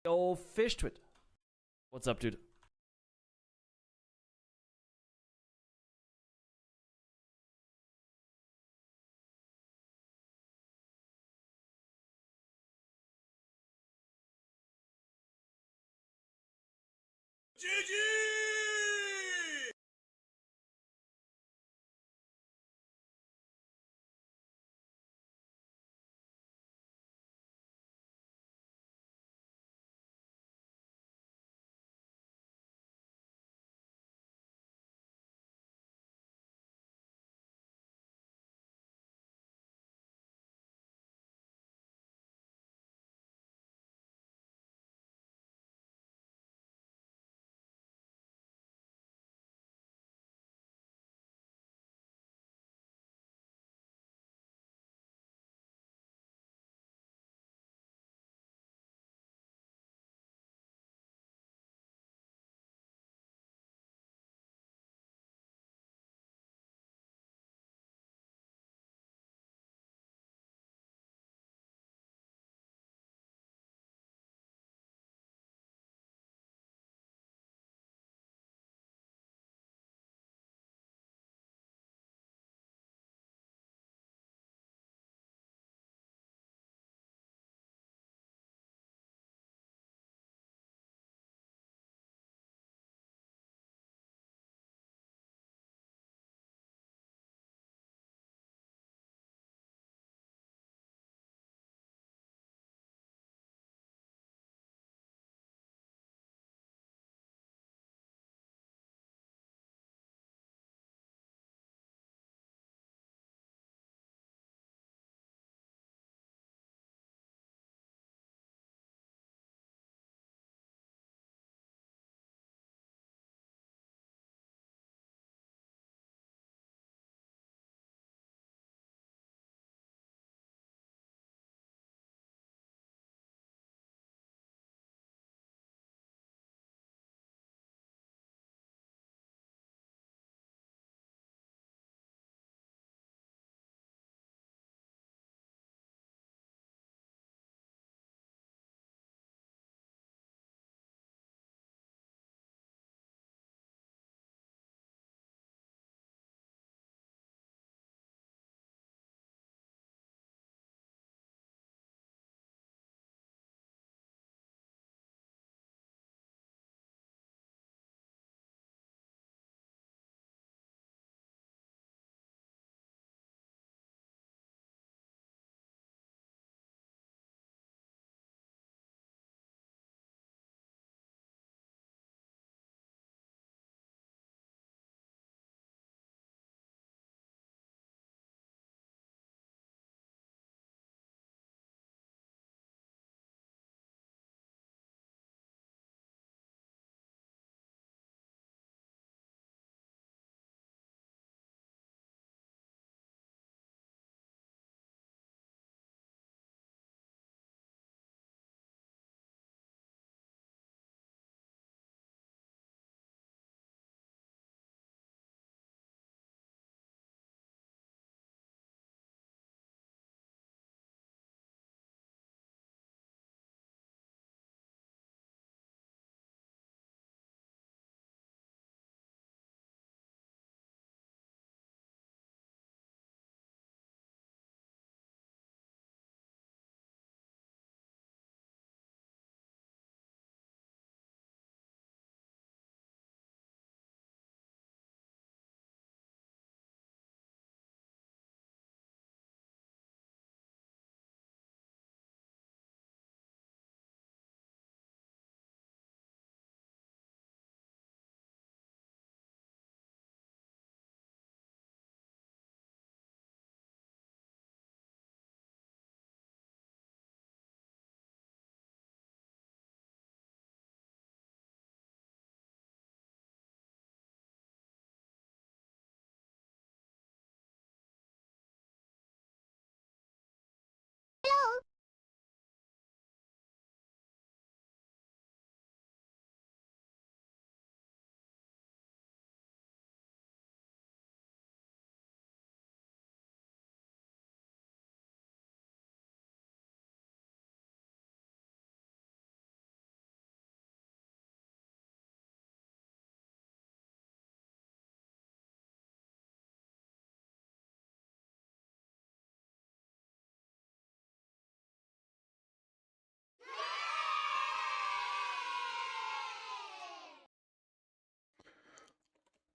Yo, Fish Twit. What's up, dude? GG!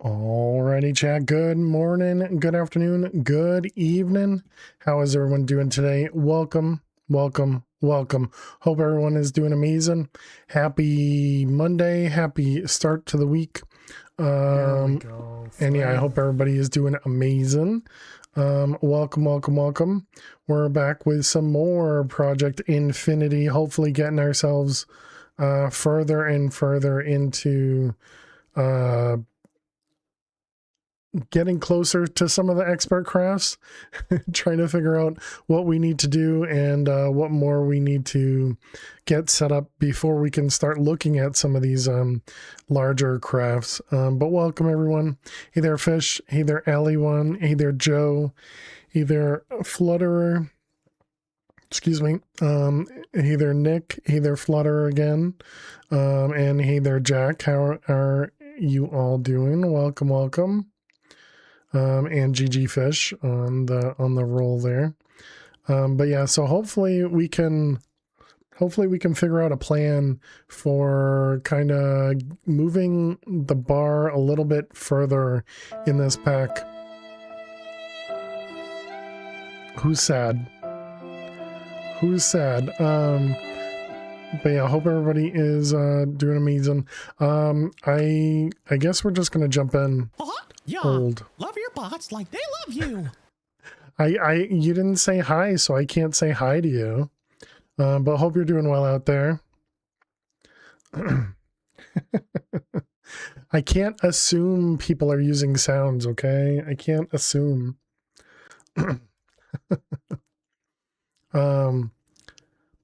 Alrighty, chat. Good morning, good afternoon, good evening. How is everyone doing today? Welcome, welcome, welcome. Hope everyone is doing amazing. Happy Monday, happy start to the week. There we go. And yeah, I hope everybody is doing amazing. Welcome, welcome, welcome. We're back with some more Project Infinity, hopefully getting ourselves further and further into getting closer to some of the expert crafts, trying to figure out what we need to do and what more we need to get set up before we can start looking at some of these larger crafts. But welcome everyone. Hey there, Fish. Hey there, Alley1. Hey there, Joe. Hey there, Flutterer. Excuse me. Hey there, Nick. Hey there, Flutterer again. And hey there, Jack. How are you all doing? Welcome, welcome. And GG Fish on the roll there. But yeah, so hopefully we can figure out a plan for kind of moving the bar a little bit further in this pack. Who's sad? Who's sad? But yeah, I hope everybody is doing amazing. I guess we're just gonna jump in. Yeah, Old. love your bots like they love you. You didn't say hi, so I can't say hi to you. But hope you're doing well out there. I can't assume people are using sounds, okay? I can't assume. But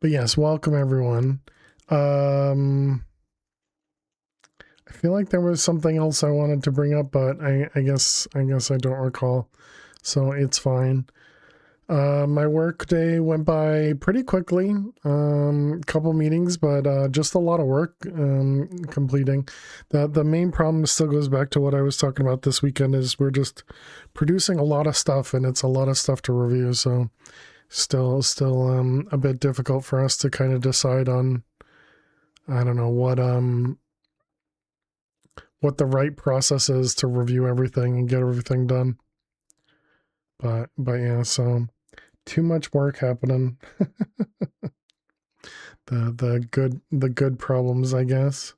yes, welcome everyone. I feel like there was something else I wanted to bring up, but I guess I don't recall. So it's fine. My work day went by pretty quickly. Couple meetings, but just a lot of work completing. The main problem still goes back to what I was talking about this weekend is we're just producing a lot of stuff and it's a lot of stuff to review. So still a bit difficult for us to kind of decide on, I don't know, what the right process is to review everything and get everything done. But yeah, so too much work happening. the good problems, I guess.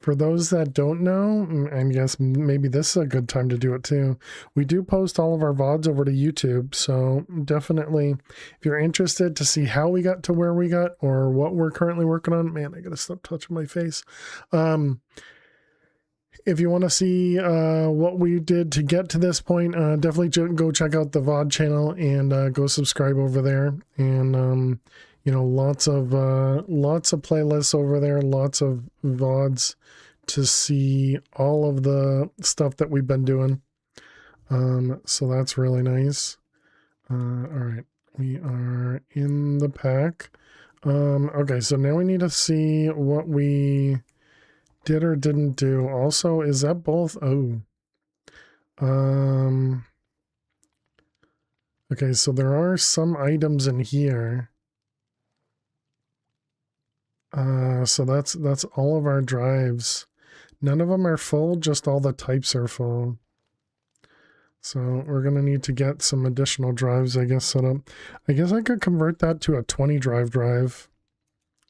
For those that don't know, I guess maybe this is a good time to do it too. We do post all of our VODs over to YouTube, so definitely if you're interested to see how we got to where we got or what we're currently working on, man, I gotta stop touching my face. If you want to see what we did to get to this point, definitely go check out the VOD channel and go subscribe over there. And you know, lots of playlists over there, lots of VODs to see all of the stuff that we've been doing. So that's really nice. All right, we are in the pack. Okay, so now we need to see what we did or didn't do. Also, is that both? Oh. Okay, so there are some items in here. So that's all of our drives. None of them are full, just all the types are full. So we're gonna need to get some additional drives, I guess, set up. I guess I could convert that to a 20 drive.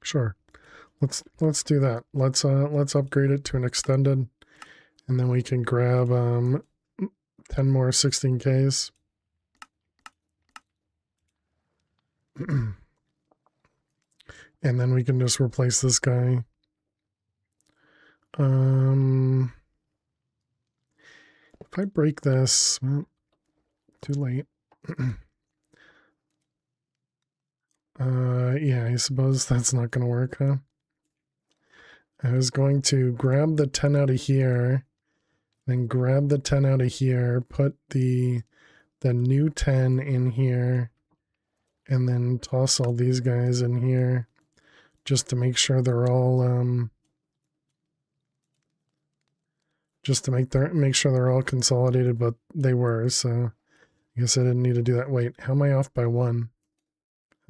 Sure. Let's do that. Let's upgrade it to an extended, and then we can grab 10 more 16Ks. And then we can just replace this guy. If I break this, well, too late. Yeah, I suppose that's not going to work, huh? I was going to grab the 10 out of here, then grab the 10 out of here, put the new 10 in here, and then toss all these guys in here just to make sure they're all just to make sure they're all consolidated, but they were, so I guess I didn't need to do that. Wait, how am I off by 1?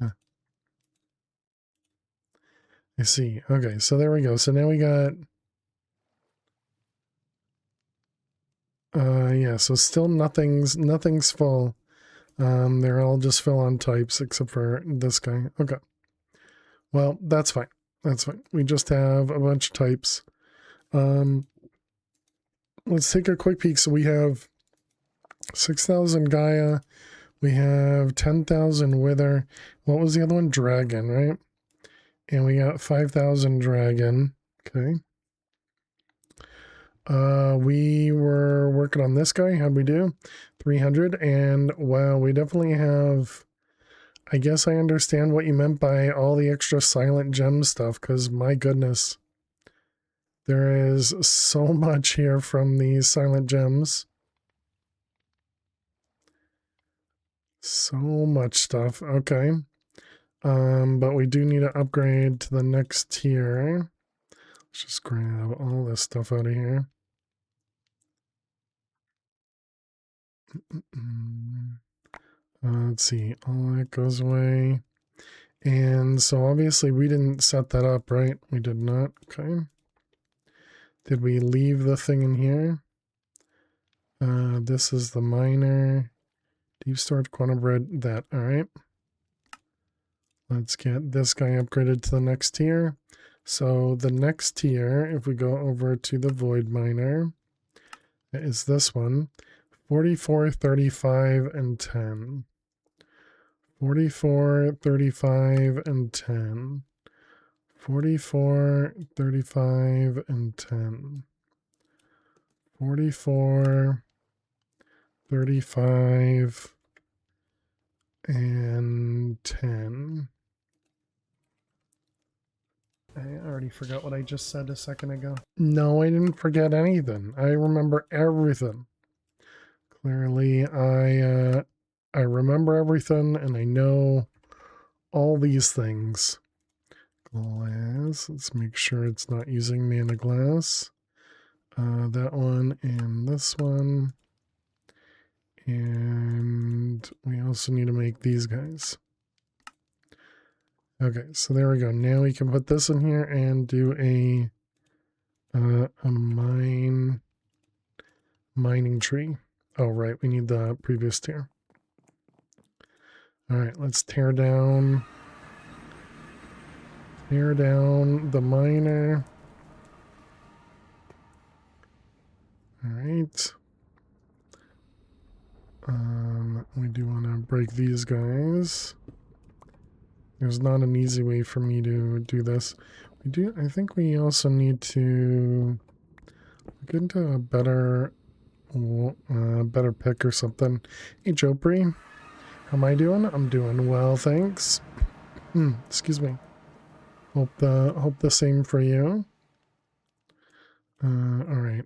Huh. I see. Okay, so there we go. So now we got Yeah, so still nothing's full. They're all just fill on types except for this guy. Okay. Well, that's fine. That's fine. We just have a bunch of types. Let's take a quick peek. So we have 6,000 Gaia. We have 10,000 Wither. What was the other one? Dragon, right? And we got 5,000 Dragon. Okay. We were working on this guy. How'd we do? 300. And wow, we definitely have... I guess I understand what you meant by all the extra silent gem stuff, because my goodness, there is so much here from these silent gems. So much stuff. Okay. But we do need to upgrade to the next tier. Let's just grab all this stuff out of here. Let's see. All that goes away. And so obviously we didn't set that up, right? We did not. Okay. Did we leave the thing in here? This is the miner. Deep storage, quantum bread, that. All right. Let's get this guy upgraded to the next tier. So the next tier, if we go over to the void miner, is this one. 44, 35, and 10. 44, 35, and 10. 44, 35, and 10. 44, 35, and 10. I already forgot what I just said a second ago. No, I didn't forget anything. I remember everything. Clearly, I remember everything, and I know all these things. Glass. Let's make sure it's not using mana glass. That one and this one. And we also need to make these guys. Okay, so there we go. Now we can put this in here and do a mining tree. Oh, right. We need the previous tier. All right, let's tear down the miner. All right. We do want to break these guys. There's not an easy way for me to do this. I think we also need to get into a better pick or something. Hey, Jopri. How am I doing? I'm doing well, thanks. Excuse me. Hope the same for you. All right.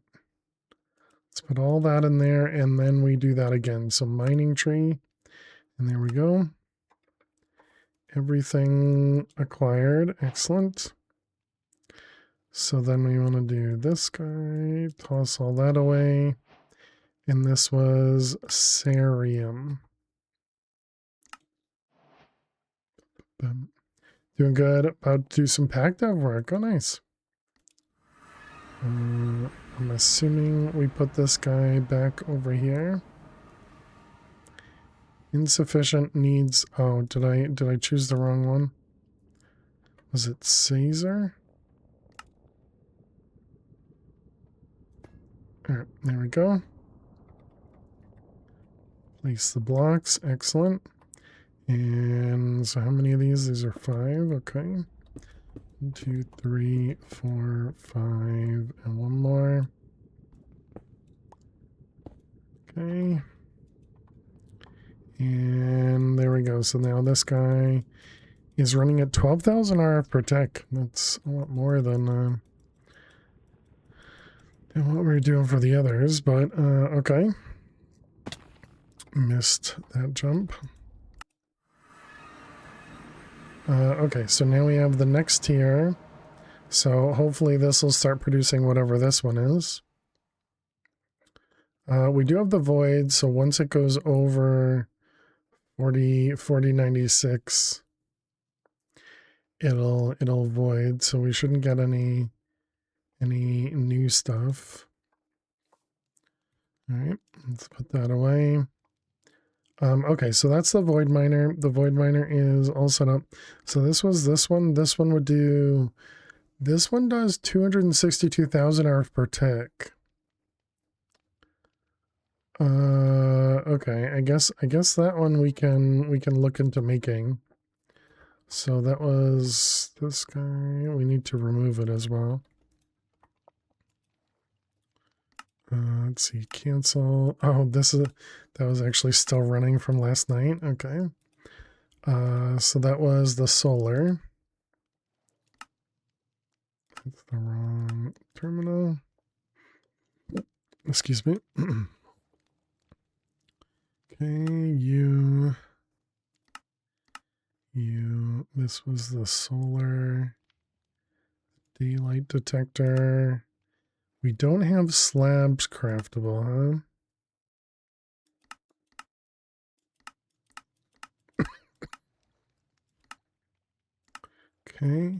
Let's put all that in there, and then we do that again. So mining tree, and there we go. Everything acquired. Excellent. So then we want to do this guy, toss all that away. And this was cerium. Doing good. About to do some pack dev work. Oh, nice. I'm assuming we put this guy back over here. Insufficient needs. Oh, did I choose the wrong one? Was it Caesar? Alright, there we go. Place the blocks. Excellent. And so how many of these? These are 5. Okay. 1, 2, 3, 4, 5, and one more. Okay. And there we go. So now this guy is running at 12,000 RF per tech. That's a lot more than what we were doing for the others, but okay. Missed that jump. Okay, so now we have the next tier. So hopefully this will start producing whatever this one is. We do have the void, so once it goes over 4096, it'll void, so we shouldn't get any new stuff. All right, let's put that away. Okay, so that's the void miner. The void miner is all set up. So this was this one. This one would do. This one does 262,000 hours per tick. Okay, I guess that one we can look into making. So that was this guy. We need to remove it as well. Let's see, cancel. Oh, that was actually still running from last night. Okay. So that was the solar. That's the wrong terminal. Excuse me. Okay, you, this was the solar daylight detector. We don't have slabs craftable, huh? Okay.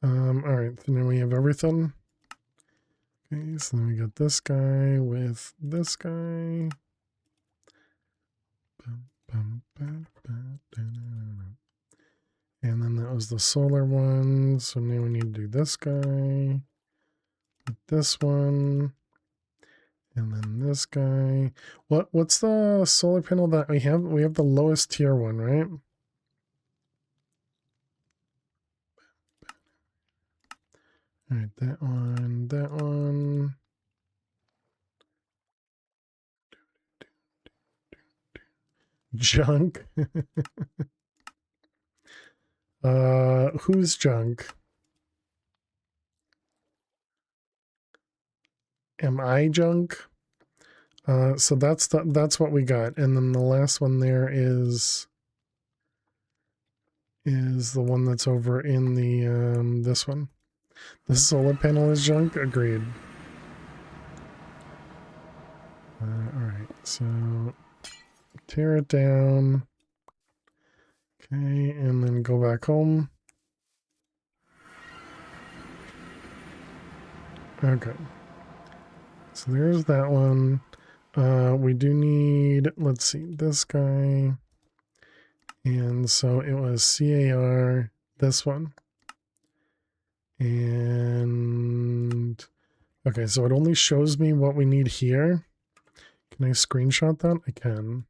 All right, so now we have everything. Okay, so then we got this guy with this guy. And then that was the solar one. So now we need to do this guy, this one, and then this guy. What's the solar panel that we have? We have the lowest tier one, right? All right, that one, that one. Junk. Who's junk? Am I junk? So that's what we got. And then the last one there is the one that's over in the this one. The solar panel is junk. Agreed. All right, so tear it down. Okay, and then go back home. Okay. So there's that one. We do need, let's see, this guy. And so it was CAR, this one. And okay, so it only shows me what we need here. Can I screenshot that? I can.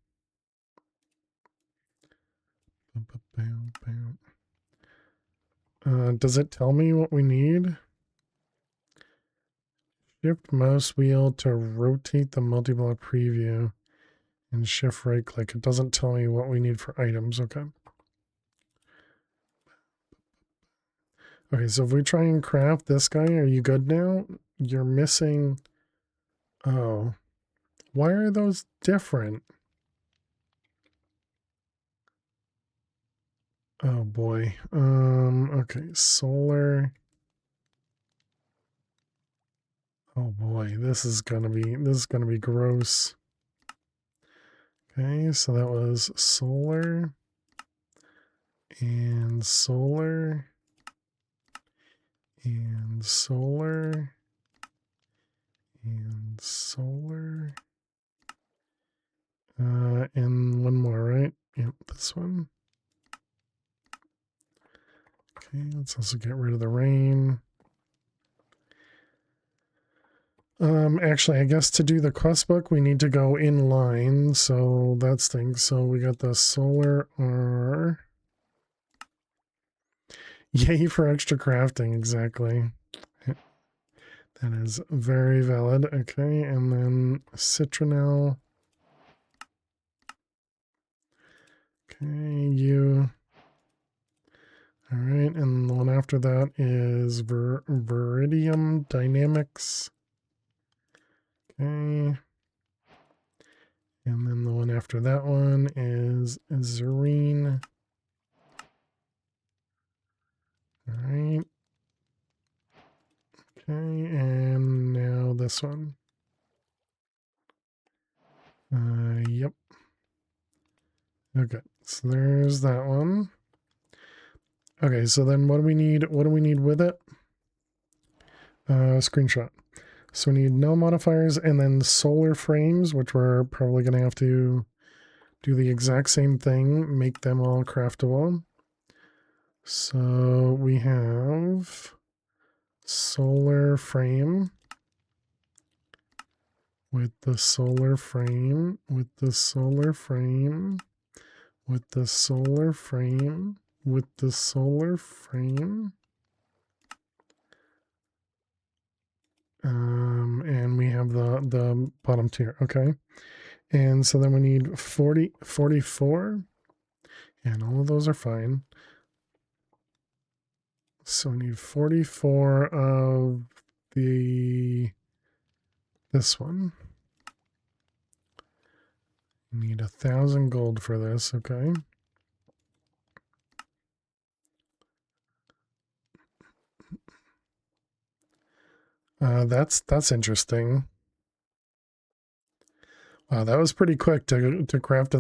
Does it tell me what we need? Shift mouse wheel to rotate the multi-block preview and shift right click. It doesn't tell me what we need for items. Okay. Okay, so if we try and craft this guy, are you good now? You're missing. Oh, why are those different? Oh boy. Okay, solar. Oh boy, this is gonna be gross. Okay, so that was solar and solar and solar and solar. And one more, right? Yep, this one. Okay, let's also get rid of the rain. Actually, I guess to do the quest book, we need to go in line. So that's things. So we got the solar R. Yay for extra crafting. Exactly. That is very valid. Okay. And then citronelle. Okay. You. All right. And the one after that is Viridium Dynamics. Okay. And then the one after that one is Zerine. All right. Okay, and now this one. Yep. Okay, so there's that one. Okay, so then what do we need? What do we need with it? Screenshot. So we need no modifiers, and then solar frames, which we're probably going to have to do the exact same thing, make them all craftable. So we have solar frame with the solar frame, with the solar frame, with the solar frame, with the solar frame. And we have the bottom tier, okay. And so then we need 44, and all of those are fine. So we need 44 of this one. We need 1,000 gold for this, okay. That's interesting. Wow, that was pretty quick to craft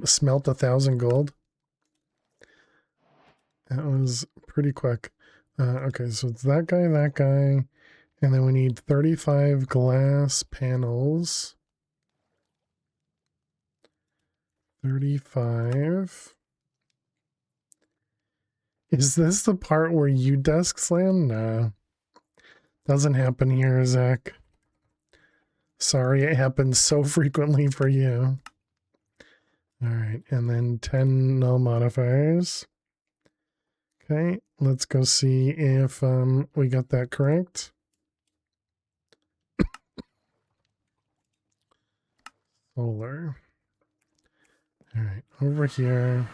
smelt 1,000 gold. That was pretty quick. Okay, so it's that guy, and then we need 35 glass panels. 35. Is this the part where you desk slam? No. Doesn't happen here, Zach. Sorry, it happens so frequently for you. Alright, and then 10 null modifiers. Okay, let's go see if we got that correct. Solar. Alright, over here.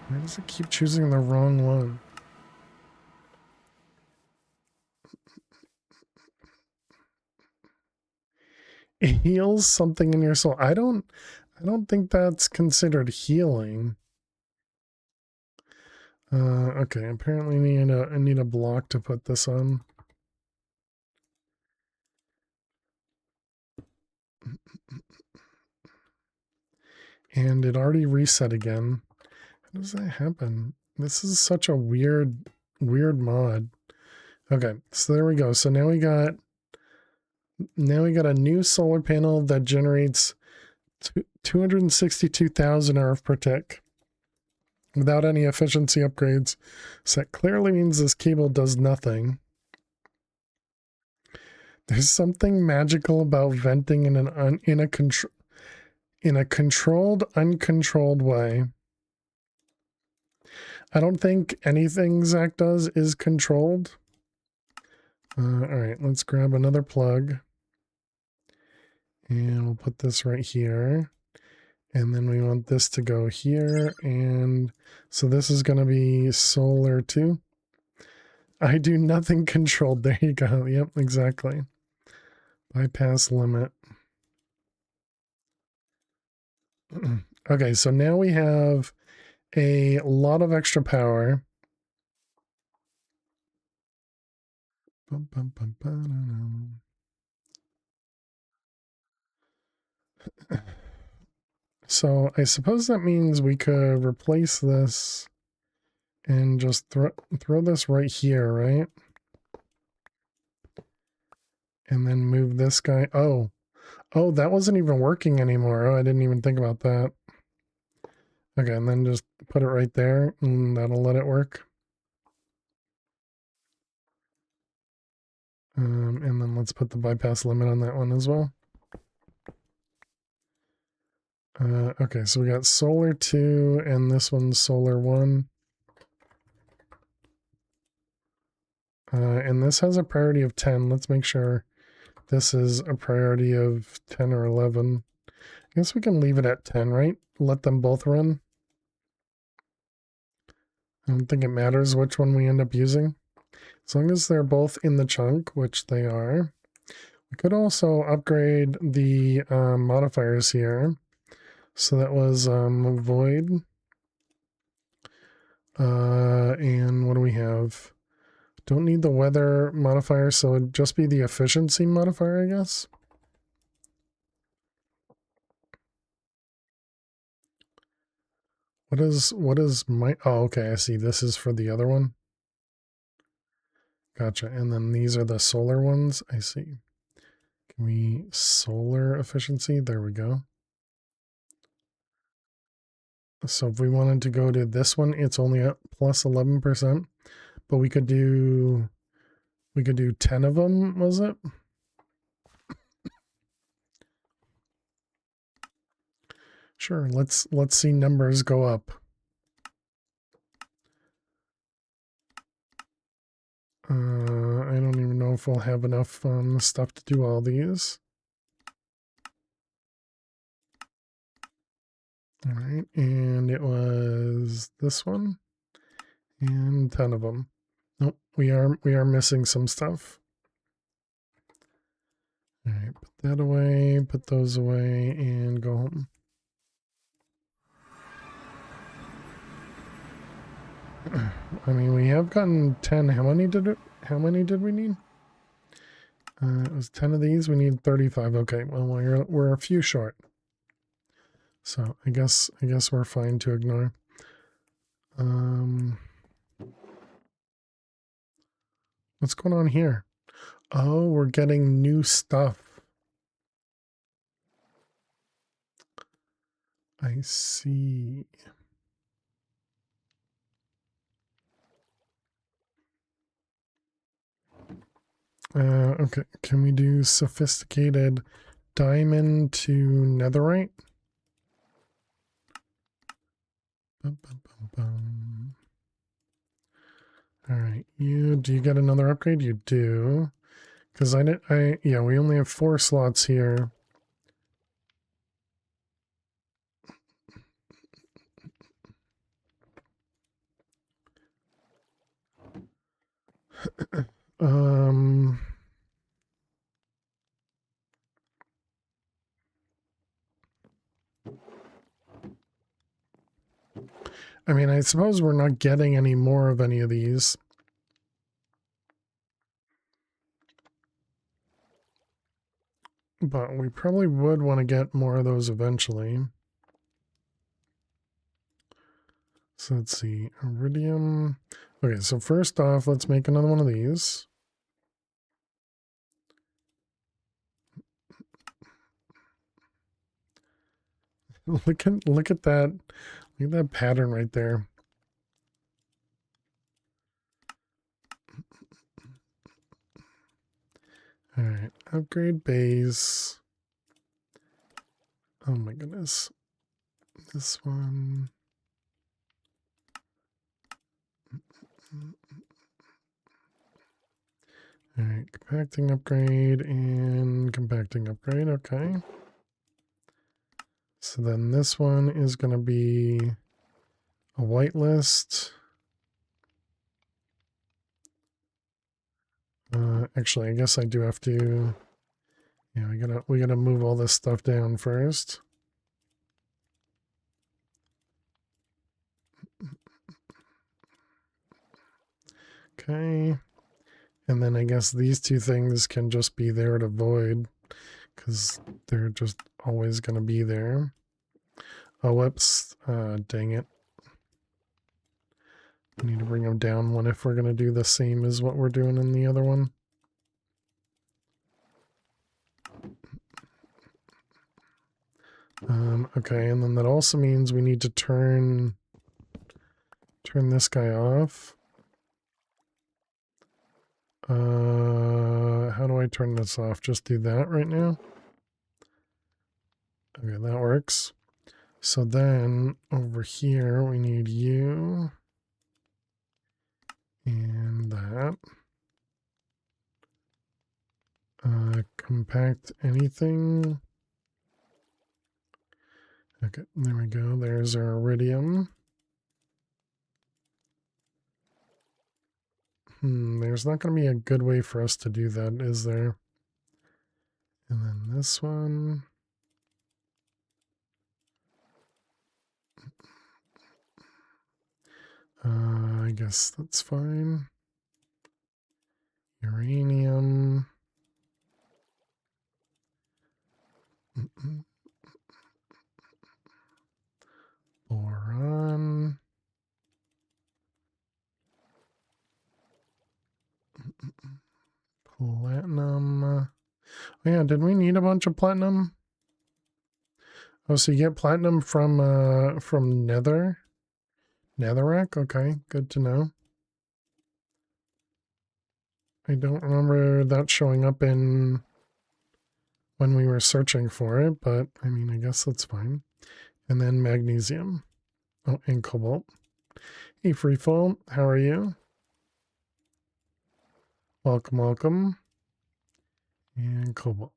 Why does it keep choosing the wrong one? It heals something in your soul. I don't think that's considered healing. Okay, apparently I need a block to put this on. And it already reset again. How does that happen? This is such a weird mod. Okay, so there we go. So now we got a new solar panel that generates 262,000 RF per tick without any efficiency upgrades. So that clearly means this cable does nothing. There's something magical about venting in a controlled, uncontrolled way. I don't think anything Zach does is controlled. All right, let's grab another plug. And we'll put this right here. And then we want this to go here. And so this is going to be solar too. I do nothing controlled. There you go. Yep, exactly. Bypass limit. Okay, so now we have a lot of extra power. So I suppose that means we could replace this and just throw this right here, right? And then move this guy. Oh, that wasn't even working anymore. Oh, I didn't even think about that. Okay, and then just put it right there, and that'll let it work. And then let's put the bypass limit on that one as well. Okay, so we got solar 2, and this one's solar 1. And this has a priority of 10. Let's make sure this is a priority of 10 or 11. I guess we can leave it at 10, right? Let them both run. I don't think it matters which one we end up using. As long as they're both in the chunk, which they are. We could also upgrade the modifiers here. So that was void. And what do we have? Don't need the weather modifier, so it'd just be the efficiency modifier, I guess. What is my... Oh, okay, I see. This is for the other one. Gotcha. And then these are the solar ones. I see. Can we solar efficiency? There we go. So if we wanted to go to this one, it's only at plus 11%, but we could do 10 of them, was it? Sure, let's see numbers go up. I don't even know if we'll have enough stuff to do all these. All right, and it was this one and 10 of them. Nope, we are missing some stuff. All right, put that away, put those away, and go home. I mean, we have gotten 10. How many did we need? It was 10 of these. We need 35. Okay, well we're a few short. So I guess we're fine to ignore. What's going on here? Oh, we're getting new stuff. I see. Okay, can we do sophisticated diamond to netherite? Bum, bum, bum, bum. All right, do you get another upgrade? You do. Because yeah, we only have 4 slots here. I mean, I suppose we're not getting any more of any of these. But we probably would want to get more of those eventually. So let's see, iridium. Okay, so first off, let's make another one of these. Look at that. Look at that pattern right there. All right, upgrade base. Oh my goodness. This one. All right, compacting upgrade and compacting upgrade. Okay. So then this one is going to be a whitelist. Actually, I guess I do have to. Yeah, we gotta move all this stuff down first. Okay. And then I guess these two things can just be there to void because they're just always going to be there. Oh, whoops. Dang it. I need to bring them down one if we're going to do the same as what we're doing in the other one. Okay, and then that also means we need to turn this guy off. How do I turn this off? Just do that right now. Okay, that works. So then over here we need you and that. Compact anything. Okay, there we go. There's our iridium. There's not going to be a good way for us to do that, is there? And then this one. I guess that's fine. Uranium. Boron. Platinum. Oh yeah, did we need a bunch of platinum? Oh, so you get platinum from Netherrack? Okay, good to know. I don't remember that showing up in when we were searching for it, but I mean, I guess that's fine. And then magnesium. Oh, and cobalt. Hey, Freefall, how are you? Welcome, welcome. And cobalt.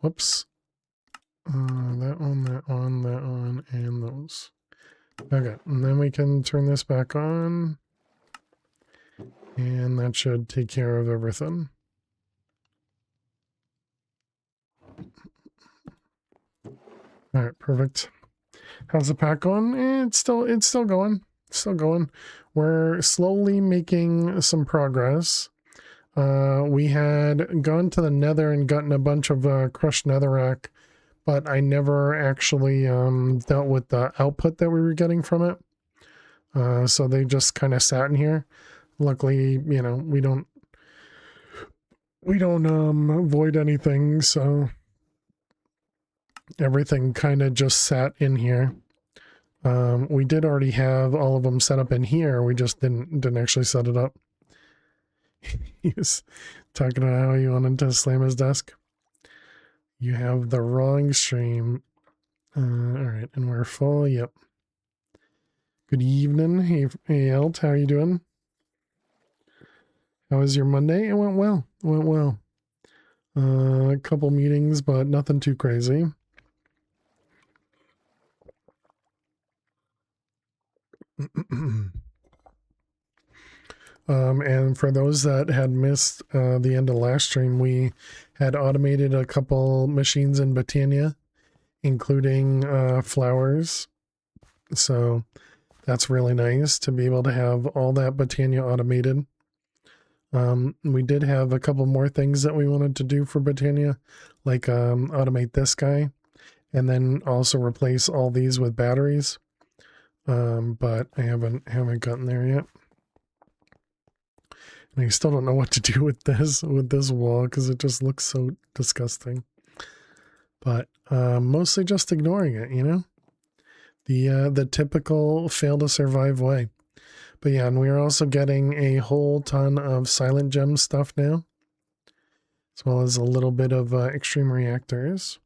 Whoops. That one, and those. Okay, and then we can turn this back on. And that should take care of everything. All right, perfect. How's the pack going? It's still going. Still going. We're slowly making some progress. We had gone to the nether and gotten a bunch of crushed netherrack, but I never actually dealt with the output that we were getting from it. So they just kind of sat in here. Luckily, you know, we don't void anything, so everything kind of just sat in here. We did already have all of them set up in here. We just didn't actually set it up. He was talking about how you wanted to slam his desk. You have the wrong stream. All right, and we're full. Yep. Good evening. Hey, Elt, how are you doing? How was your Monday? It went well. It went well. A couple meetings, but nothing too crazy. And for those that had missed the end of last stream, we had automated a couple machines in Botania, including flowers. So that's really nice to be able to have all that Botania automated. We did have a couple more things that we wanted to do for Botania, like automate this guy, and then also replace all these with batteries. But I haven't gotten there yet. And I still don't know what to do with this wall because it just looks so disgusting. But mostly just ignoring it, you know? The typical fail to survive way. But yeah, and we are also getting a whole ton of silent gem stuff now, as well as a little bit of extreme reactors.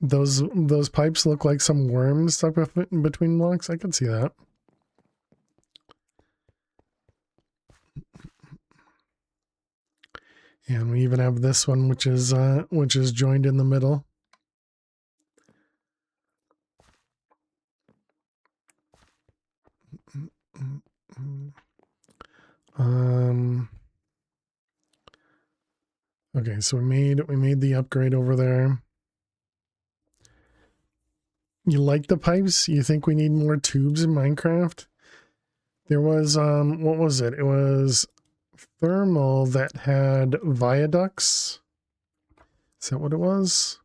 Those pipes look like some worms stuck in between blocks. I could see that. And we even have this one, which is joined in the middle. Okay, so we made the upgrade over there. You like the pipes? You think we need more tubes in Minecraft? There was what was it? It was thermal that had viaducts. Is that what it was?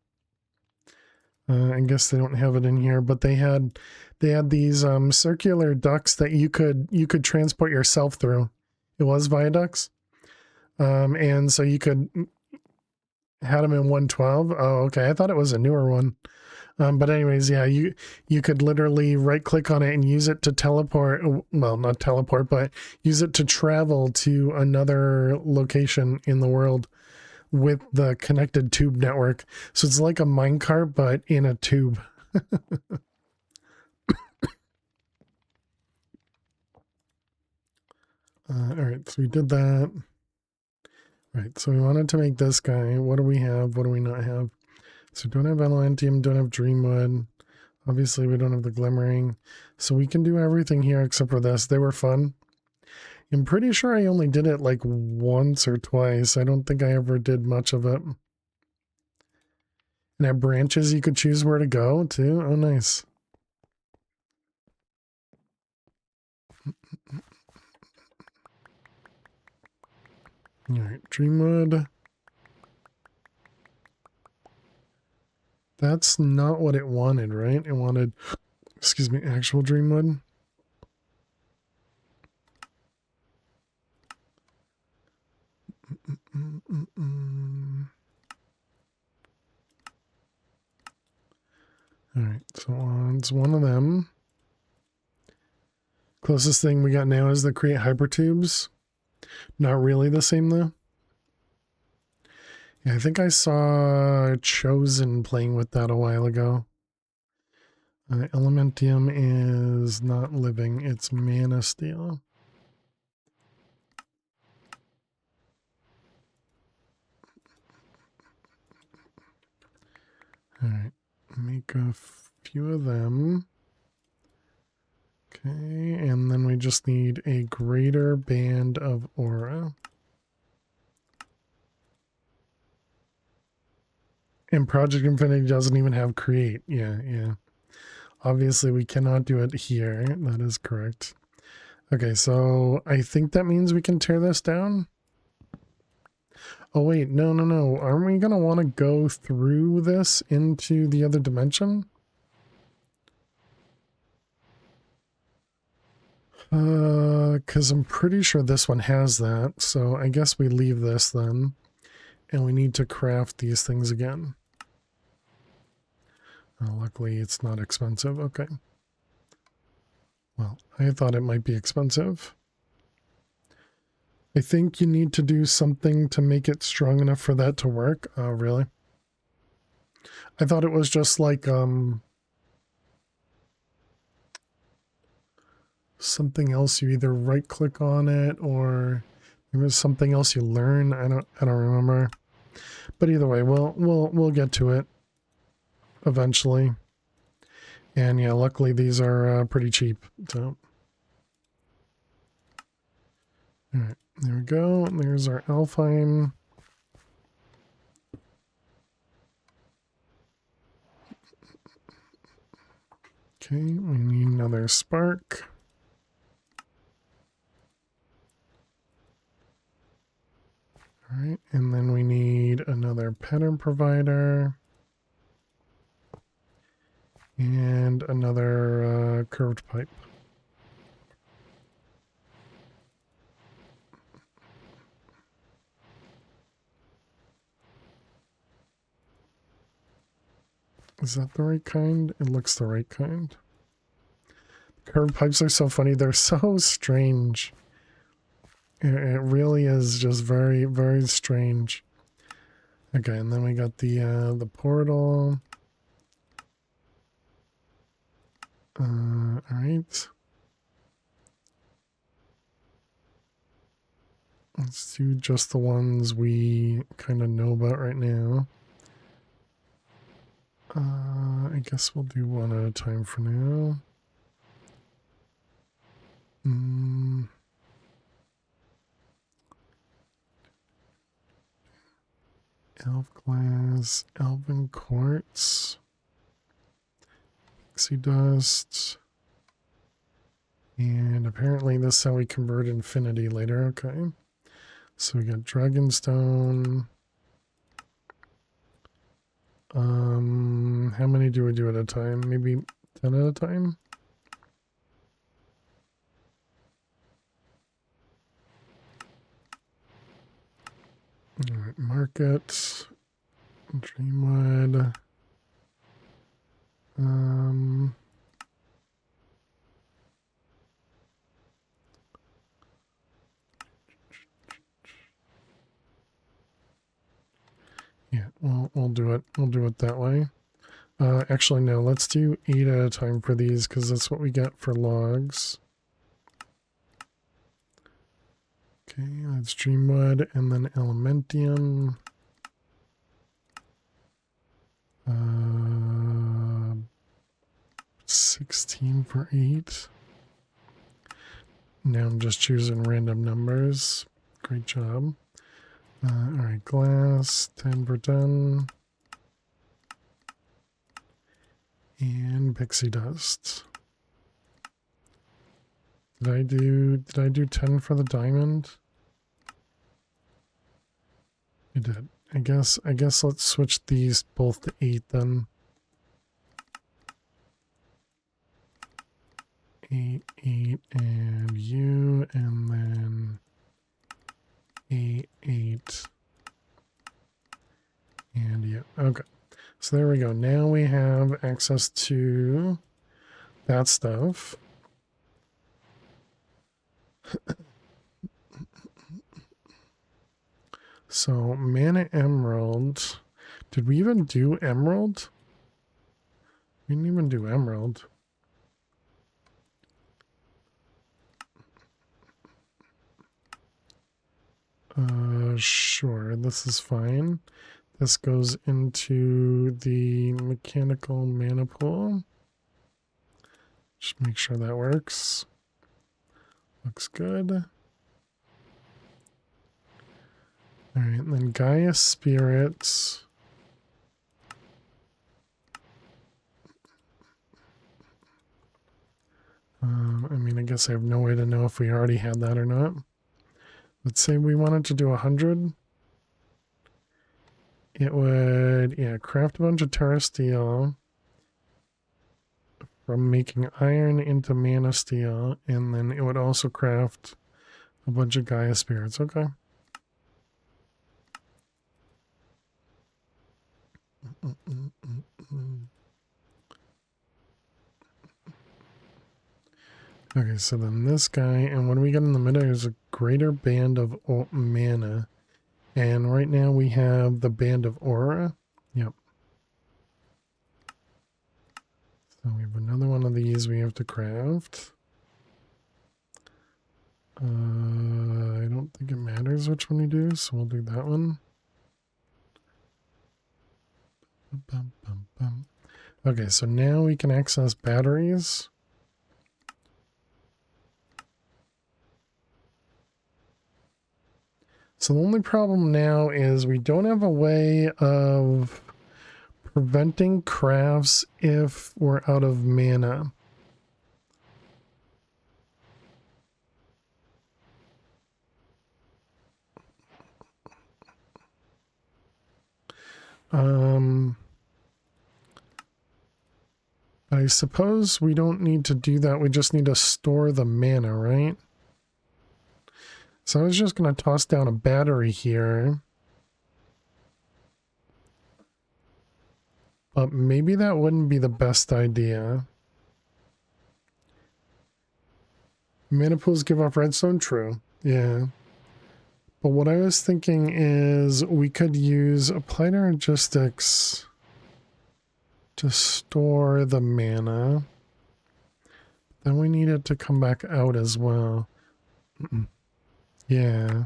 I guess they don't have it in here, but they had these circular ducts that you could transport yourself through. It was viaducts. And so you could had them in 112. Oh, okay. I thought it was a newer one. But anyways, yeah, you could literally right click on it and use it to teleport. Well, not teleport, but use it to travel to another location in the world with the connected tube network. So it's like a minecart, but in a tube. All right, so we did that. Right, so we wanted to make this guy. What do we have? What do we not have? So we don't have Atlantium, don't have Dreamwood. Obviously, we don't have the Glimmering. So we can do everything here except for this. They were fun. I'm pretty sure I only did it like once or twice. I don't think I ever did much of it. And at branches, you could choose where to go too. Oh, nice. All right, Dreamwood. That's not what it wanted, right? It wanted, excuse me, actual Dreamwood. All right, so it's one of them. Closest thing we got now is the create hypertubes. Not really the same though. Yeah, I think I saw Chosen playing with that a while ago. Elementium is not living, it's Mana Steel. Alright, make a few of them. Okay, and then we just need a greater band of aura. And Project Infinity doesn't even have create. Yeah. Obviously, we cannot do it here. That is correct. Okay, so I think that means we can tear this down. Oh, wait. No. Aren't we going to want to go through this into the other dimension? Because I'm pretty sure this one has that. So I guess we leave this then. And we need to craft these things again. Luckily, it's not expensive. Okay. Well, I thought it might be expensive. I think you need to do something to make it strong enough for that to work. Oh, really? I thought it was just like, something else. You either right click on it or there was something else you learn. I don't remember. But either way, we'll get to it eventually. And yeah, luckily these are pretty cheap. So, all right, there we go. There's our Alfheim. Okay, we need another spark. All right, and then we need another pattern provider. And another curved pipe. Is that the right kind? It looks the right kind. Curved pipes are so funny. They're so strange. It really is just very, very strange. Okay, and then we got the portal. All right. Let's do just the ones we kind of know about right now. I guess we'll do one at a time for now. Elf glass, elven quartz, pixie dust, and apparently this is how we convert infinity later. Okay, so we got dragonstone. How many do we do at a time? Maybe 10 at a time? Alright, market. Dreamwood. Yeah, we'll do it. We'll do it that way. Actually, no, let's do 8 at a time for these, because that's what we get for logs. Okay, that's Dreamwood, and then Elementium. 16 for 8. Now I'm just choosing random numbers. Great job. Alright, glass, 10 for 10. And pixie dust. Did I do 10 for the diamond? I did. I guess let's switch these both to 8 then. 8, 8, and you, and then 8, 8, and you. Okay. So there we go. Now we have access to that stuff. So mana emerald. Did we even do emerald? We didn't even do emerald. Sure, this is fine. This goes into the mechanical mana pool. Just make sure that works. Looks good. Alright, and then Gaia Spirits. I mean, I guess I have no way to know if we already had that or not. Let's say we wanted to do 100. It would, yeah, craft a bunch of Terra Steel from making iron into Mana Steel, and then it would also craft a bunch of Gaia Spirits. Okay. Okay, so then this guy, and when we get in the middle, there's a greater band of mana. And right now we have the band of aura. Yep. So we have another one of these we have to craft. I don't think it matters which one we do, so we'll do that one. Okay, so now we can access batteries. So the only problem now is we don't have a way of preventing crafts if we're out of mana. I suppose we don't need to do that. We just need to store the mana, right? So I was just going to toss down a battery here. But maybe that wouldn't be the best idea. Mana pools give off redstone? True. Yeah. But what I was thinking is we could use applied energistics to store the mana. Then we need it to come back out as well. Yeah.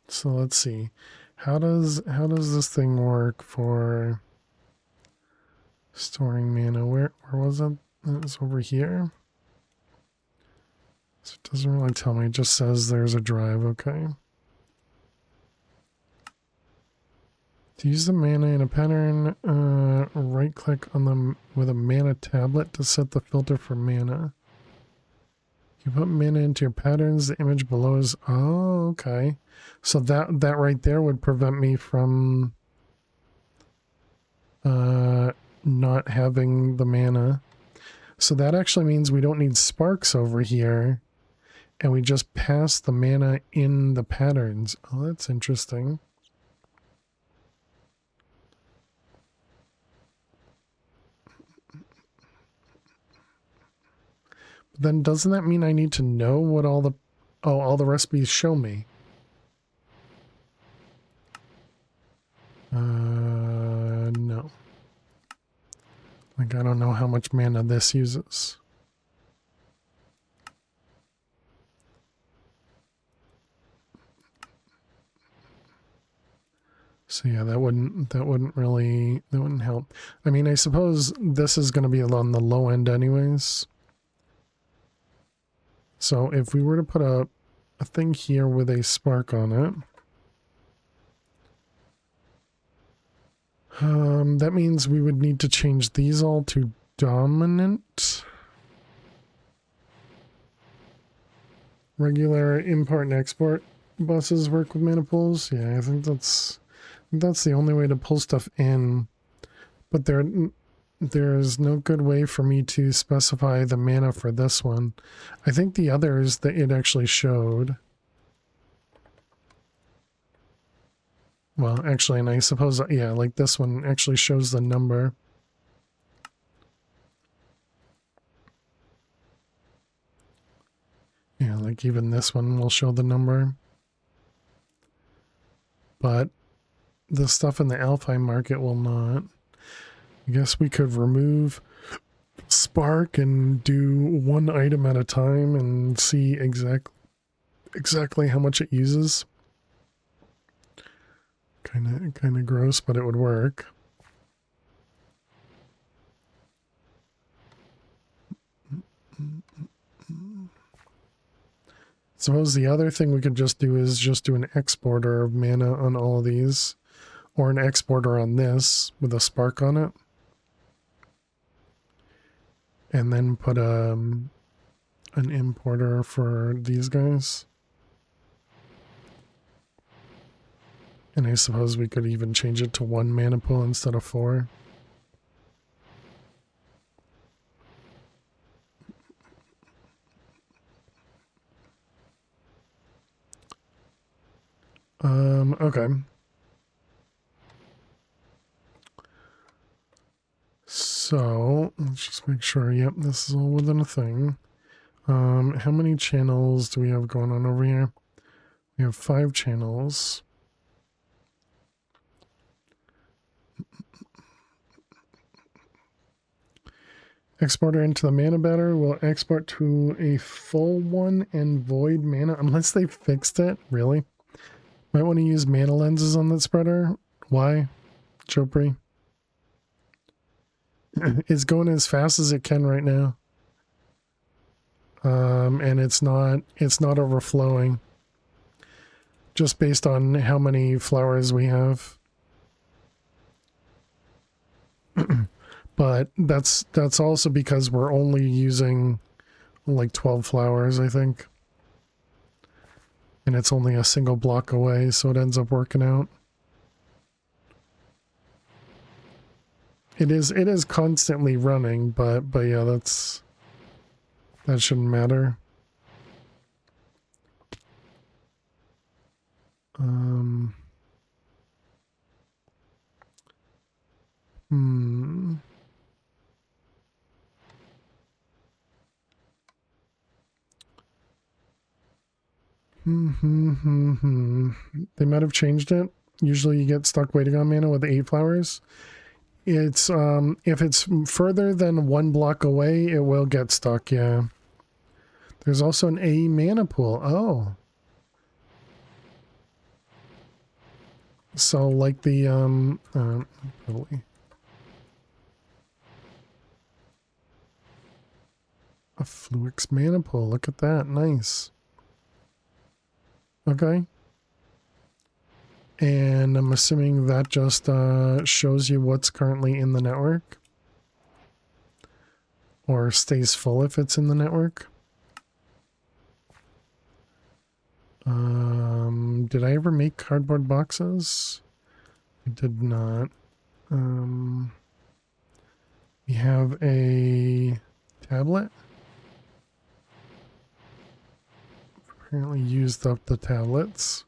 So let's see. How does this thing work for storing mana? Where was it? It was over here. So it doesn't really tell me. It just says there's a drive. Okay. To use the mana in a pattern, right click on them with a mana tablet to set the filter for mana. You put mana into your patterns, the image below is, oh, okay. So that right there would prevent me from not having the mana. So that actually means we don't need sparks over here, and we just pass the mana in the patterns. Oh, that's interesting. Then doesn't that mean I need to know what all the recipes show me? No. Like, I don't know how much mana this uses. So yeah, that wouldn't help. I mean, I suppose this is going to be on the low end anyways. So if we were to put a thing here with a spark on it, that means we would need to change these all to dominant. Regular import and export buses work with mana pools. Yeah, I think that's the only way to pull stuff in. But there's no good way for me to specify the mana for this one. I think the others that it actually showed. Well, actually, and I suppose, yeah, like this one actually shows the number. Yeah, like even this one will show the number. But the stuff in the Alpine market will not. I guess we could remove Spark and do one item at a time and see exactly how much it uses. Kind of gross, but it would work. Suppose the other thing we could just do is just do an exporter of mana on all of these, or an exporter on this with a spark on it, and then put an importer for these guys. And I suppose we could even change it to 1 mana pool instead of 4. Okay. So, let's just make sure, yep, this is all within a thing. How many channels do we have going on over here? We have 5 channels. Exporter into the mana battery will export to a full one and void mana, unless they fixed it, really? Might want to use mana lenses on that spreader. Why? Chopri. It's going as fast as it can right now. And it's not overflowing. Just based on how many flowers we have. But that's also because we're only using like 12 flowers, I think. And it's only a single block away, so it ends up working out. It is constantly running, but yeah, that shouldn't matter. They might have changed it. Usually you get stuck waiting on mana with 8 flowers. It's if it's further than 1 block away, it will get stuck, yeah. There's also an A mana pool. Oh. So like the probably a Fluix mana pool. Look at that. Nice. Okay. And I'm assuming that just shows you what's currently in the network. Or stays full if it's in the network. Did I ever make cardboard boxes? I did not. We have a tablet. Apparently used up the tablets.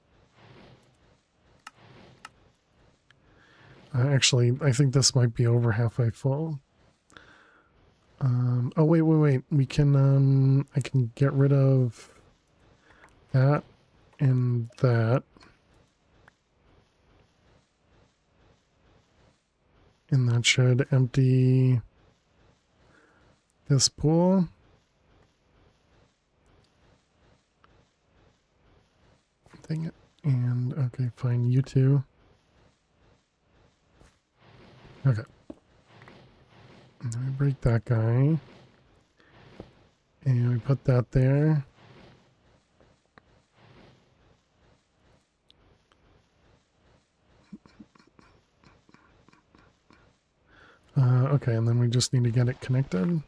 Actually, I think this might be over halfway full. Oh, wait. We can, I can get rid of that and that. And that should empty this pool. Dang it. And, okay, fine, you two. Okay. Let me break that guy. And we put that there. Okay, and then we just need to get it connected.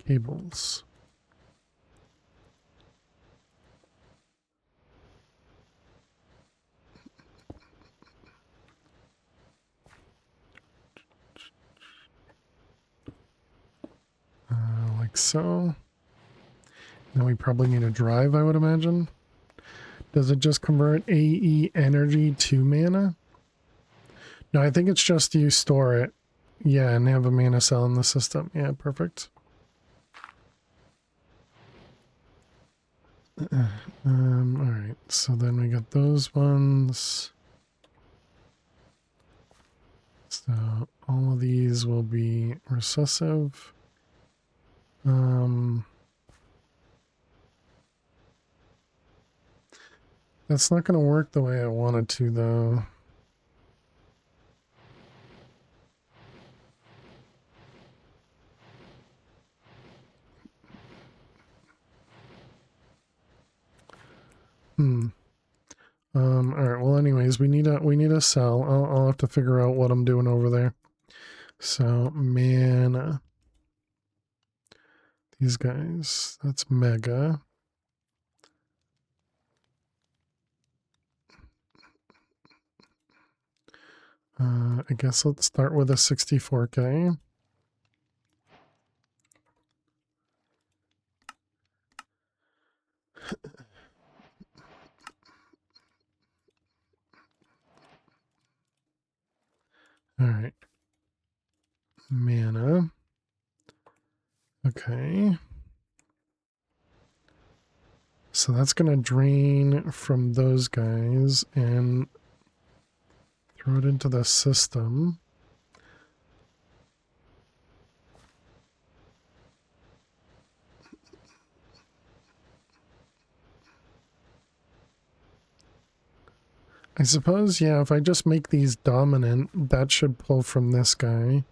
Cables. like so. Now we probably need a drive, I would imagine. Does it just convert AE energy to mana? No, I think it's just you store it. Yeah, and have a mana cell in the system. Yeah, perfect. Alright, so then we got those ones. So all of these will be recessive. That's not going to work the way I wanted to, though. All right. Well, anyways, we need a cell. I'll have to figure out what I'm doing over there. So mana. These guys. That's mega. I guess let's start with a 64K. All right. Mana. Okay. So that's going to drain from those guys and throw it into the system. I suppose, yeah, if I just make these dominant, that should pull from this guy.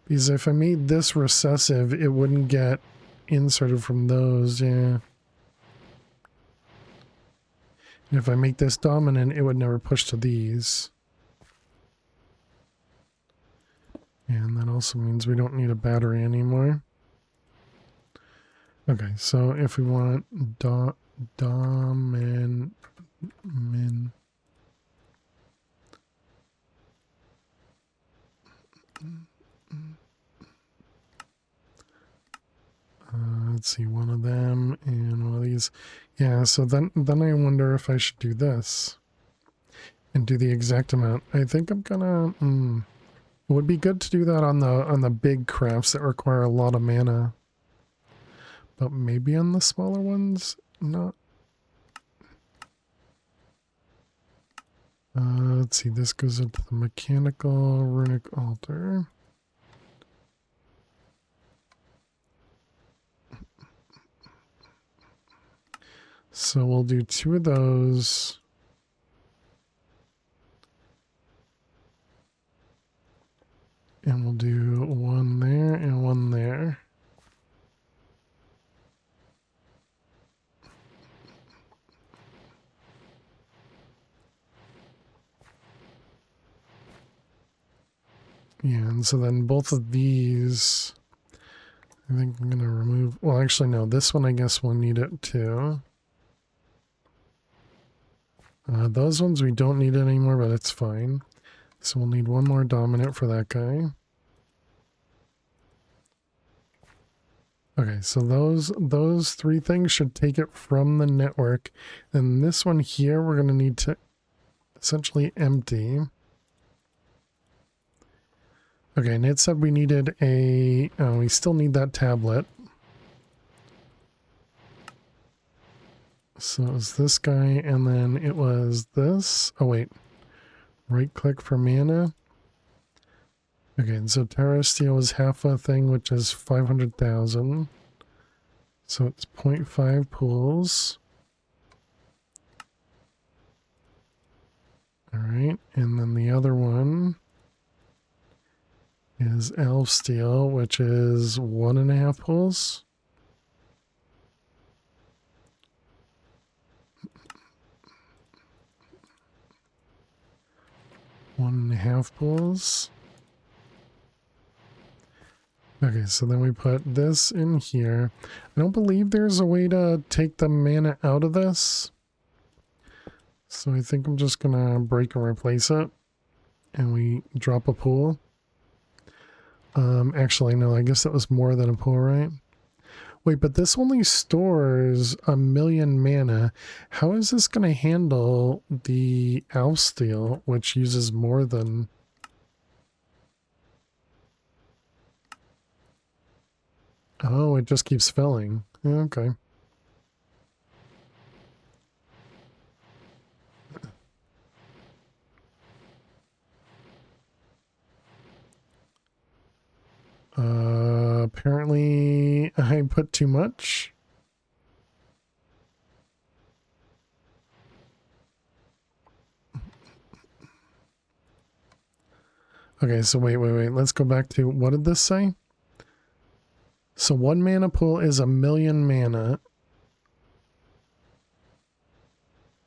Because if I made this recessive, it wouldn't get inserted from those, yeah. And if I make this dominant, it would never push to these. And that also means we don't need a battery anymore. Okay, so if we want dominant. Let's see, one of them and one of these. Yeah, so then I wonder if I should do this and do the exact amount. I think I'm gonna. It would be good to do that on the big crafts that require a lot of mana, but maybe on the smaller ones, not. Let's see. This goes into the mechanical runic altar. So we'll do 2 of those. And we'll do 1 there and 1 there. Yeah, and so then both of these, I think I'm going to remove, well, actually, no, this one I guess we'll need it too. Those ones we don't need it anymore, but it's fine. So we'll need 1 more dominant for that guy. Okay, so those 3 things should take it from the network. And this one here, we're going to need to essentially empty. Okay, and it said we needed we still need that tablet. So it was this guy, and then it was this. Oh, wait. Right click for mana. Okay, and so Terra Steel is half a thing, which is 500,000. So it's 0.5 pools. Alright, and then the other one is Elf Steel, which is 1.5 pools. One and a half pools. Okay, so then we put this in here. I don't believe there's a way to take the mana out of this. So I think I'm just gonna break and replace it. And we drop a pool. Actually, no, I guess that was more than a pool, right? Wait, but this only stores 1,000,000 mana. How is this going to handle the Elf Steel, which uses more than... Oh, it just keeps filling. Okay. Apparently I put too much. Okay, so wait. Let's go back to, what did this say? So 1 mana pool is 1,000,000 mana.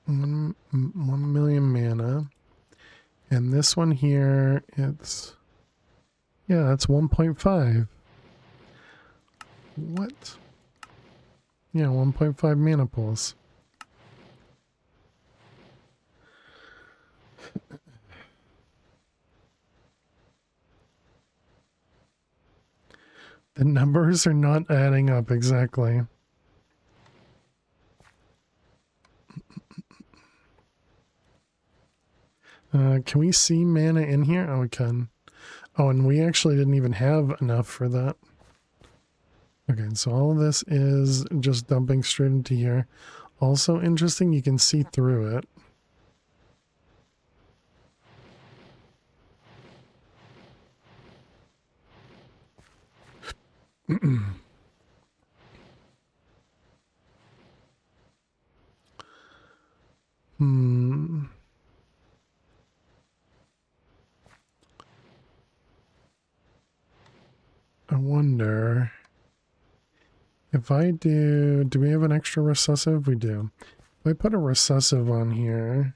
1,000,000 mana. And this one here, it's... Yeah, that's 1.5. What? Yeah, 1.5 mana pools. The numbers are not adding up exactly. Can we see mana in here? Oh, we can. Oh, and we actually didn't even have enough for that. Okay, so all of this is just dumping straight into here. Also interesting, you can see through it. I wonder if I do we have an extra recessive? We do. If I put a recessive on here,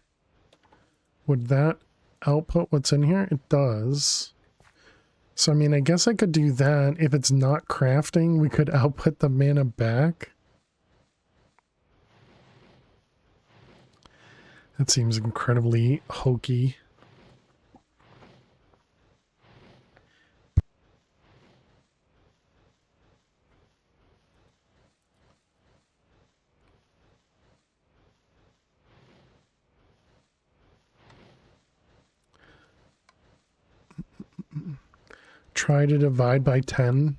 would that output what's in here? It does. So, I mean, I guess I could do that. If it's not crafting, we could output the mana back. That seems incredibly hokey. Try to divide by 10.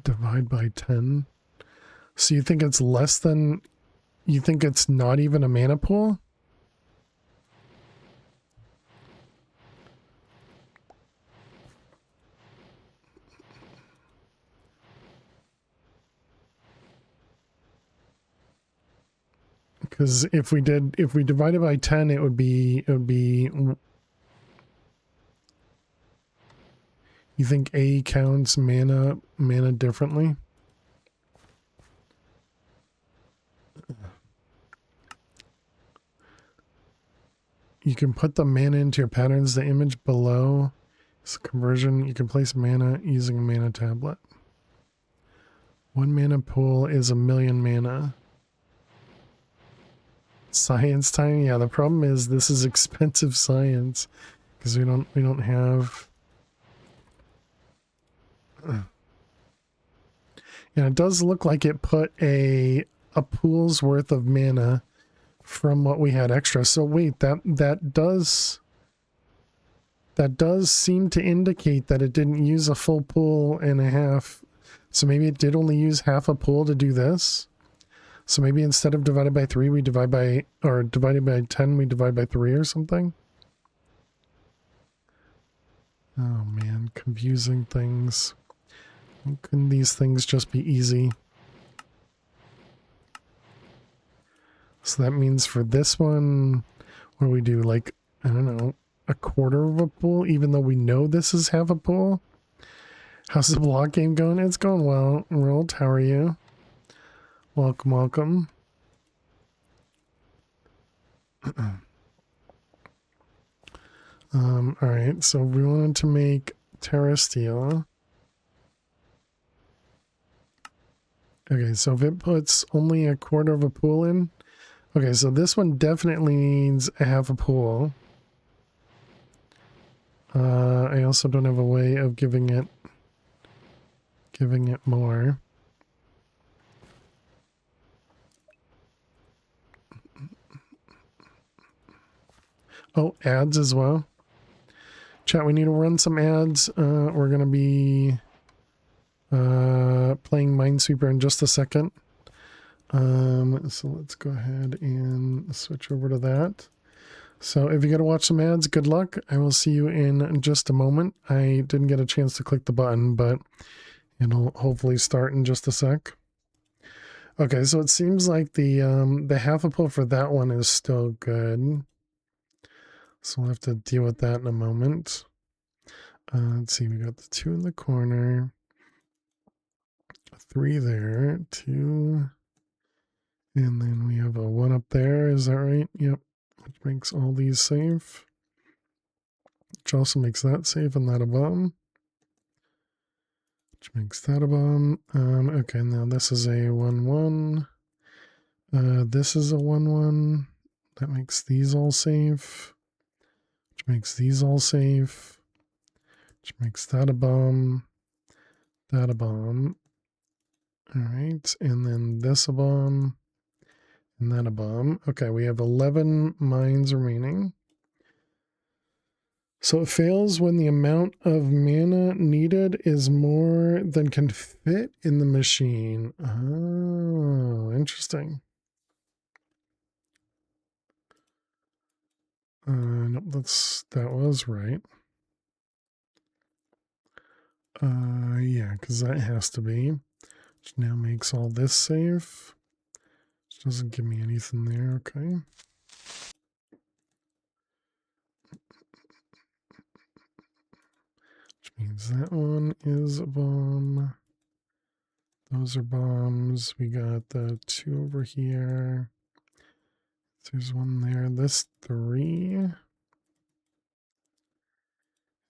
Divide by 10. So you think it's less than... You think it's not even a mana pool? Because if we divided by 10, it would be... You think A counts mana differently? You can put the mana into your patterns. The image below is conversion. You can place mana using a mana tablet. 1 mana pool is 1,000,000 mana. Science time? Yeah, the problem is this is expensive science because we don't have... Yeah, it does look like it put a pool's worth of mana from what we had extra. So wait, that does seem to indicate that it didn't use a full pool and a half. So maybe it did only use half a pool to do this. So maybe instead of divided by 3, we divide by, or divided by 10, we divide by 3 or something. Oh man, confusing things. Couldn't these things just be easy? So that means for this one, what do we do? Like, I don't know, a quarter of a pool, even though we know this is half a pool? How's the block game going? It's going well. Rolled, how are you? Welcome, welcome. Alright, so we wanted to make Terra Steel. Okay, so if it puts only a quarter of a pool in, Okay, so this one definitely needs a half a pool. I also don't have a way of giving it more. Oh, ads as well. Chat, we need to run some ads. We're going to be playing Minesweeper in just a second. So let's go ahead and switch over to that. So if you got to watch some ads, good luck. I will see you in just a moment. I didn't get a chance to click the button, but it'll hopefully start in just a sec. Okay, so it seems like the half a pull for that one is still good. So we'll have to deal with that in a moment. Let's see, we got the 2 in the corner, 3 there, 2, and then we have a 1 up there. Is that right? Yep. Which makes all these safe. Which also makes that safe and that a bomb. Which makes that a bomb. Okay, now this is a 1-1. This is a 1-1. That makes these all safe. Which makes these all safe. Which makes that a bomb. That a bomb. Alright, and then this a bomb. And then a bomb. Okay, we have 11 mines remaining. So it fails when the amount of mana needed is more than can fit in the machine. Oh, interesting. Nope, that was right. Yeah, because that has to be. Which now makes all this safe. Which doesn't give me anything there, okay. Which means that one is a bomb. Those are bombs. We got the 2 over here. There's 1 there. This 3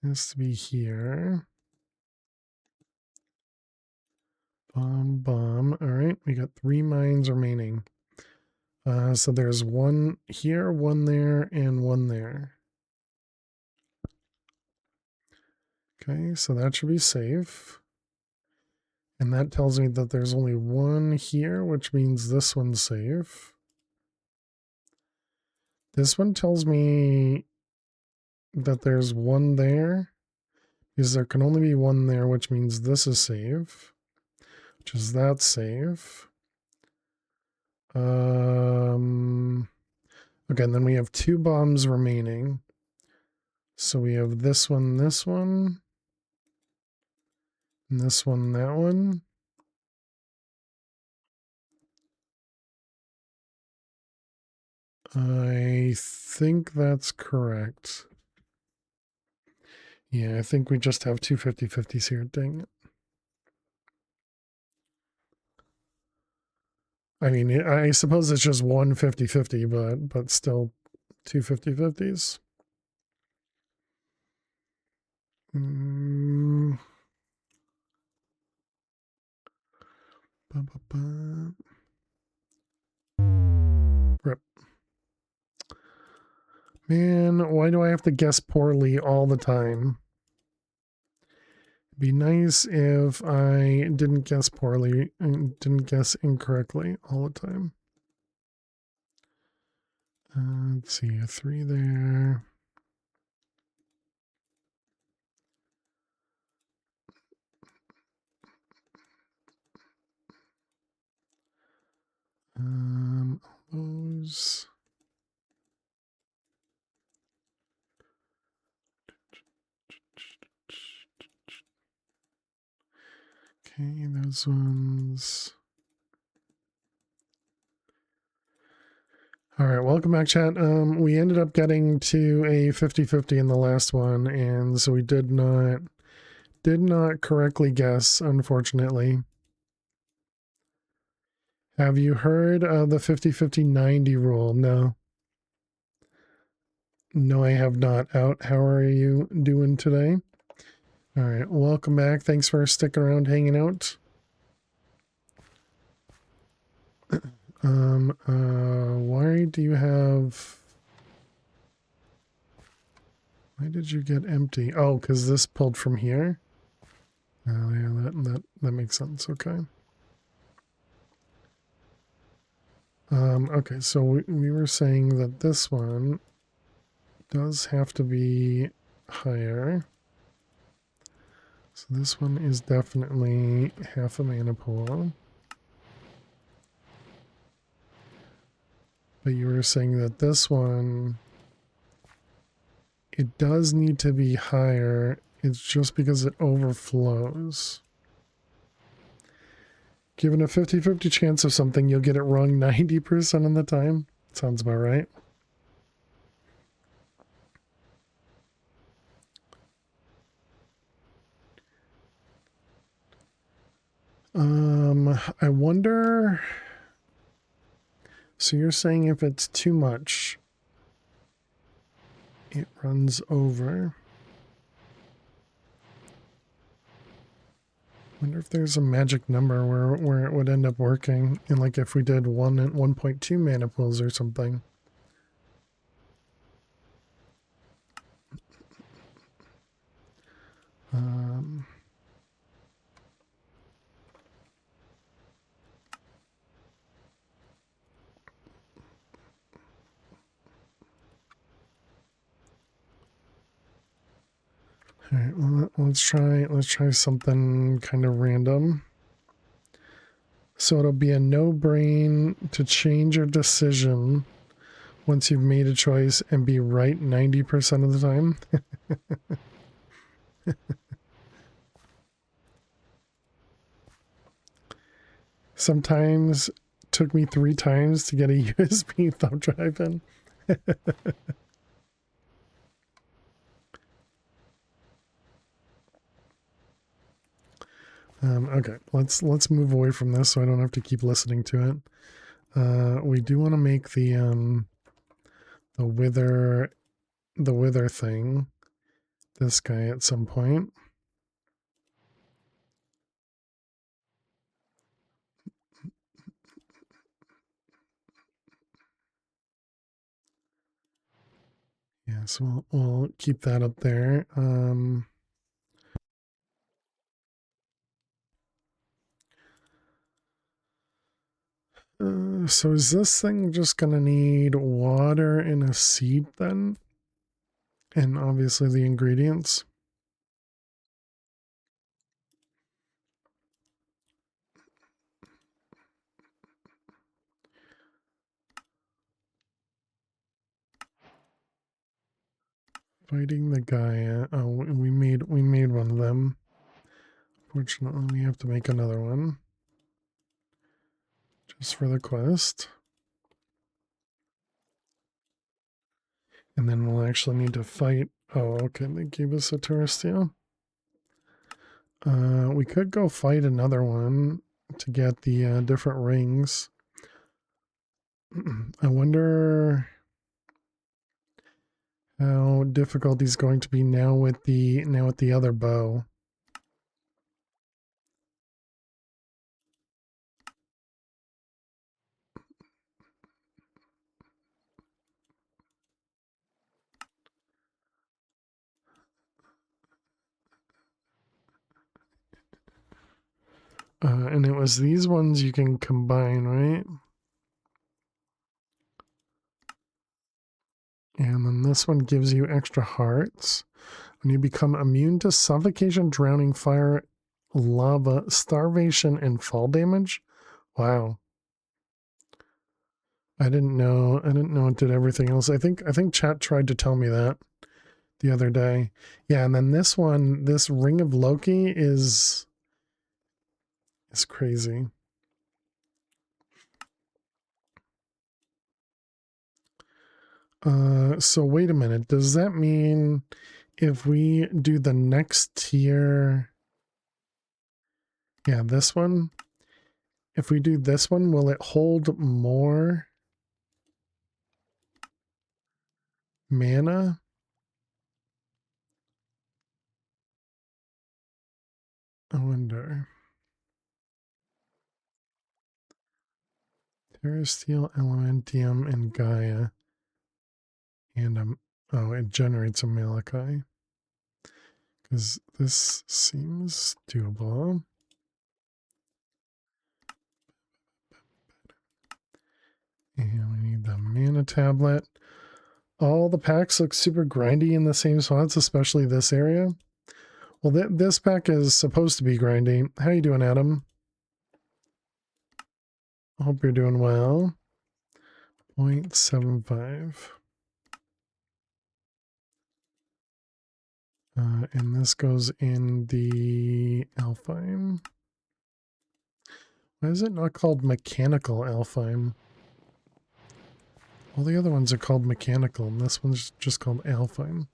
has to be here. Bomb, bomb. All right, we got 3 mines remaining. So there's 1 here, 1 there, and 1 there. Okay, so that should be safe. And that tells me that there's only 1 here, which means this one's safe. This one tells me that there's 1 there, because there can only be 1 there, which means this is safe, which is that safe. Okay, and then we have 2 bombs remaining. So we have this one, and this one, that one. I think that's correct. Yeah, I think we just have 2 50-50s here. Dang it. I mean, I suppose it's just 1 50-50, but still 2 50-50s. Rip. Man, why do I have to guess poorly all the time? It'd be nice if I didn't guess poorly and didn't guess incorrectly all the time. Let's see, a 3 there. Those. Okay, those ones. All right, welcome back, chat. We ended up getting to a 50-50 in the last one, and so we did not correctly guess, unfortunately. Have you heard of the 50-50-90 rule? No. No, I have not. Out. How are you doing today? All right, welcome back. Thanks for sticking around, hanging out. Why do you have... Why did you get empty? Oh, because this pulled from here? Oh, yeah, that makes sense. Okay. Okay, so we were saying that this one does have to be higher. So this one is definitely half a mana pool. But you were saying that this one, it does need to be higher. It's just because it overflows. Given a 50-50 chance of something, you'll get it wrong 90% of the time. Sounds about right. I wonder... So you're saying if it's too much, it runs over. Wonder if there's a magic number where it would end up working, and like if we did 1 and 1.2 mana pools or something. All right, well, let's try something kind of random. So it'll be a no-brain to change your decision once you've made a choice and be right 90% of the time. Sometimes took me 3 times to get a USB thumb drive in. Okay, let's move away from this so I don't have to keep listening to it. We do want to make the wither thing this guy at some point. Yeah, so we'll keep that up there. So is this thing just gonna need water and a seed then? And obviously the ingredients. Fighting the guy. Oh, we made one of them. Fortunately, we have to make another one. Just for the quest. And then we'll actually need to fight. Oh, okay, they gave us a Terrastia. We could go fight another one to get the different rings. I wonder how difficult he's going to be now with the other bow. And it was these ones you can combine, right? And then this one gives you extra hearts. When you become immune to suffocation, drowning, fire, lava, starvation, and fall damage. Wow. I didn't know it did everything else. I think chat tried to tell me that the other day. Yeah, and then this one, this Ring of Loki is crazy. So wait a minute. Does that mean if we do the next tier, yeah, this one, if we do this one, will it hold more mana? I wonder. Terra, Steel, Elementium, and Gaia. And oh, it generates a Malachi. Because this seems doable. And we need the mana tablet. All the packs look super grindy in the same spots, especially this area. Well, this pack is supposed to be grindy. How you doing, Adam? Hope you're doing well. 0.75. And this goes in the Alfheim. Why is it not called Mechanical Alfheim? All the other ones are called Mechanical, and this one's just called Alfheim.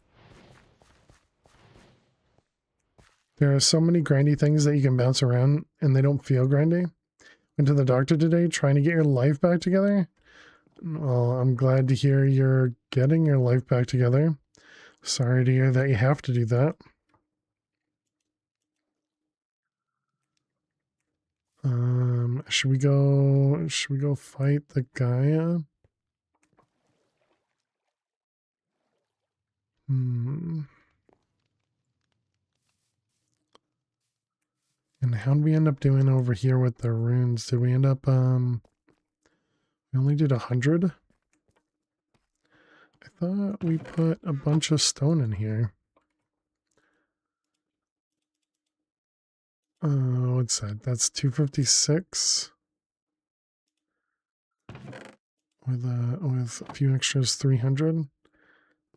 There are so many grindy things that you can bounce around, and they don't feel grindy. Went to the doctor today trying to get your life back together. Well, I'm glad to hear you're getting your life back together. Sorry to hear that you have to do that. Should we go fight the Gaia? And how did we end up doing over here with the runes? Did we end up, we only did 100? I thought we put a bunch of stone in here. What's that? That's 256. With a few extras, 300.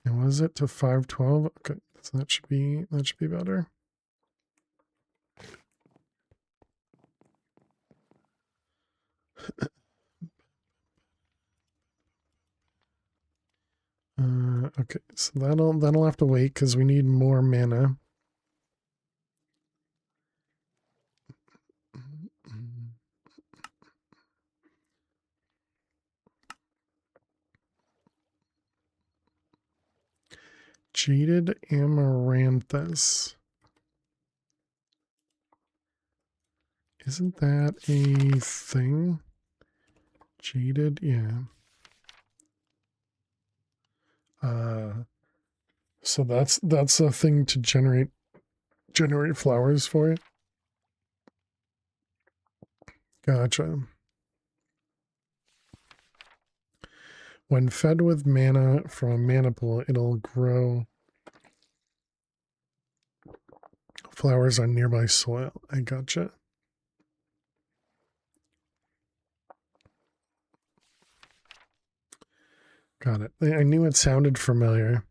And what is it to 512? Okay, so that should be better. Okay, so that'll have to wait because we need more mana. Jaded Amaranthus. Isn't that a thing? Jaded, yeah. So that's a thing to generate flowers for it. Gotcha. When fed with mana from a mana pool, it'll grow flowers on nearby soil. I gotcha. Got it. I knew it sounded familiar.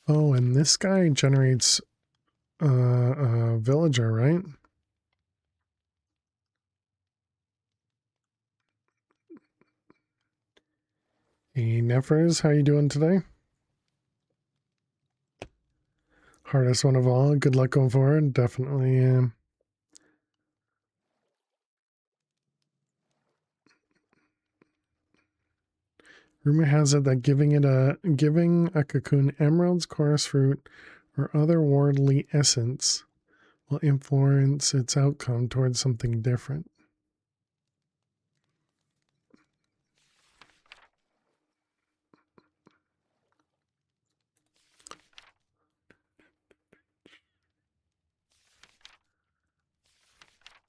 Oh, and this guy generates a villager, right? Hey, Nefers, how you doing today? Hardest one of all. Good luck going forward. Definitely. Rumor has it that giving a cocoon emeralds, chorus fruit, or otherworldly essence will influence its outcome towards something different.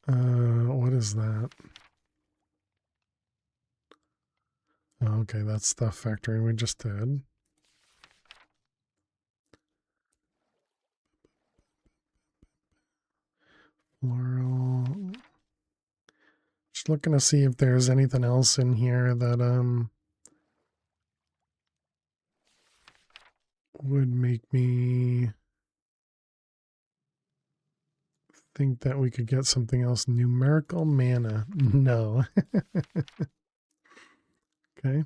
What is that? Oh, okay, that's the factory we just did. Floral. Just looking to see if there's anything else in here that would make me think that we could get something else. Numerical mana. No. Okay.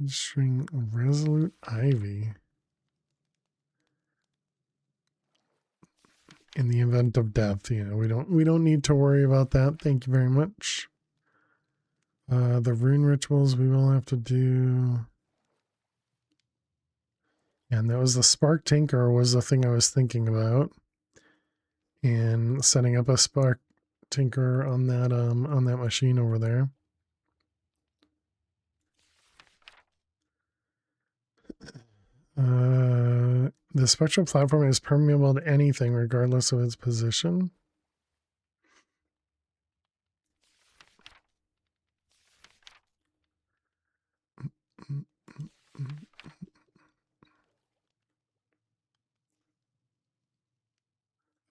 String Resolute Ivy. In the event of death, yeah, we don't need to worry about that. Thank you very much. The rune rituals we will have to do. And that was the spark tinker was the thing I was thinking about. And setting up a spark tinker on that machine over there. The spectral platform is permeable to anything regardless of its position.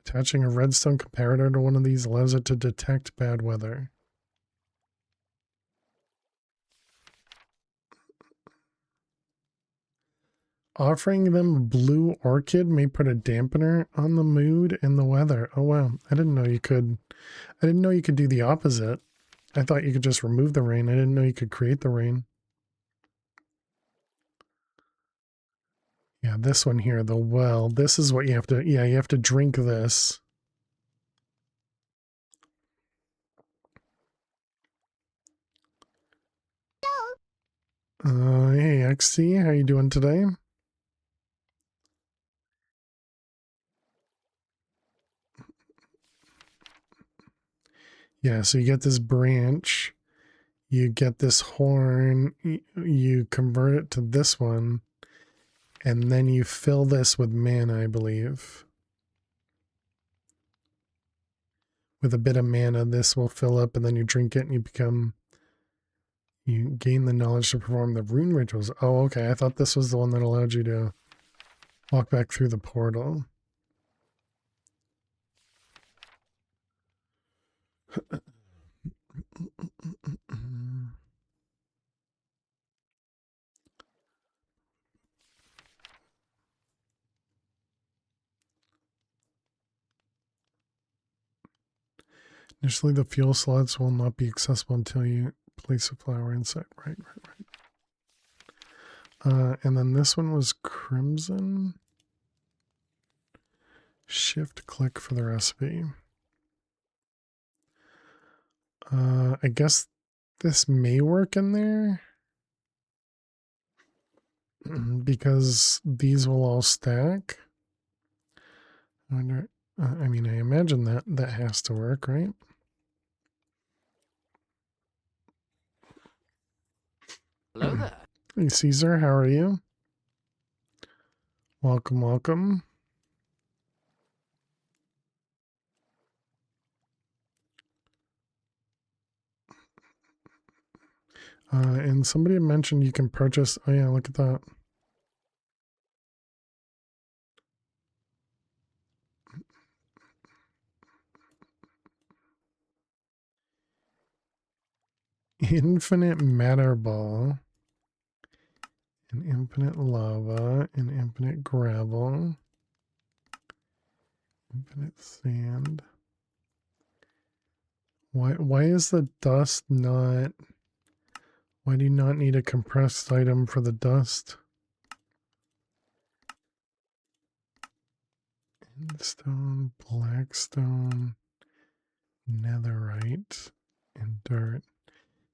Attaching a redstone comparator to one of these allows it to detect bad weather. Offering them a blue orchid may put a dampener on the mood and the weather. Oh wow, I didn't know you could. I didn't know you could do the opposite. I thought you could just remove the rain. I didn't know you could create the rain. Yeah, this one here, the well. This is what you have to. Yeah, you have to drink this. Hey XC, how you doing today? Yeah, so you get this branch, you get this horn, you convert it to this one, and then you fill this with mana, I believe. With a bit of mana, this will fill up, and then you drink it, and you gain the knowledge to perform the rune rituals. Oh, okay, I thought this was the one that allowed you to walk back through the portal. Initially, the fuel slots will not be accessible until you place a flower inside. Right. And then this one was Crimson. Shift click for the recipe. I guess this may work in there because these will all stack. I wonder. I mean, I imagine that has to work, right? Hello there. Hey, Caesar, how are you? Welcome, welcome. And somebody mentioned you can purchase. Oh yeah, look at that. Infinite matter ball, an infinite lava, an infinite gravel, infinite sand. Why is the dust not? Why do you not need a compressed item for the dust? Stone, blackstone, netherite, and dirt.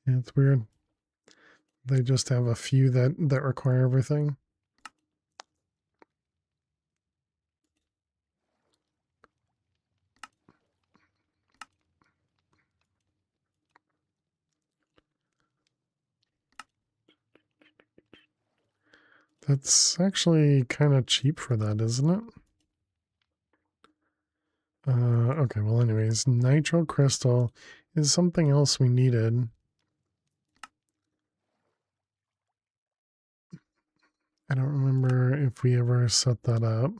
Yeah, it's weird. They just have a few that require everything. That's actually kind of cheap for that, isn't it? Okay, well anyways, nitro crystal is something else we needed. I don't remember if we ever set that up.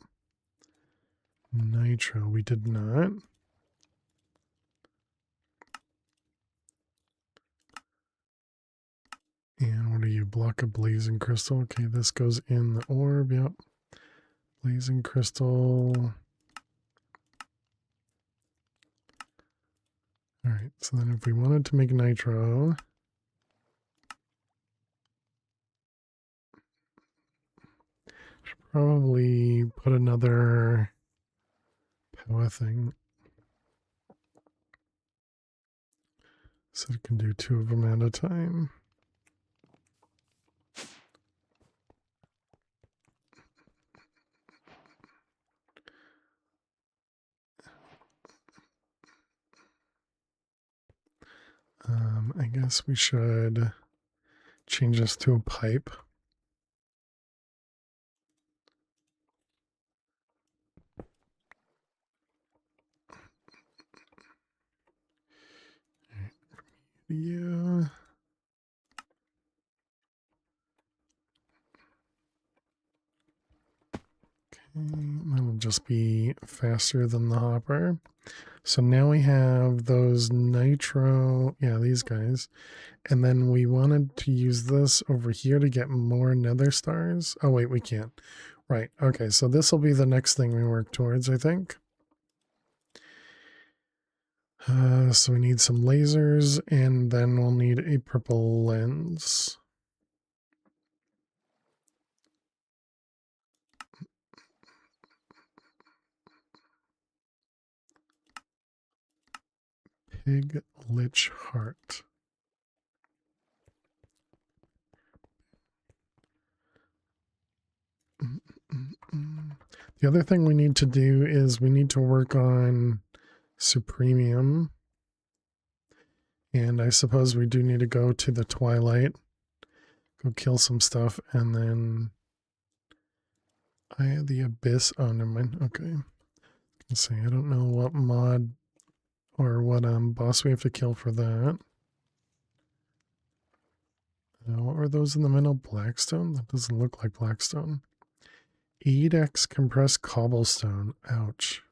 Nitro, we did not. And what are you? Block of blazing crystal. Okay, this goes in the orb. Yep. Blazing crystal. Alright, so then if we wanted to make nitro, should probably put another power thing. So it can do 2 of them at a time. I guess we should change this to a pipe. Yeah. That'll just be faster than the hopper. So now we have those nitro, yeah, these guys. And then we wanted to use this over here to get more nether stars. Oh, wait, we can't. Right. Okay, so this will be the next thing we work towards, I think. So we need some lasers, and then we'll need a purple lens. Pig Lich Heart. The other thing we need to do is we need to work on Supremium. And I suppose we do need to go to the Twilight, go kill some stuff, and then Eye of the Abyss. Oh, never mind. Okay. Let's see. I don't know what mod or what boss we have to kill for that. What were those in the middle? Blackstone? That doesn't look like Blackstone. 8x compressed cobblestone. Ouch.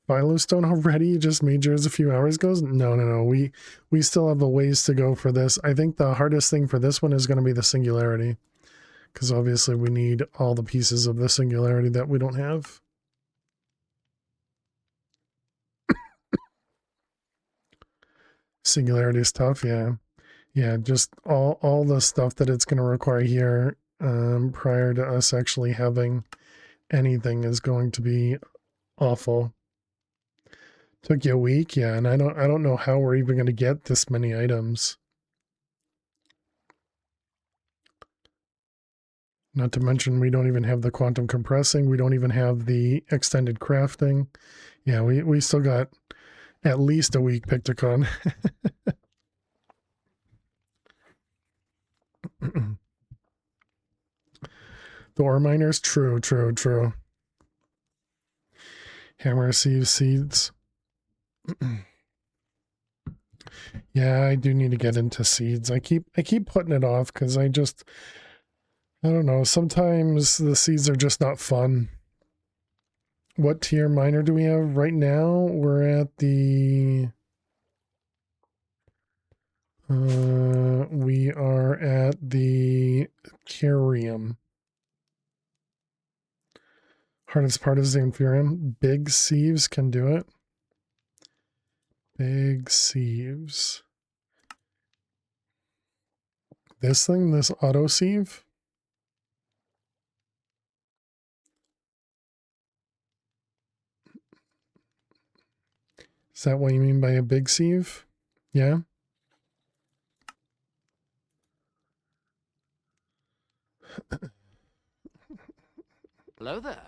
Philostone already? You just made yours a few hours ago? No. We still have a ways to go for this. I think the hardest thing for this one is going to be the singularity. Because obviously we need all the pieces of the singularity that we don't have. Singularity is tough, yeah. Yeah, just all the stuff that it's going to require here prior to us actually having anything is going to be awful. Took you a week, yeah, and I don't know how we're even going to get this many items. Not to mention we don't even have the quantum compressing, we don't even have the extended crafting. Yeah, we still got at least a week, Picticon. The ore miners, true. Hammer seeds. Yeah, I do need to get into seeds. I keep putting it off because I don't know. Sometimes the seeds are just not fun. What tier miner do we have right now? We're at the we are at the Carium. Hardest part is the Inferium. Big sieves can do it. Big sieves. This thing, this auto sieve. Is that what you mean by a big sieve? Yeah. Hello there.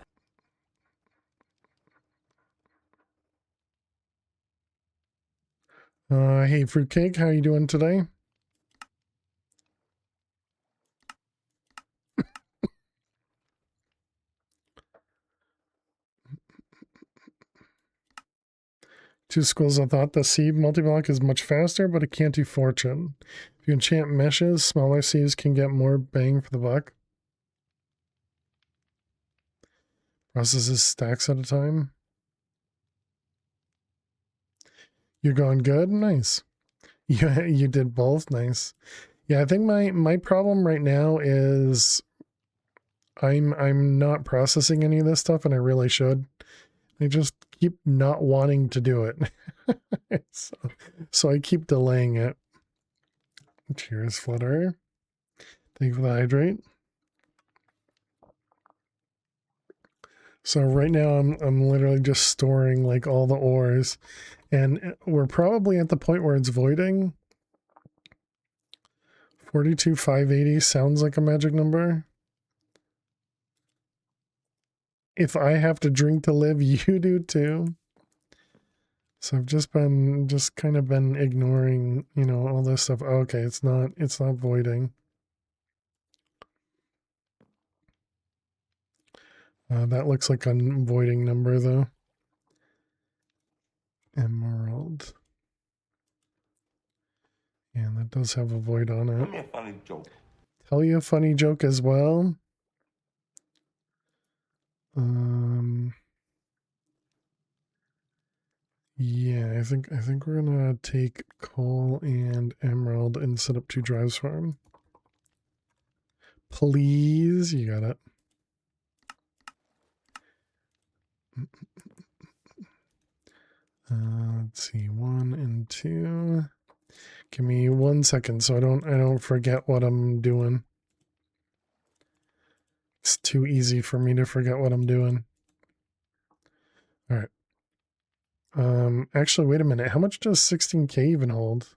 Hey, Fruitcake, how you doing today? Two schools of thought. The sieve multi-block is much faster, but it can't do fortune. If you enchant meshes, smaller sieves can get more bang for the buck. Processes stacks at a time. You're going good? Nice. You did both? Nice. Yeah, I think my problem right now is I'm not processing any of this stuff, and I really should. I just keep not wanting to do it. so I keep delaying it. Cheers, Flutter. Thank you for the hydrate. So right now I'm literally just storing like all the ores, and we're probably at the point where it's voiding. 42,580 sounds like a magic number. If I have to drink to live, you do too. So I've just kind of been ignoring, you know, all this stuff. Okay, it's not voiding. That looks like a voiding number though. Emerald. And that does have a void on it. Tell me a funny joke. Tell you a funny joke as well. Yeah, I think we're gonna take coal and emerald and set up 2 drives for him. Please, you got it. Let's see, 1 and 2. Give me 1 second so I don't forget what I'm doing. It's too easy for me to forget what I'm doing. All right. Actually, wait a minute. How much does 16K even hold?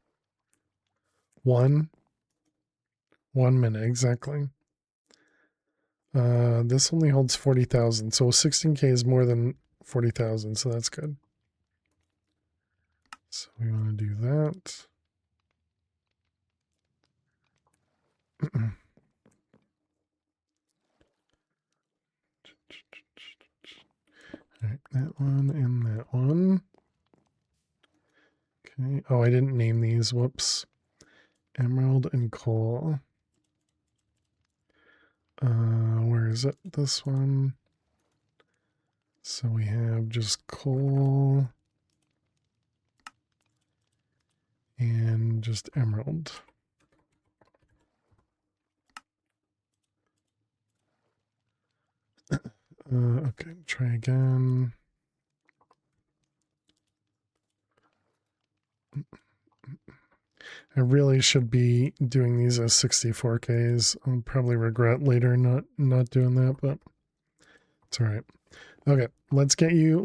1 minute exactly. This only holds 40,000, so 16K is more than 40,000, so that's good. So we want to do that. All right, that one and that one. Okay. Oh, I didn't name these. Whoops. Emerald and coal. Where is it? This one. So we have just coal and just emerald. Okay, try again. I really should be doing these as 64Ks. I'll probably regret later not doing that, but it's all right. Okay, let's get you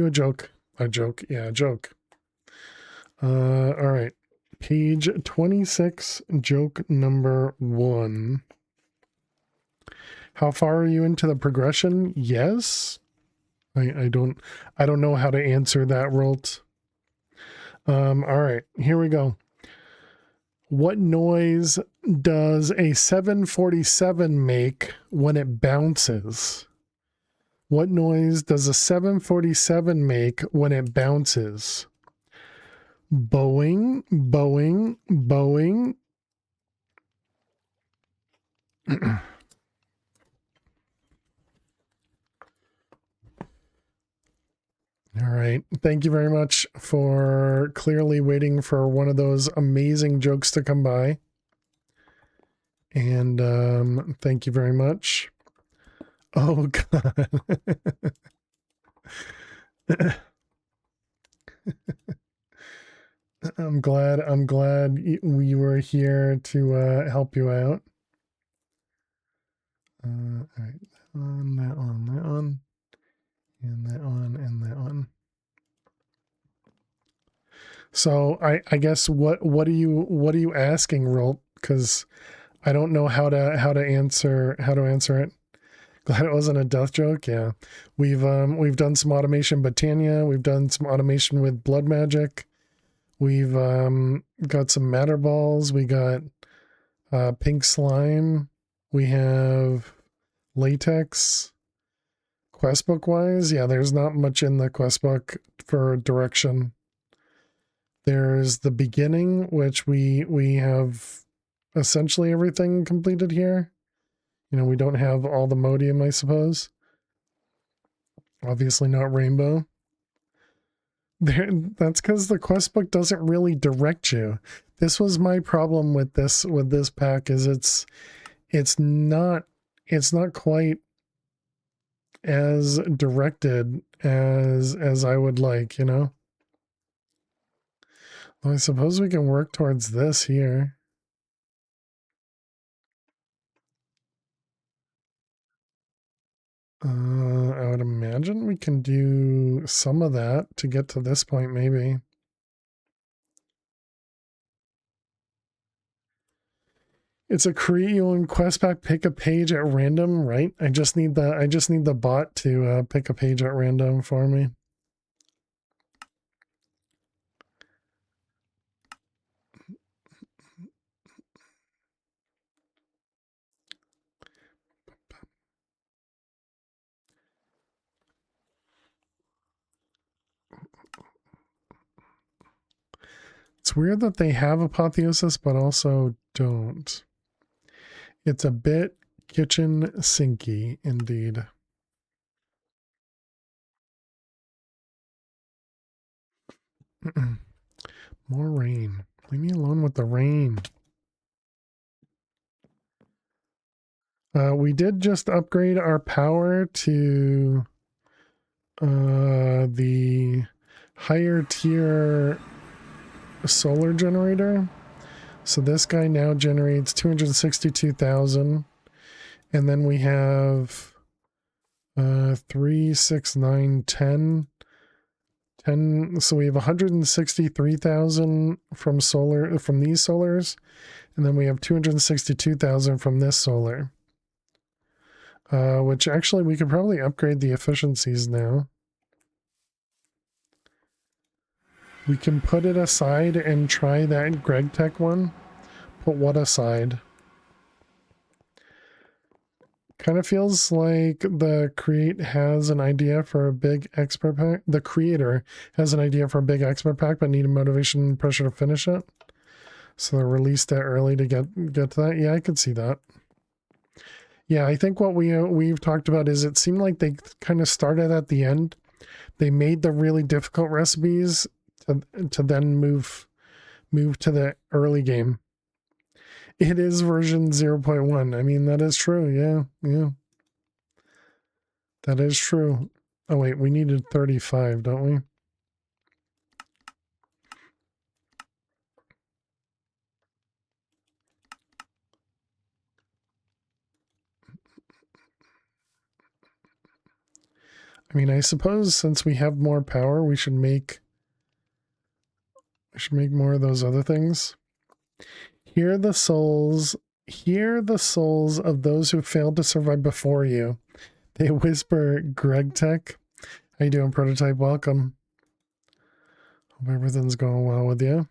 a joke. A joke. Yeah, a joke. All right. Page 26, joke number 1. How far are you into the progression? Yes. I don't know how to answer that, Rolt. All right, here we go. What noise does a 747 make when it bounces? What noise does a 747 make when it bounces? Boeing, Boeing, Boeing. All right. Thank you very much for clearly waiting for one of those amazing jokes to come by. And thank you very much. Oh, God. I'm glad we were here to help you out. All right. That one, and that one, and that one. So I guess what are you asking, Rolt? Because I don't know how to answer it. Glad it wasn't a death joke. Yeah, we've done some automation, Botania. We've done some automation with blood magic. We've got some matter balls. We got pink slime. We have latex. Questbook wise, yeah, there's not much in the questbook for direction. There's the beginning, which we have essentially everything completed here. You know, we don't have all the modium, I suppose. Obviously not rainbow. That's because the quest book doesn't really direct you. This was my problem with this pack, is it's not quite as directed as I would like, you know. Well, I suppose we can work towards this here. I would imagine we can do some of that to get to this point, maybe. It's a create your own quest pack, pick a page at random, right? I just need the bot to pick a page at random for me. It's weird that they have apotheosis, but also don't. It's a bit kitchen sinky, indeed. More rain. Leave me alone with the rain. We did just upgrade our power to the higher tier solar generator. So this guy now generates 262,000. And then we have 3, 6, 9, 10. 10. So we have 163,000 from these solars. And then we have 262,000 from this solar. Which actually we could probably upgrade the efficiencies now. We can put it aside and try that Greg Tech one. Put what aside? Kind of feels like the creator has an idea for a big expert pack, but needed motivation and pressure to finish it. So they released it early to get to that. Yeah, I could see that. Yeah, I think what we've talked about is it seemed like they kind of started at the end. They made the really difficult recipes to then move to the early game. It is version 0.1. I mean, that is true. Yeah. That is true. Oh, wait, we needed 35, don't we? I mean, I suppose since we have more power, we should make more of those other things. Hear the souls of those who failed to survive before you. They whisper, Greg Tech. How you doing, Prototype? Welcome. Hope everything's going well with you.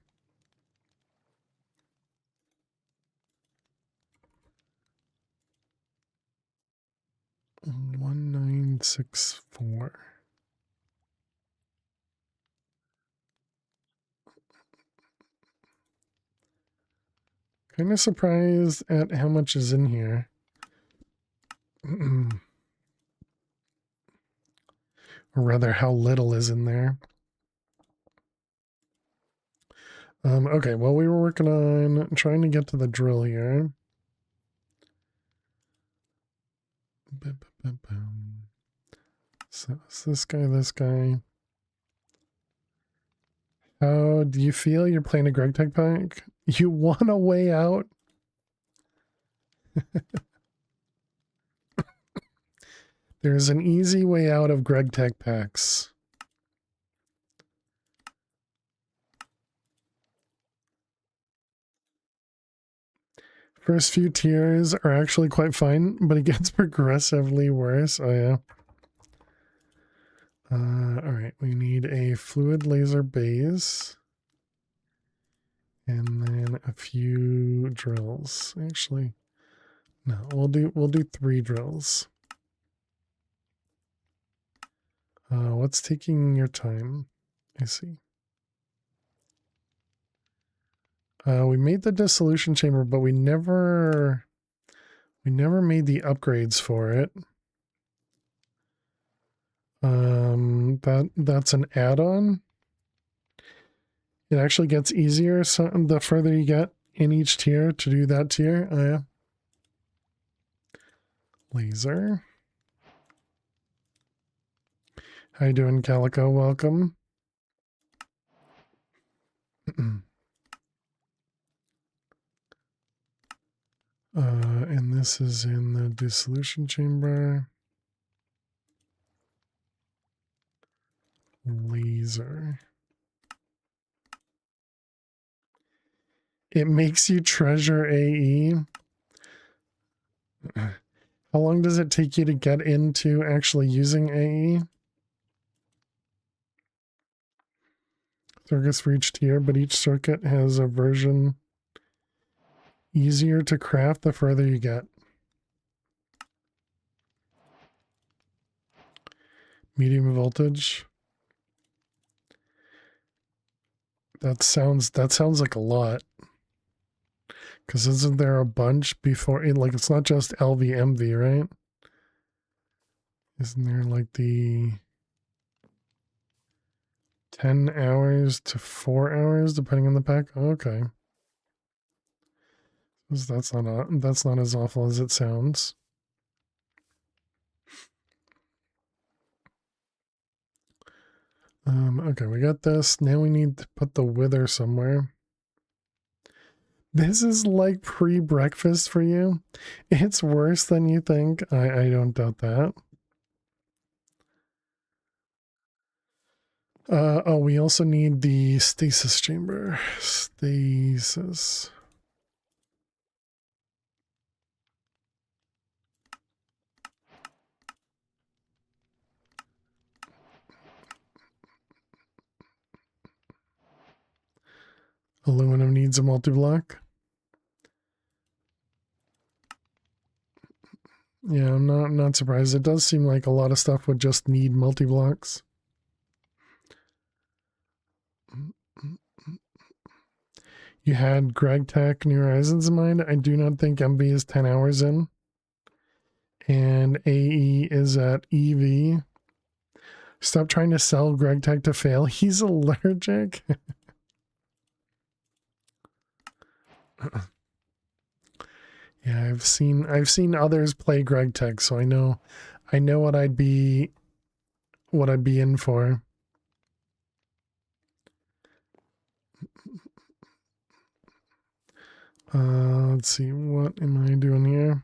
$1964. Kind of surprised at how much is in here. Or rather, how little is in there. Okay, well, we were working on trying to get to the drill here. So it's this guy. How do you feel? You're playing a Greg Tech pack? You want a way out? There's an easy way out of Greg Tech packs. First few tiers are actually quite fine, but it gets progressively worse. Oh, yeah. All right, we need a fluid laser base. And then a few drills. Actually, no, we'll do 3 drills. What's taking your time? I see. We made the dissolution chamber, but we never made the upgrades for it. That's an add-on. It actually gets easier the further you get in each tier to do that tier. Oh, yeah. Laser. How you doing, Calico? Welcome. And this is in the dissolution chamber. Laser. It makes you treasure AE. How long does it take you to get into actually using AE? Circuits for each tier, but each circuit has a version easier to craft the further you get. Medium voltage. That sounds like a lot. Because isn't there a bunch before it? Like, it's not just LVMV, right? Isn't there like the 10 hours to 4 hours depending on the pack? Oh, okay. That's not as awful as it sounds. Okay, we got this. Now we need to put the wither somewhere. This is like pre-breakfast for you. It's worse than you think. I don't doubt that. Oh, we also need the stasis chamber. Stasis. Aluminum needs a multi-block. Yeah, I'm not surprised. It does seem like a lot of stuff would just need multi-blocks. You had Greg Tech New Horizons in mind. I do not think MV is 10 hours in. And AE is at EV. Stop trying to sell Greg Tech to fail. He's allergic. Yeah, I've seen others play Greg Tech, so I know what I'd be in for. Let's see, what am I doing here?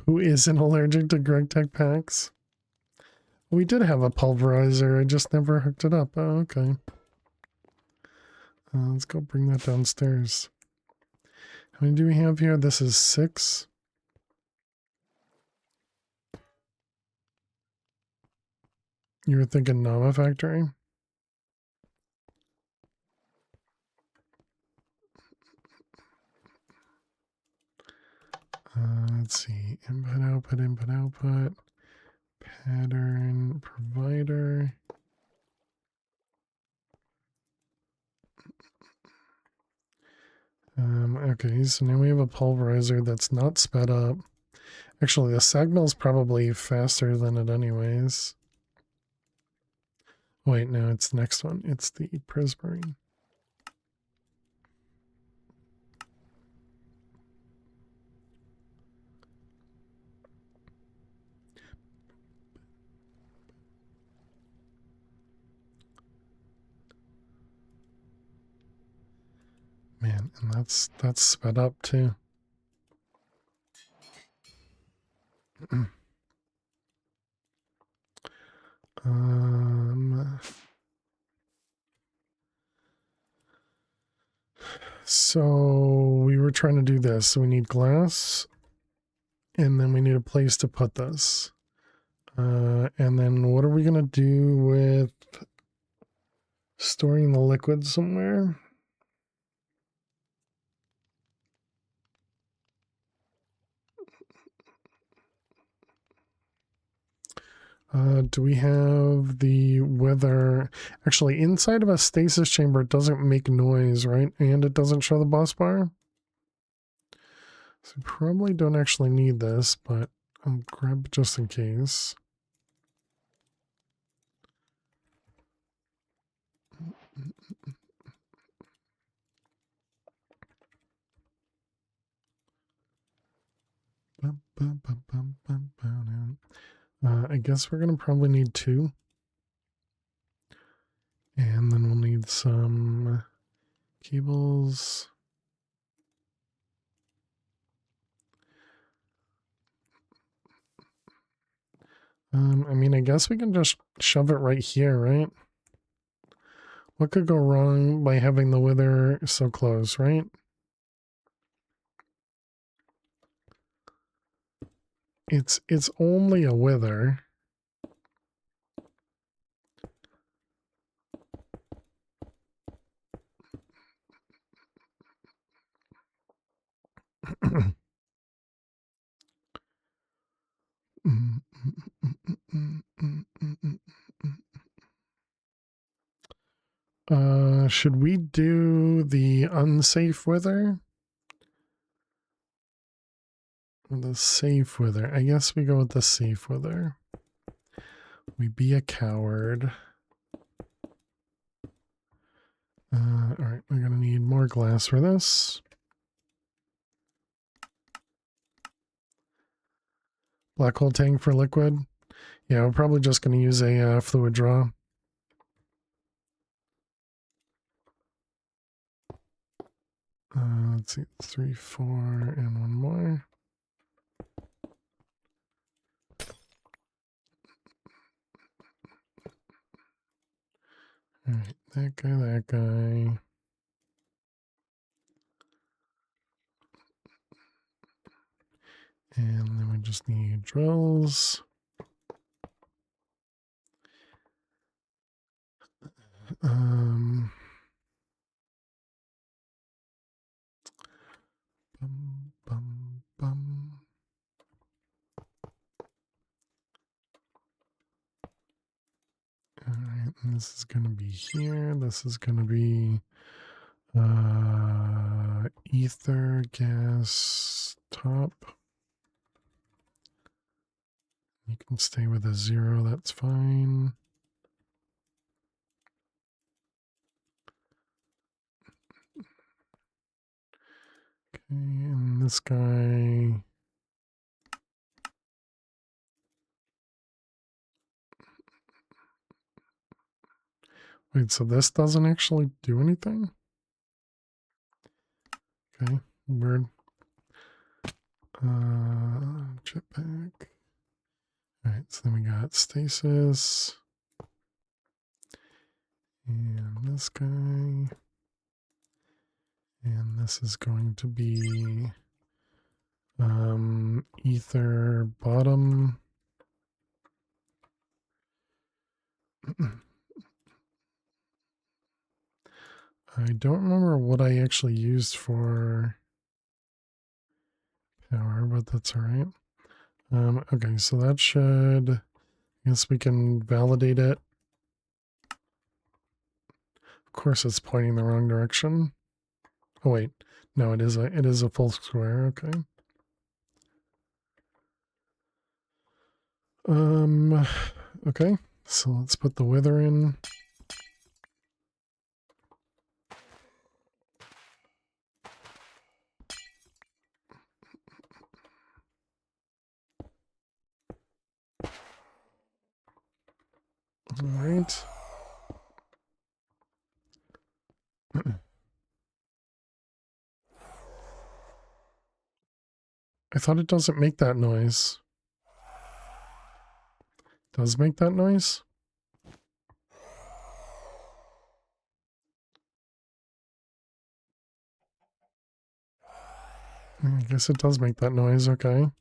Who isn't allergic to Greg Tech packs? We did have a pulverizer, I just never hooked it up. Oh, okay. Let's go bring that downstairs. How many do we have here? This is 6. You were thinking Nama Factory? Let's see. Input, output. Pattern provider. Okay, so now we have a pulverizer that's not sped up. Actually, the sag mill's probably faster than it anyways. Wait, no, it's the next one. It's the prismarine. Man, and that's sped up too. So we were trying to do this. So we need glass, and then we need a place to put this. And then what are we gonna do with storing the liquid somewhere? Do we have the weather? Actually, inside of a stasis chamber, it doesn't make noise, right? And it doesn't show the boss bar. So we probably don't actually need this, but I'll grab just in case. I guess we're going to probably need 2. And then we'll need some cables. I mean, I guess we can just shove it right here, right? What could go wrong by having the wither so close, right? It's only a wither. Should we do the unsafe wither? Or the safe wither? I guess we go with the safe wither. We be a coward. Alright, we're gonna need more glass for this. Black hole tank for liquid. Yeah, we're probably just gonna use a fluid draw. Let's see, 3, 4, and one more. Alright, that guy, that guy. And then we just need drills. Bum, bum, bum. All right, and this is going to be here. This is going to be ether gas top. You can stay with a 0, that's fine. Okay, and this guy. Wait, so this doesn't actually do anything? Okay, weird. Jetpack. Alright, so then we got stasis. And this guy. And this is going to be ether bottom. I don't remember what I actually used for power, but that's all right. Okay, so that should, I guess we can validate it. Of course, it's pointing the wrong direction. Oh wait, no, it is a full square. Okay. Okay, so let's put the wither in. All right. I thought it doesn't make that noise. It does make that noise? I guess it does make that noise, okay.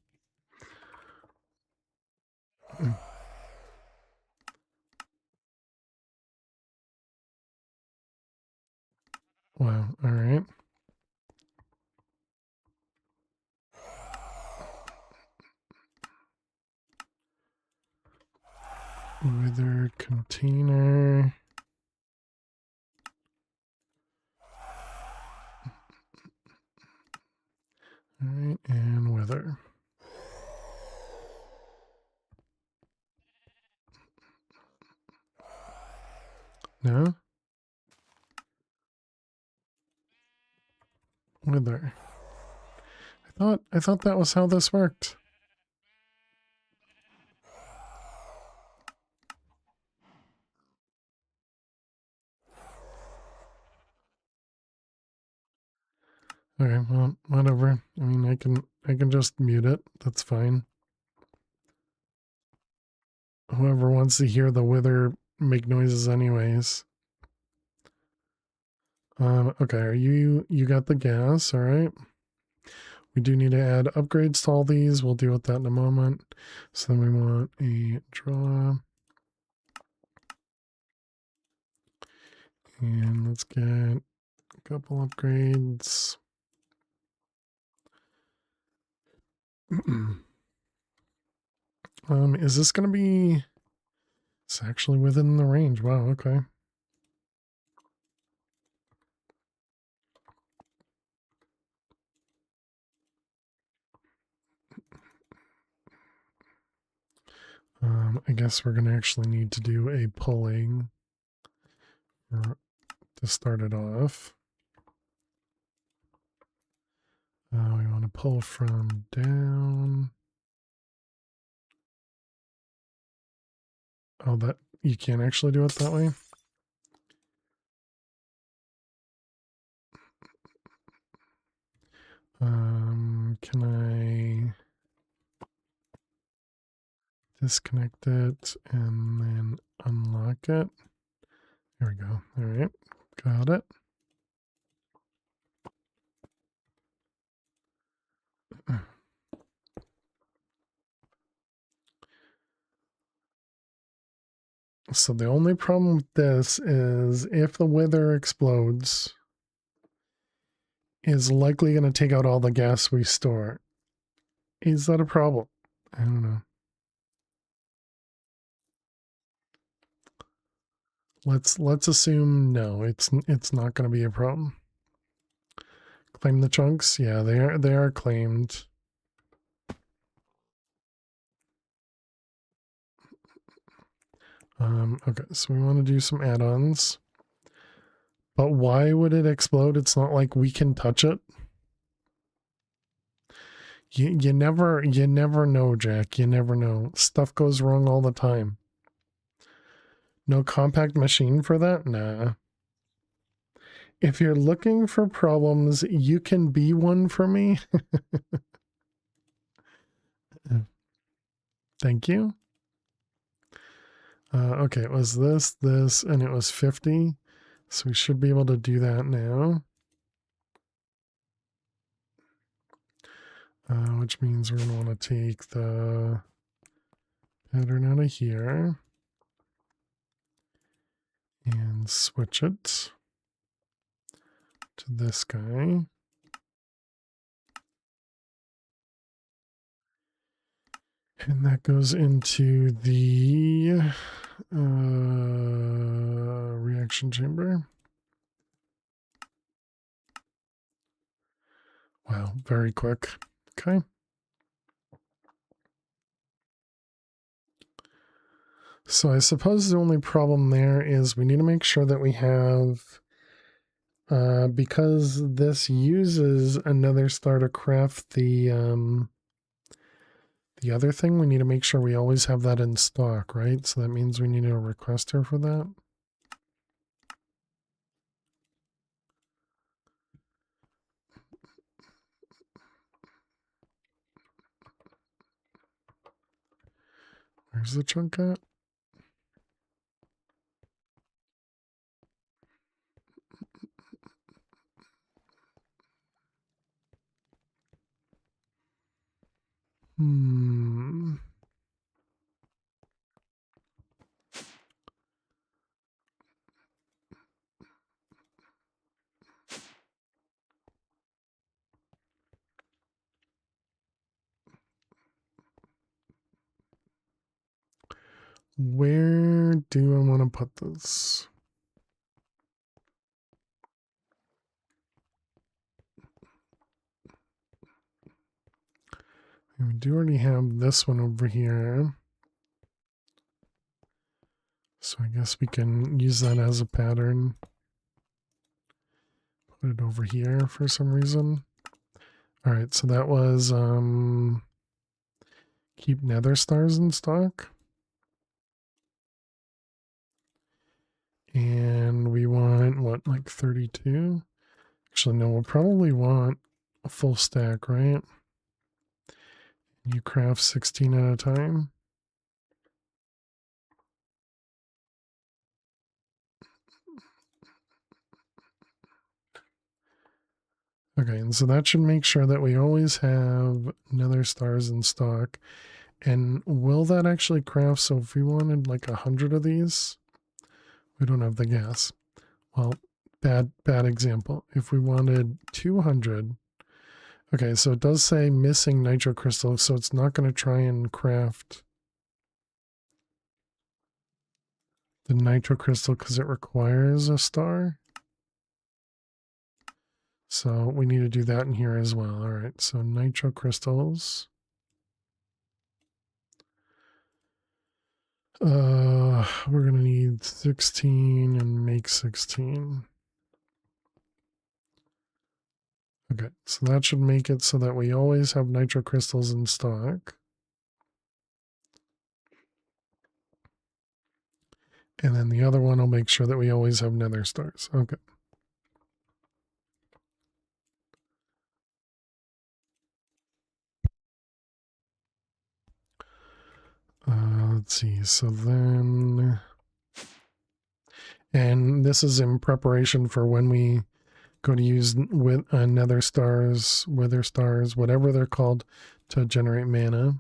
Wow, alright. Wither container. Alright, and wither. No? Wither. I thought that was how this worked. Okay, well, whatever. I mean, I can just mute it. That's fine. Whoever wants to hear the wither make noises anyways. Okay, are you got the gas, all right? We do need to add upgrades to all these. We'll deal with that in a moment. So then we want a draw. And let's get a couple upgrades. Is this going to be... It's actually within the range. Wow, okay. I guess we're going to actually need to do a pulling to start it off. We want to pull from down. Oh, that you can't actually do it that way. Can I disconnect it and then unlock it? There we go. All right, got it. So the only problem with this is if the wither explodes, is likely going to take out all the gas we store. Is that a problem? I don't know. Let's assume no. It's not going to be a problem. Claim the chunks. Yeah, they are claimed. Okay, so we want to do some add-ons. But why would it explode? It's not like we can touch it. You never know, Jack. You never know. Stuff goes wrong all the time. No compact machine for that? Nah. If you're looking for problems, you can be one for me. Thank you. Okay, it was this, and it was 50. So we should be able to do that now. Which means we're going to want to take the pattern out of here and switch it to this guy. And that goes into the reaction chamber. Wow, very quick. Okay. So I suppose the only problem there is we need to make sure that we have, because this uses another star to craft the other thing, we need to make sure we always have that in stock, right? So that means we need a requester for that. Where's the chunk at? Where do I want to put this? We do already have this one over here. So I guess we can use that as a pattern. Put it over here for some reason. All right, so that was keep nether stars in stock. And we want, what, like 32? Actually, no, we'll probably want a full stack, right? You craft 16 at a time. Okay, and so that should make sure that we always have nether stars in stock. And will that actually craft? So if we wanted like 100 of these, we don't have the gas. Well, bad example. If we wanted 200, okay, so it does say missing nitro crystal, so it's not going to try and craft the nitro crystal because it requires a star. So we need to do that in here as well. All right, so nitro crystals. We're going to need 16 and make 16. Okay, so that should make it so that we always have nitro crystals in stock. And then the other one will make sure that we always have nether stars. Okay. Let's see. So then, and this is in preparation for when we go to use with nether stars, wither stars, whatever they're called, to generate mana.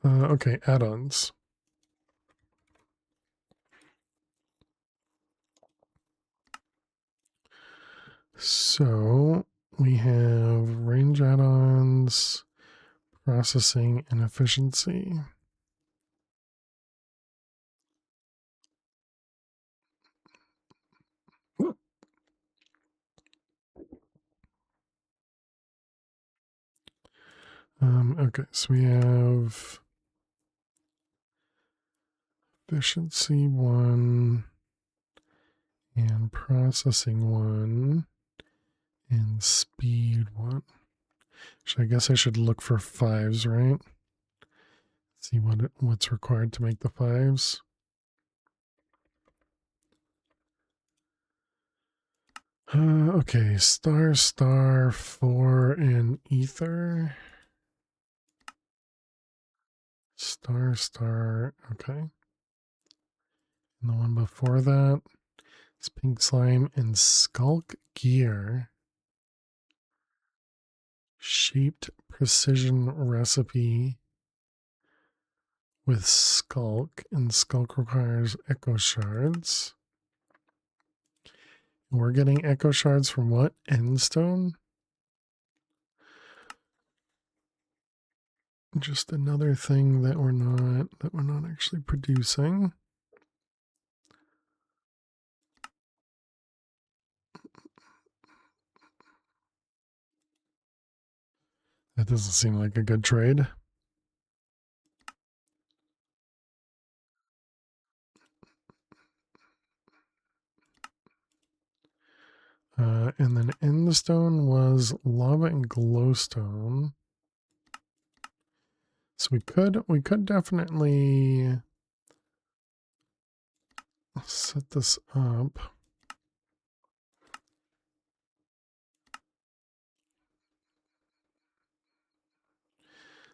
Okay, add-ons. So we have range add-ons, processing, and efficiency. Okay, so we have efficiency 1 and processing 1 and speed 1. I guess I should look for 5s, right? See what's required to make the 5s. Okay, star, 4, and ether. Star, okay. And the one before that is pink slime and skulk gear. Shaped precision recipe with skulk, and skulk requires echo shards. We're getting echo shards from what? Endstone? Just another thing that we're not actually producing. That doesn't seem like a good trade. And then endstone was lava and glowstone. So we could definitely set this up.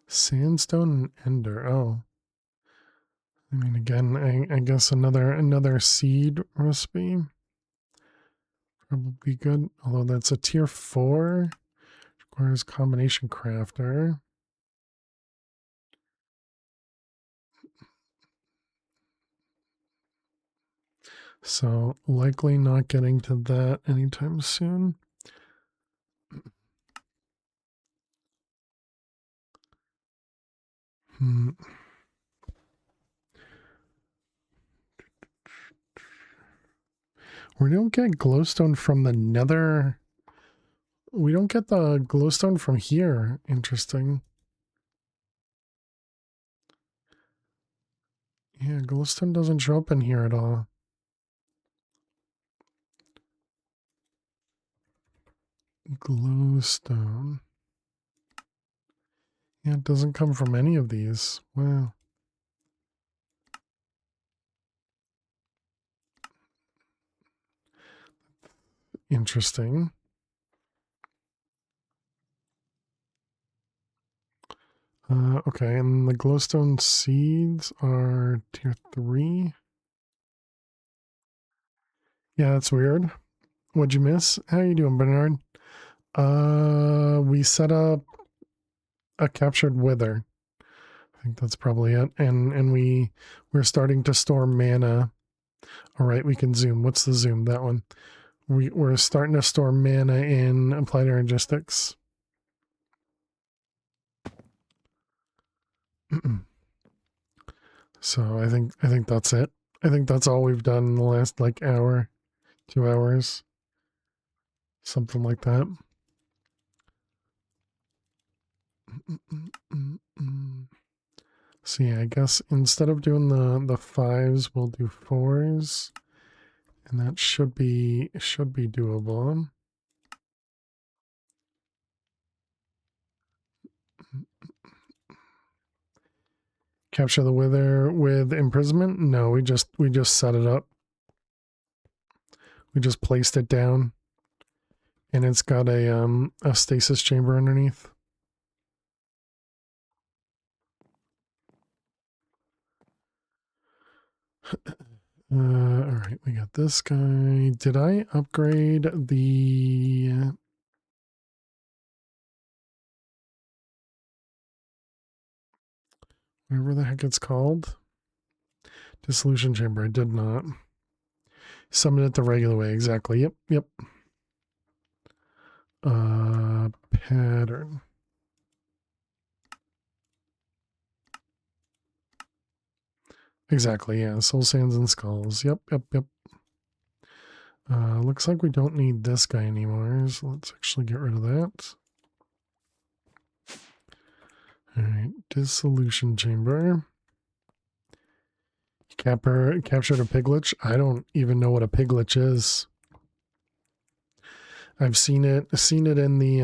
Sandstone and ender. Oh. I mean, again, I guess another seed recipe. Probably good. Although that's a tier 4. Requires combination crafter. So likely not getting to that anytime soon. We don't get glowstone from the nether. We don't get the glowstone from here. Interesting. Yeah, glowstone doesn't show up in here at all. Glowstone. Yeah, it doesn't come from any of these. Wow. Interesting. Okay, and the glowstone seeds are tier 3. Yeah, that's weird. What'd you miss? How you doing, Bernard? We set up a captured wither. I think that's probably it. And we're starting to store mana. All right, we can zoom. What's the zoom? That one. We're starting to store mana in applied energistics. So I think that's it. I think that's all we've done in the last like hour, 2 hours, something like that. So yeah, I guess instead of doing the 5s, we'll do 4s, and that should be doable. Capture the wither with imprisonment? No, we just set it up. We just placed it down, and it's got a stasis chamber underneath. All right, we got this guy. Did I upgrade the whatever the heck it's called? Dissolution chamber. I did not. Summon it the regular way. Exactly. Yep. Pattern. Exactly, yeah. Soul Sands and Skulls. Yep. Looks like we don't need this guy anymore, so let's actually get rid of that. Alright, Dissolution Chamber. Captured a piglich. I don't even know what a piglich is. I've seen it in the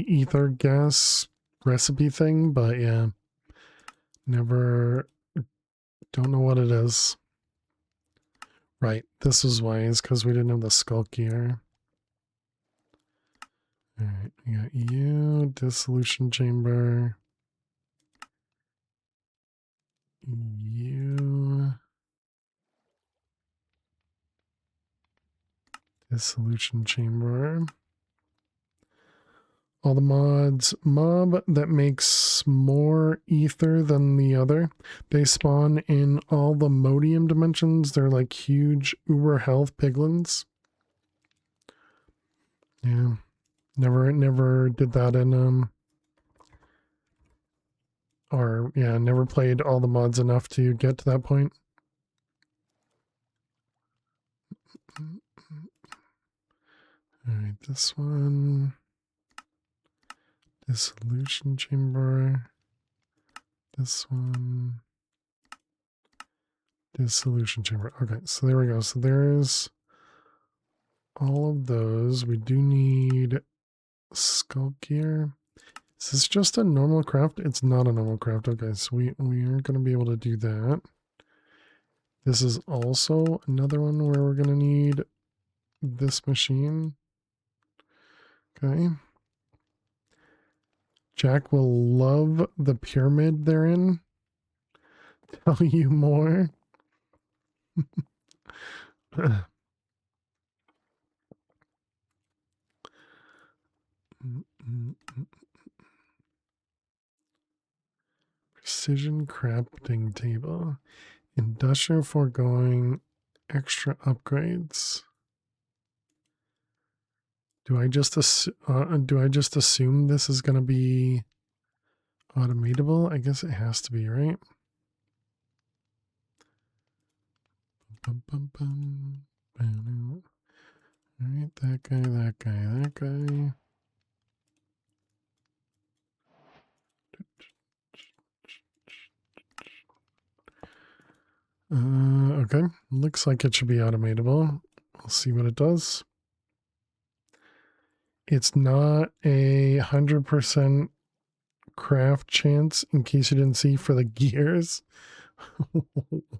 ether gas recipe thing, but yeah, don't know what it is. Right, this is why, is because we didn't have the skull gear. Alright, we got you, dissolution chamber. You. Dissolution chamber. All the mods. Mob that makes more ether than the other. They spawn in all the modium dimensions. They're like huge uber health piglins. Yeah. Never did that in never played all the mods enough to get to that point. Alright, this one. Dissolution chamber. This one. Dissolution chamber. Okay, so there we go. So there's all of those. We do need skull gear. Is this just a normal craft? It's not a normal craft. Okay, so we aren't going to be able to do that. This is also another one where we're going to need this machine. Okay. Jack will love the pyramid they're in. Tell you more. Precision crafting table. Industrial foregoing extra upgrades. Do I just assume this is going to be automatable? I guess it has to be, right? All right, that guy. Okay, looks like it should be automatable. We'll see what it does. It's not a 100% craft chance, in case you didn't see, for the gears.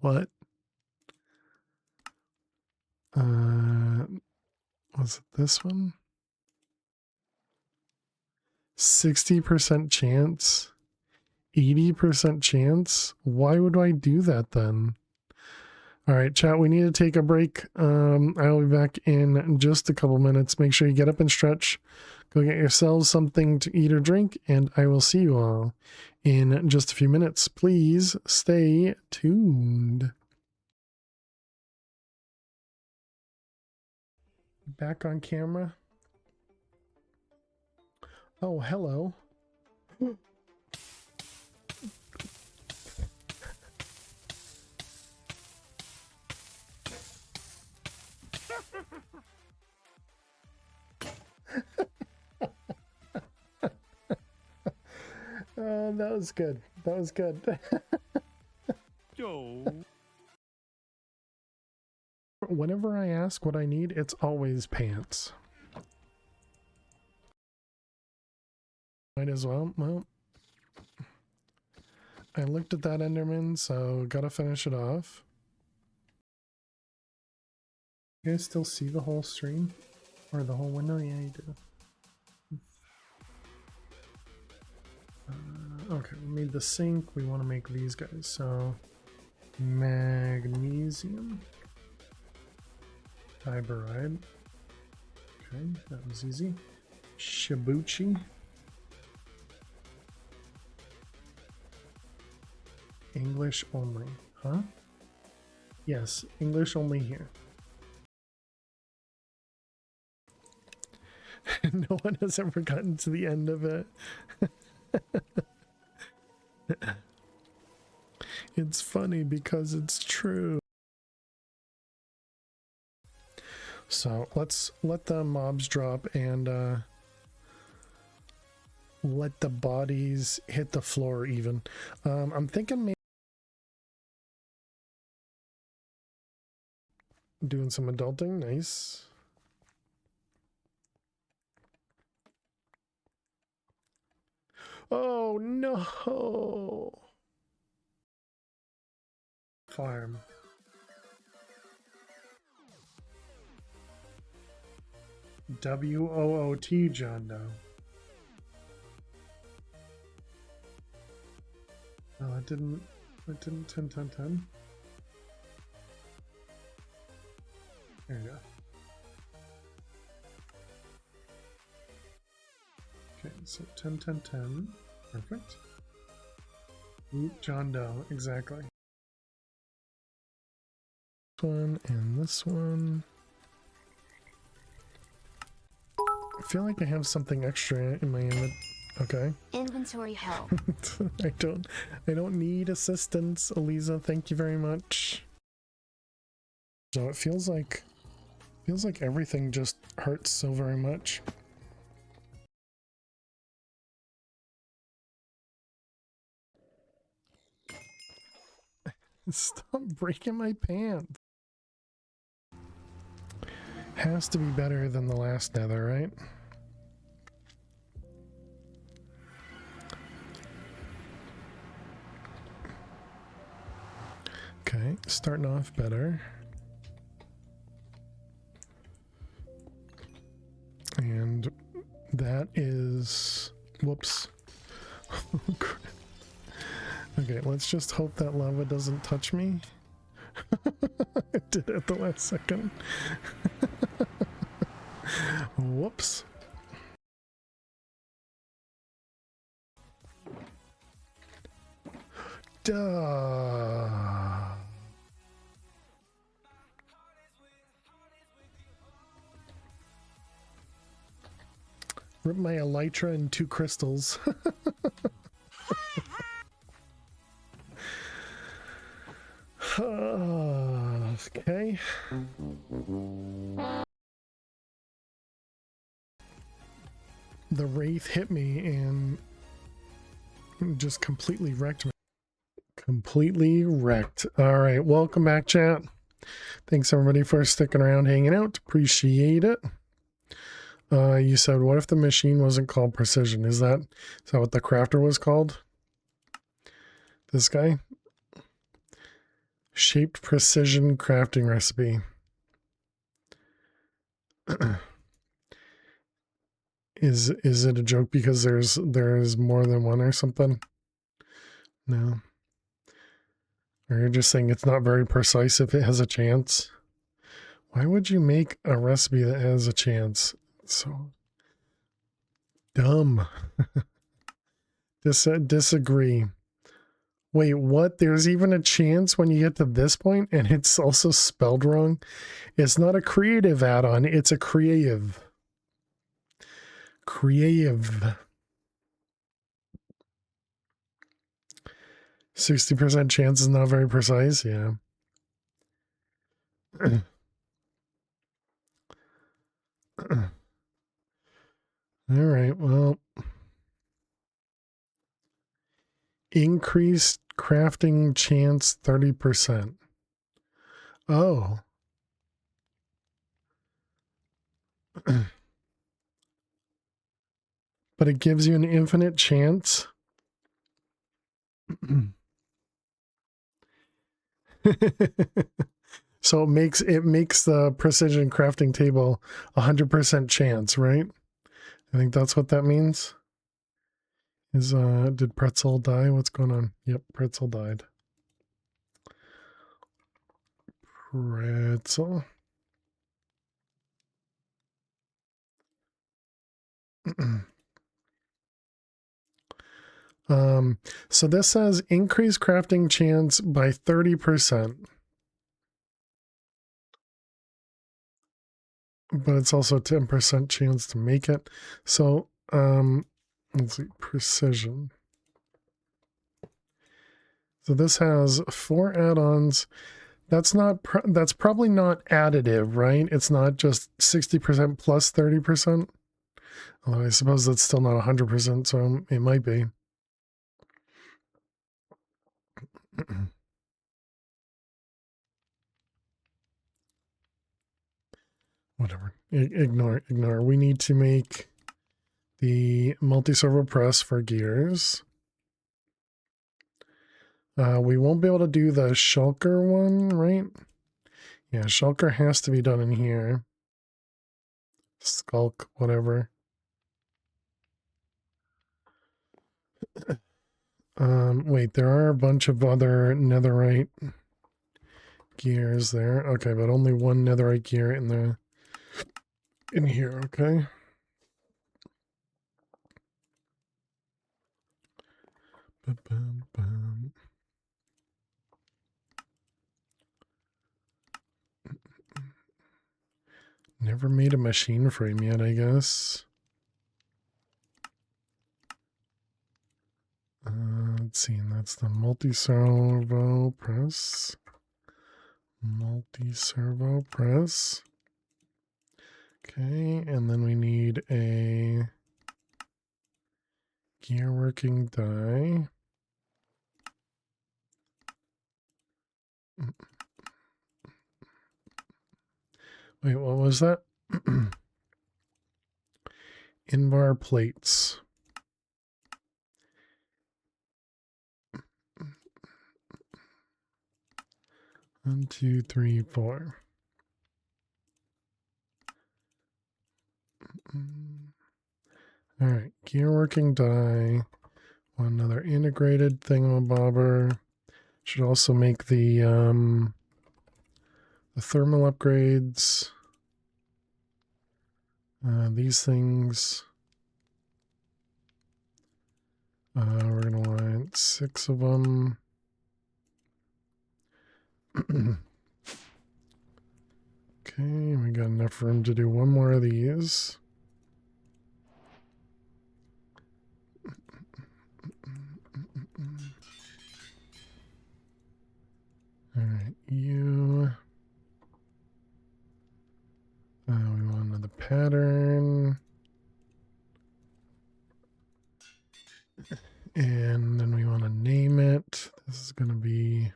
What? Was it this one? 60% chance, 80% chance. Why would I do that then? All right, chat, we need to take a break. I'll be back in just a couple minutes. Make sure you get up and stretch. Go get yourselves something to eat or drink, and I will see you all in just a few minutes. Please stay tuned. Back on camera. Oh, hello. Oh, that was good. That was good. Whenever I ask what I need, it's always pants. Might as well. Well, I looked at that Enderman, so gotta finish it off. You guys still see the whole stream? Or the whole window? Yeah, you do. Okay, we made the sink. We want to make these guys. So, magnesium. Diboride. Okay, that was easy. Shibuchi. English only. Huh? Yes, English only here. No one has ever gotten to the end of it. It's funny because it's true. So let's let the mobs drop and let the bodies hit the floor even. I'm thinking maybe doing some adulting. Nice. Oh no. Farm. WOOT, John Doe. Oh, it didn't 10. There you go. Okay, so 10. Perfect. Ooh, John Doe, exactly. This one and this one. I feel like I have something extra in my inventory. Okay. Inventory help. I don't need assistance, Eliza. Thank you very much. So it feels like everything just hurts so very much. Stop breaking my pants. Has to be better than the last nether, right? Okay, starting off better. And that is... whoops. Okay, let's just hope that lava doesn't touch me. It did at the last second. Whoops. Duh. Rip my elytra and 2 crystals. Okay. The wraith hit me and just completely wrecked me. Completely wrecked. All right, welcome back, chat. Thanks everybody for sticking around, hanging out. Appreciate it. You said, what if the machine wasn't called precision? Is that what the crafter was called? This guy? Shaped precision crafting recipe. Is it a joke because there's more than one or something? No. Or you're just saying it's not very precise if it has a chance? Why would you make a recipe that has a chance? It's so dumb. Disagree. Wait, what? There's even a chance when you get to this point and it's also spelled wrong? It's not a creative add-on, it's a creative. Creative. 60% chance is not very precise, yeah. All right, well. Increased crafting chance 30%. Oh. But it gives you an infinite chance. So it makes the precision crafting table 100% chance, right? I think that's what that means. Did Pretzel die? What's going on? Yep, Pretzel died. Pretzel. So this says increase crafting chance by 30%. But it's also 10% chance to make it. So, let's see, precision. So this has 4 add-ons. That's probably not additive, right? It's not just 60% plus 30%. Although I suppose that's still not 100%, so it might be. Whatever. Ignore. We need to make the multi-servo press for gears. We won't be able to do the shulker one, right? Yeah, shulker has to be done in here. Skulk, whatever. Wait, there are a bunch of other netherite gears there. Okay, but only one netherite gear in here, okay? Ba-bum-bum. Never made a machine frame yet, I guess. Let's see, and that's the multi-servo press. Multi-servo press. Okay, and then we need a gear working die. Wait, what was that? Invar plates. One, two, three, four. All right, gear working die. One other integrated thingamabobber. Should also make the thermal upgrades. These things. We're gonna want 6 of them. Okay, we got enough room to do one more of these. All right, you. We want another pattern. And then we want to name it. This is going to be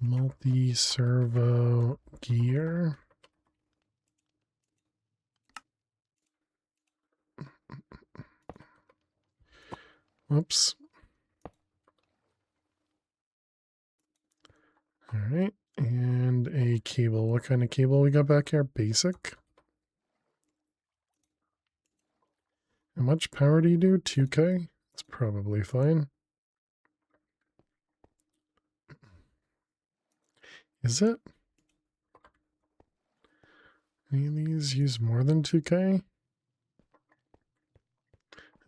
multi-servo gear. Whoops. All right. And a cable. What kind of cable we got back here? Basic. How much power do you do? 2K? It's probably fine. Is it? Any of these use more than 2K?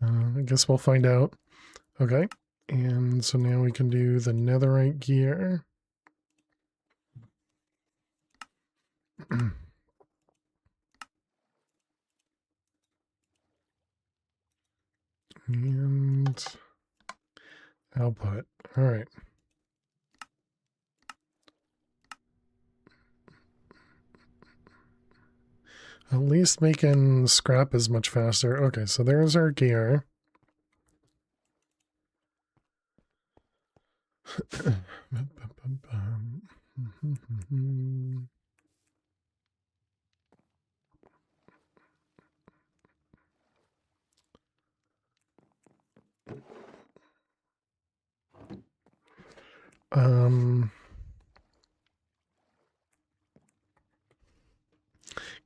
I guess we'll find out. Okay. And so now we can do the netherite gear. And output. All right. At least making scrap is much faster. Okay, so there's our gear.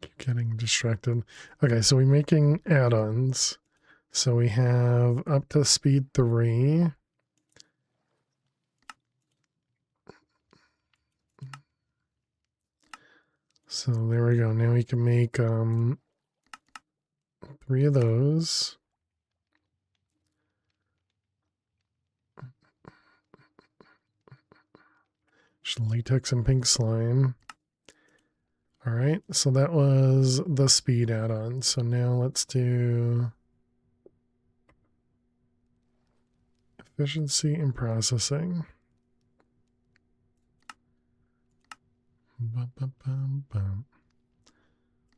Keep getting distracted. Okay, so we're making add-ons. So we have up to speed 3. So there we go. Now we can make 3 of those. Latex and pink slime. All right, so that was the speed add-on. So now let's do efficiency and processing.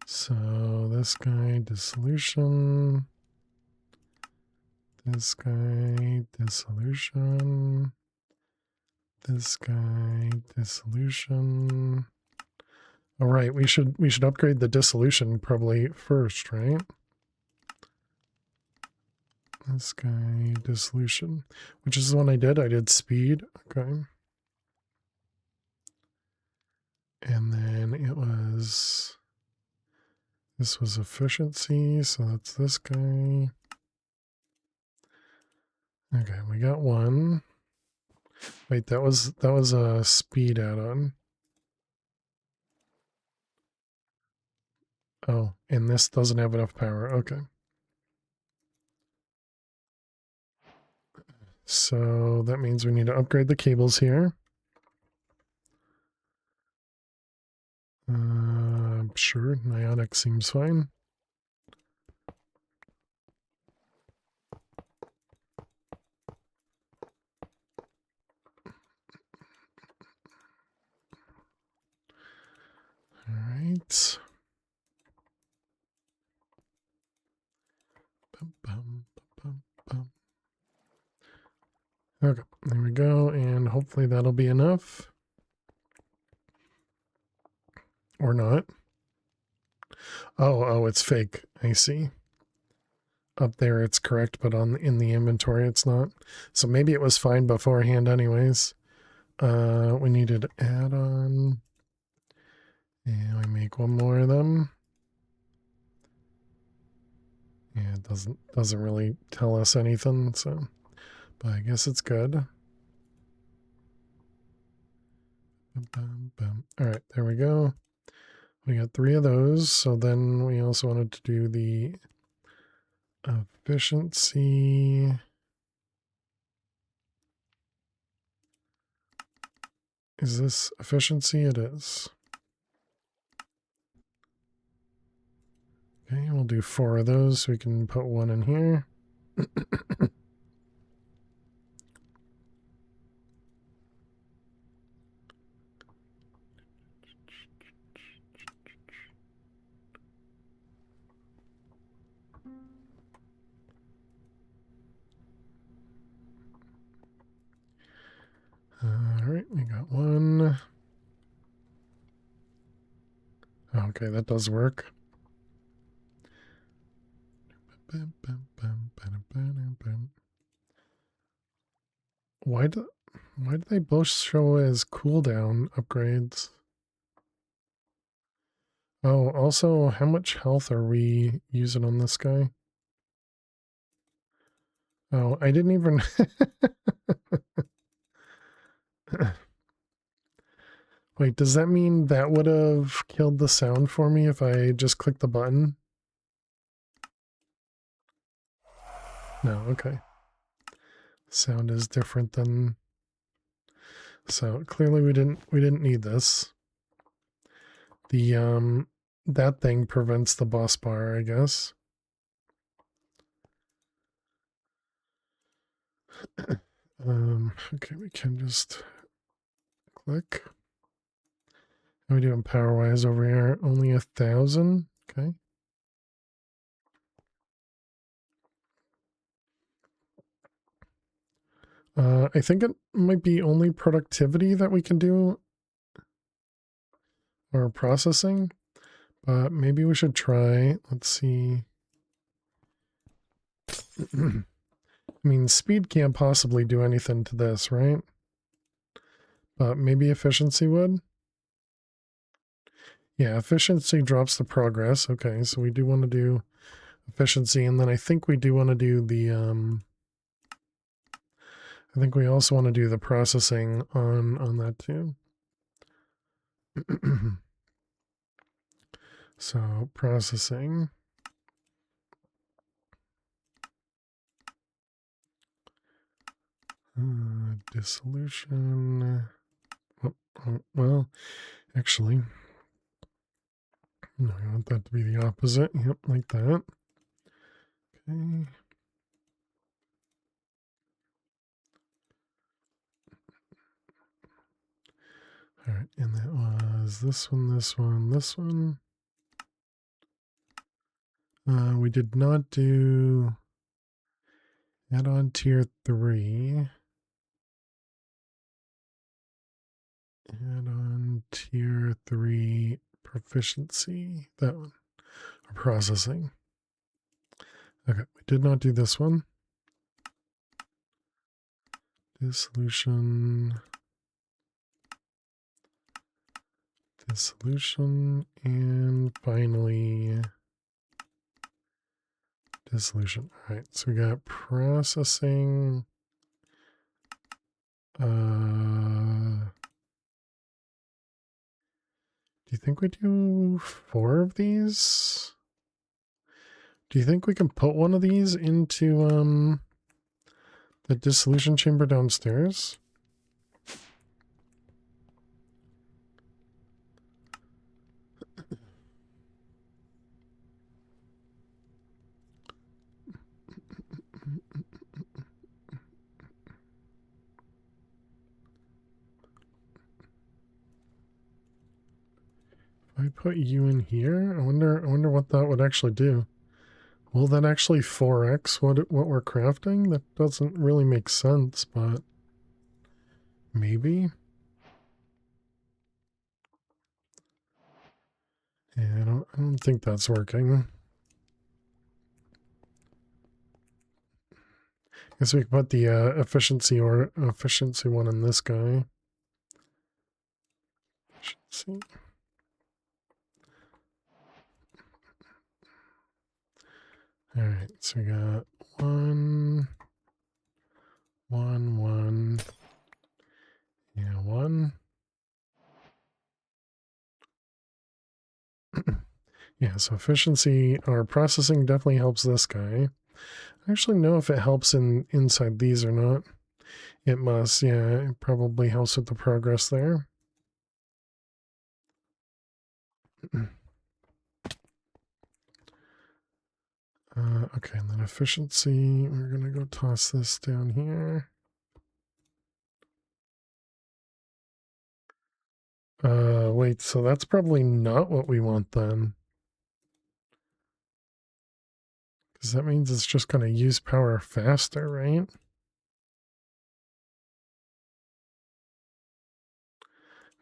So this guy, dissolution. This guy, dissolution. This guy, dissolution. All right, we should upgrade the dissolution probably first, right? This guy, dissolution, which is the one I did. I did speed. Okay. And then this was efficiency, so that's this guy. Okay, we got one. Wait, that was a speed add-on. Oh, and this doesn't have enough power. Okay. So that means we need to upgrade the cables here. Sure, Nionic seems fine. All right. Okay, there we go, and hopefully that'll be enough. Or not. Oh, it's fake. I see. Up there it's correct, but in the inventory it's not. So maybe it was fine beforehand anyways. We needed add-on. And we make one more of them. Yeah, it doesn't really tell us anything, so but I guess it's good. Alright, there we go. We got 3 of those, so then we also wanted to do the efficiency. Is this efficiency? It is. Okay, we'll do 4 of those so we can put 1 in here. Alright, we got 1. Okay, that does work. Why do they both show as cooldown upgrades? Oh, also, how much health are we using on this guy? Oh, I didn't even... Wait, does that mean that would have killed the sound for me if I just clicked the button? No, okay. Sound is different than... So clearly we didn't need this. The that thing prevents the boss bar, I guess. Okay, we can just click. How are we doing power-wise over here? Only 1,000? Okay. I think it might be only productivity that we can do, or processing, but maybe we should try. Let's see. I mean, speed can't possibly do anything to this, right? But maybe efficiency would? Yeah, efficiency drops the progress. Okay, so we do want to do efficiency, and then I think we do want to do the, I think we also want to do the processing on that too. So processing. Dissolution. Well, actually, no, I want that to be the opposite. Yep, like that. Okay. All right, and that was this one, this one, this one. We did not do add-on tier 3. Add-on tier 3 proficiency. That one. Or processing. Okay, we did not do this one. Dissolution. Dissolution. And finally, dissolution. All right, so we got processing. Do you think we do 4 of these? Do you think we can put one of these into the dissolution chamber downstairs? If I put you in here, I wonder what that would actually do. Will that actually 4x what we're crafting? That doesn't really make sense, but maybe. Yeah, I don't think that's working. Guess we could put the efficiency one in this guy. Efficiency. All right, so we got 1, 1, 1, yeah, 1. Yeah, so efficiency or processing definitely helps this guy. I actually know if it helps inside these or not. It must, yeah, it probably helps with the progress there. Okay, and then efficiency, we're gonna go toss this down here. Wait, so that's probably not what we want then. Because that means it's just gonna use power faster, right?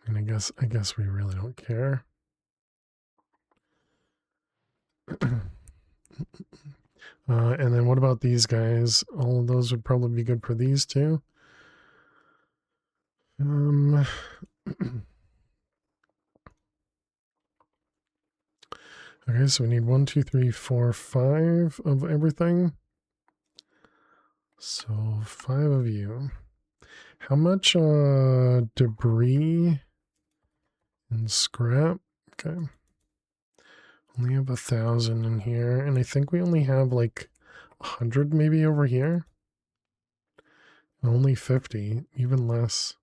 And I guess we really don't care. And then what about these guys? All of those would probably be good for these two. Okay, so we need 1, 2, 3, 4, 5 of everything. So 5 of you. How much debris and scrap? Okay. Only have 1,000 in here, and I think we only have like 100 maybe over here. Only 50, even less.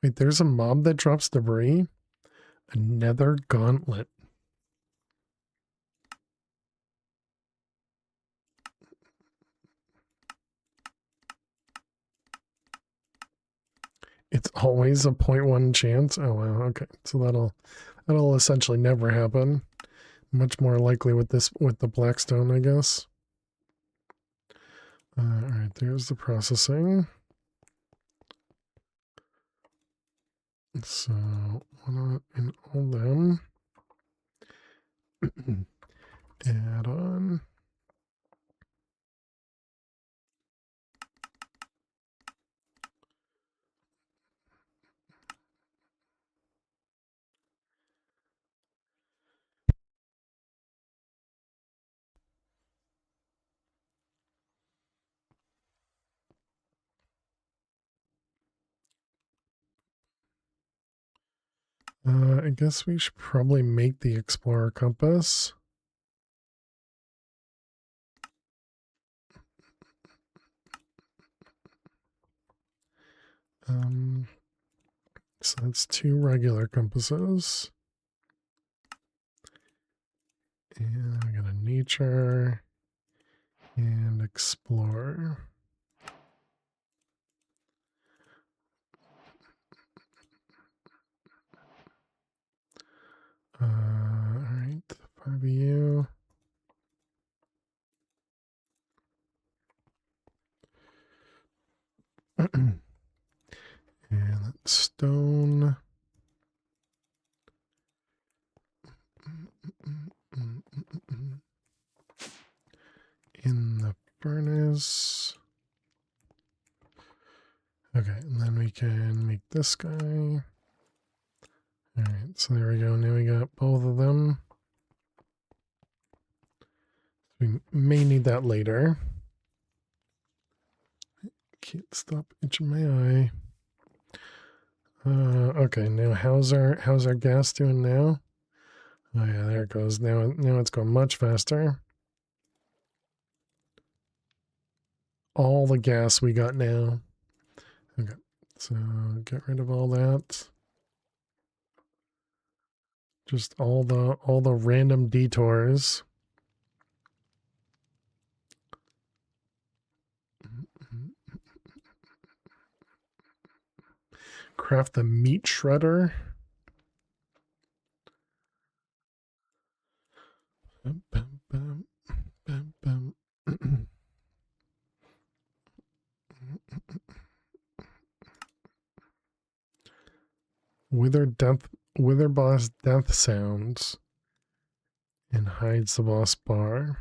Wait, there's a mob that drops debris? A nether gauntlet. It's always a 0.1 chance. Oh wow, okay. So that'll essentially never happen. Much more likely with the blackstone, I guess. Alright, there's the processing. So one in all them. Add on. I guess we should probably make the explorer compass. So that's 2 regular compasses. And I got a nature and explorer. Alright, 5 of you. And that's stone. In the furnace. Okay, and then we can make this guy. Alright, so there we go. Now we got both of them. We may need that later. Can't stop itching my eye. Okay, now how's our gas doing now? Oh yeah, there it goes. Now it's going much faster. All the gas we got now. Okay, so get rid of all that. Just all the random detours. Craft the meat shredder. Bum, bum, bum, bum, bum. Wither boss death sounds and hides the boss bar.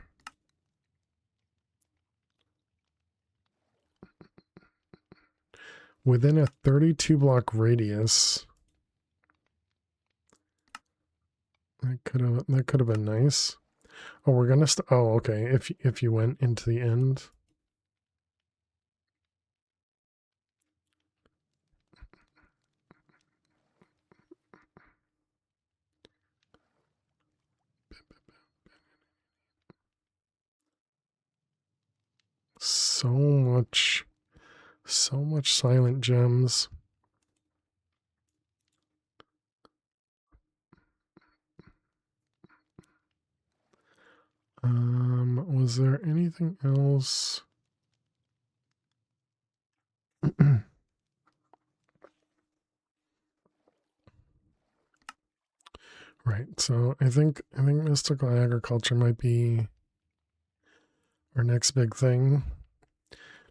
Within a 32 block radius. That could have been nice. Oh, we're gonna oh, okay. If you went into the end. So much silent gems. Was there anything else? Right, so I think mystical agriculture might be our next big thing.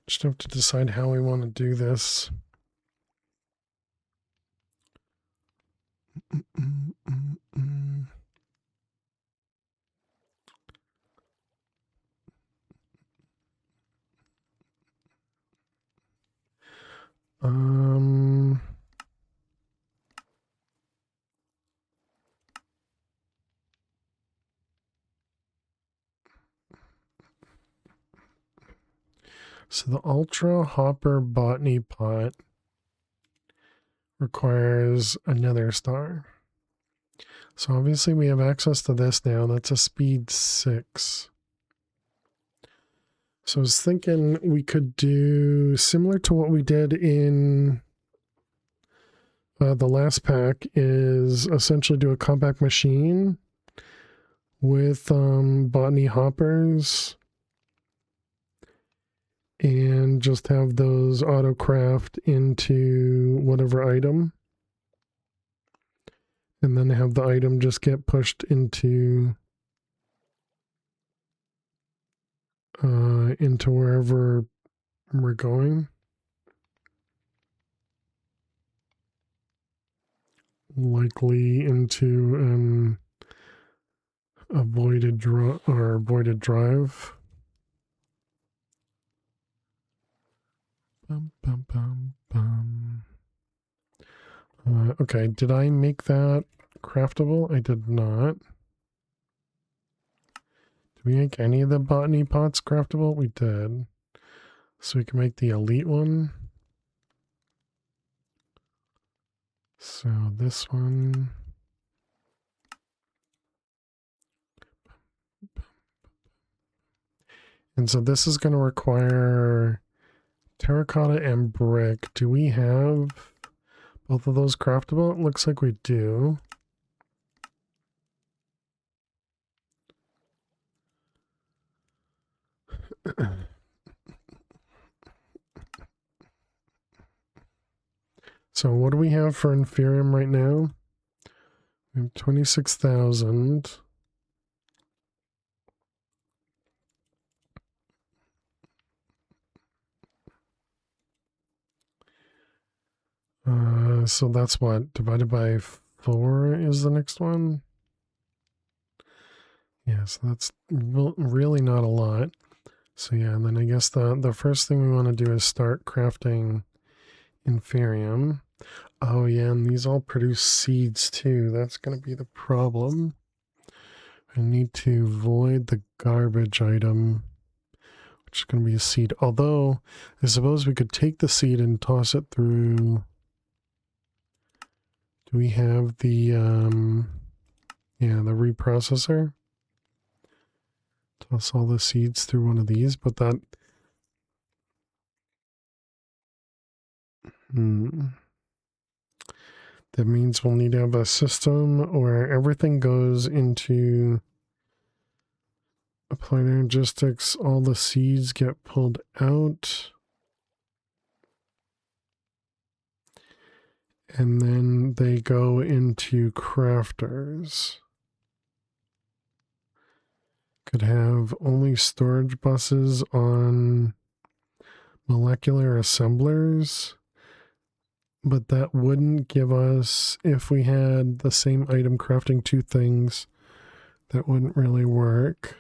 Just have to decide how we want to do this. Um, So the Ultra Hopper Botany Pot requires a Nether Star. So obviously we have access to this now. That's a speed 6. So I was thinking we could do similar to what we did in the last pack, is essentially do a compact machine with botany hoppers and just have those auto craft into whatever item, and then have the item just get pushed into wherever we're going. Likely into a voided drive. Bum, bum, bum, bum. Okay, did I make that craftable? I did not. Did we make any of the botany pots craftable? We did. So we can make the elite one. So this one. And so this is going to require terracotta and brick. Do we have both of those craftable? It looks like we do. So what do we have for Inferium right now? We have 26,000. So that's what, divided by 4 is the next one? Yeah, so that's really not a lot. So yeah, and then I guess the first thing we want to do is start crafting Inferium. Oh yeah, and these all produce seeds too. That's going to be the problem. I need to void the garbage item, which is going to be a seed. Although, I suppose we could take the seed and toss it through. Do we have the, yeah, the reprocessor? Toss all the seeds through one of these, but that... That means we'll need to have a system where everything goes into applied energistics, all the seeds get pulled out, and then they go into crafters. Could have only storage buses on molecular assemblers, but that wouldn't give us, if we had the same item crafting 2 things, that wouldn't really work.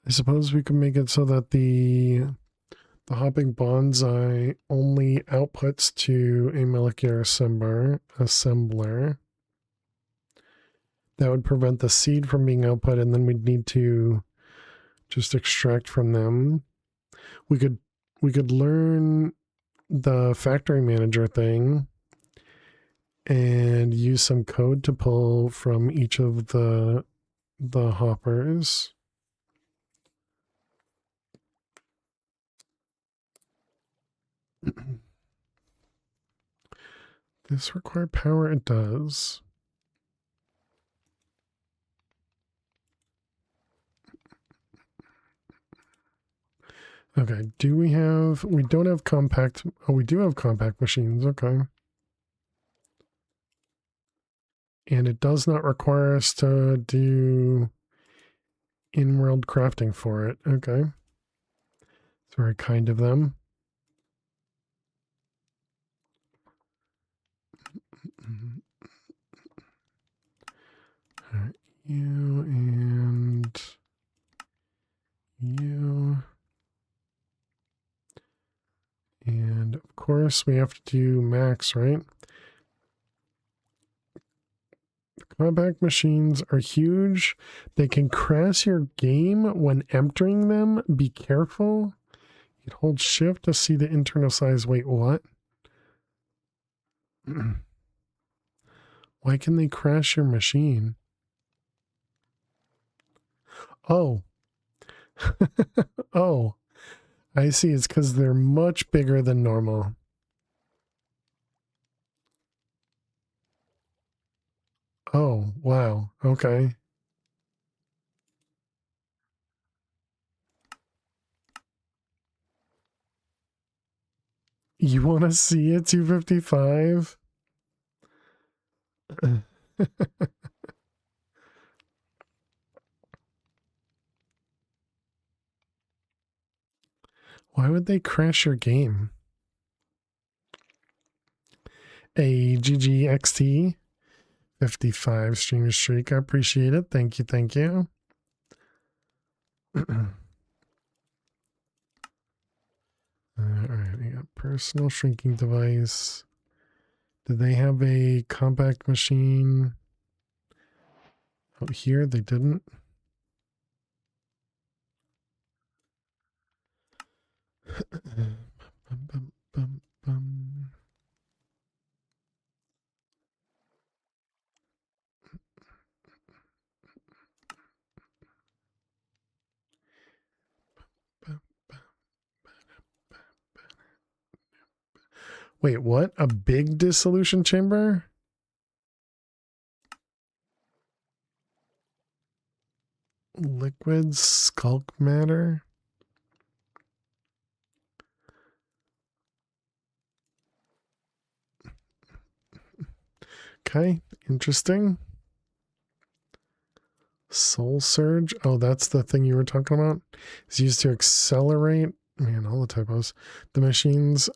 I suppose we could make it so that the hopping bonsai only outputs to a molecular assembler. That would prevent the seed from being output, and then we'd need to just extract from them. We could learn the factory manager thing and use some code to pull from each of the hoppers. This require power? It does. Okay, we don't have compact, oh, we do have compact machines, okay. And it does not require us to do in-world crafting for it, okay. It's very kind of them. All right, you and you. And of course we have to do max, right? Compact machines are huge. They can crash your game when entering them. Be careful. You can hold shift to see the internal size. Wait, what? Why can they crash your machine? Oh. Oh. I see. It's because they're much bigger than normal. Oh, wow. Okay. You want to see a 255? Why would they crash your game? A GGXT 55 stream streak. I appreciate it. Thank you. Thank you. All right. We got personal shrinking device. Did they have a compact machine? Oh, here they didn't. Bum, bum, bum. Wait, what? A big dissolution chamber? Liquid skulk matter? Okay, interesting. Soul surge. Oh, that's the thing you were talking about. It's used to accelerate. Man, all the typos. The machines.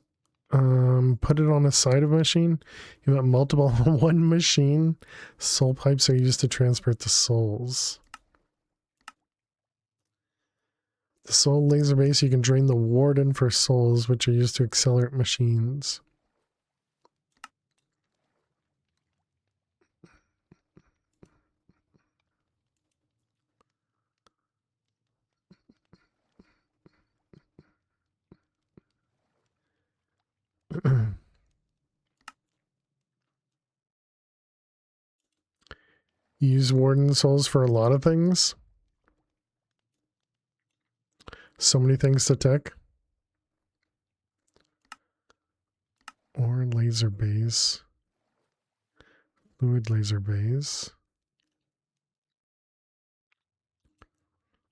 Put it on the side of a machine. You have multiple on one machine. Soul pipes are used to transport the souls. The soul laser base. You can drain the warden for souls, which are used to accelerate machines. Use warden souls for a lot of things. So many things to tech. Or laser base. Fluid laser base.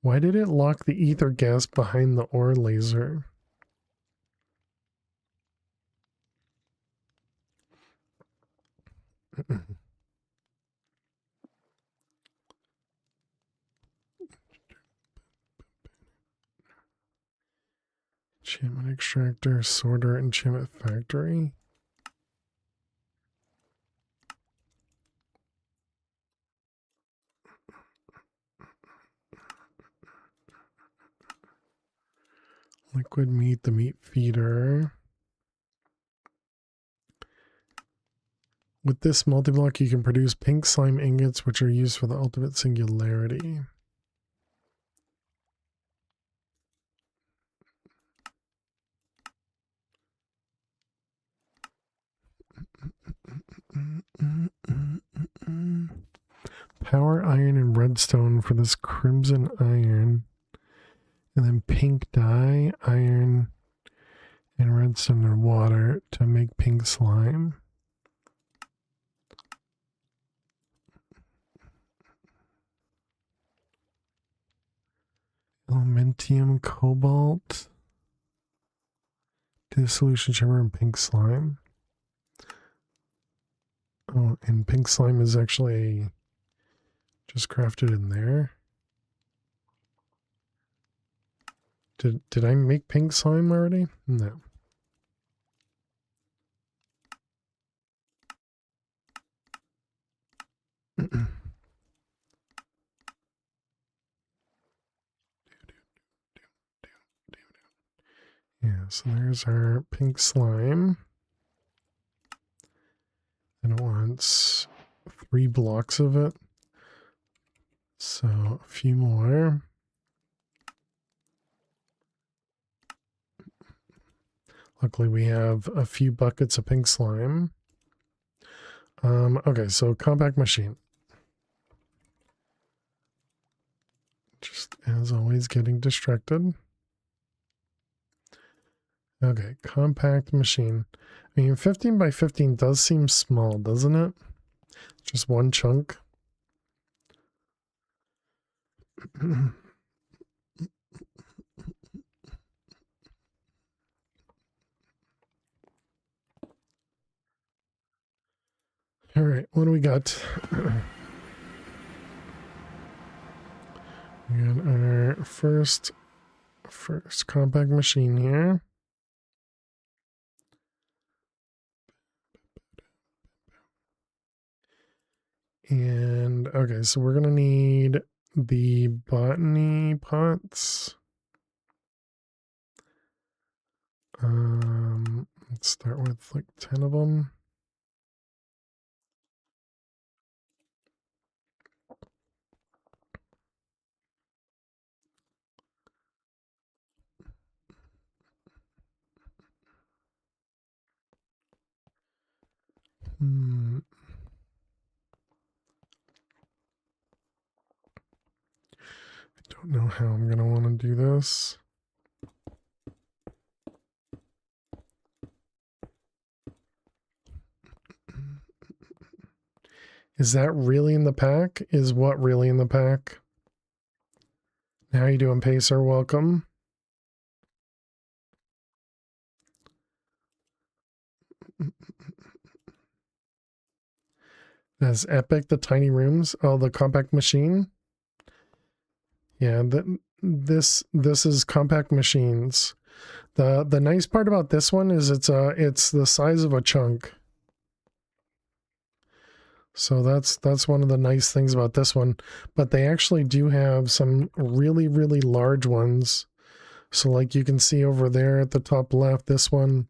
Why did it lock the ether gas behind the ore laser? Enchantment extractor, sorter, enchantment factory. Liquid meat, the meat feeder. With this multi-block, you can produce pink slime ingots, which are used for the ultimate singularity. Power iron and redstone for this crimson iron. And then pink dye, iron, and redstone and water to make pink slime. Elementium cobalt. Dissolution chamber and pink slime. Oh, and pink slime is actually just crafted in there. Did I make pink slime already? No. Yeah, so there's our pink slime. And it wants 3 blocks of it. So a few more. Luckily we have a few buckets of pink slime. Okay, so compact machine. Just as always getting distracted. Okay, compact machine. I mean, 15 by 15 does seem small, doesn't it? Just one chunk. All right, what do we got? We got our first compact machine here. And okay, so we're gonna need the botany pots. Let's start with like 10 of them. I don't know how I'm gonna want to do this. Is that really in the pack? Is what really in the pack? How you doing, Pacer? Welcome. That's epic. The tiny rooms. Oh, the compact machine. Yeah, this is compact machines. The nice part about this one is it's the size of a chunk. So that's one of the nice things about this one. But they actually do have some really, really large ones. So like you can see over there at the top left, this one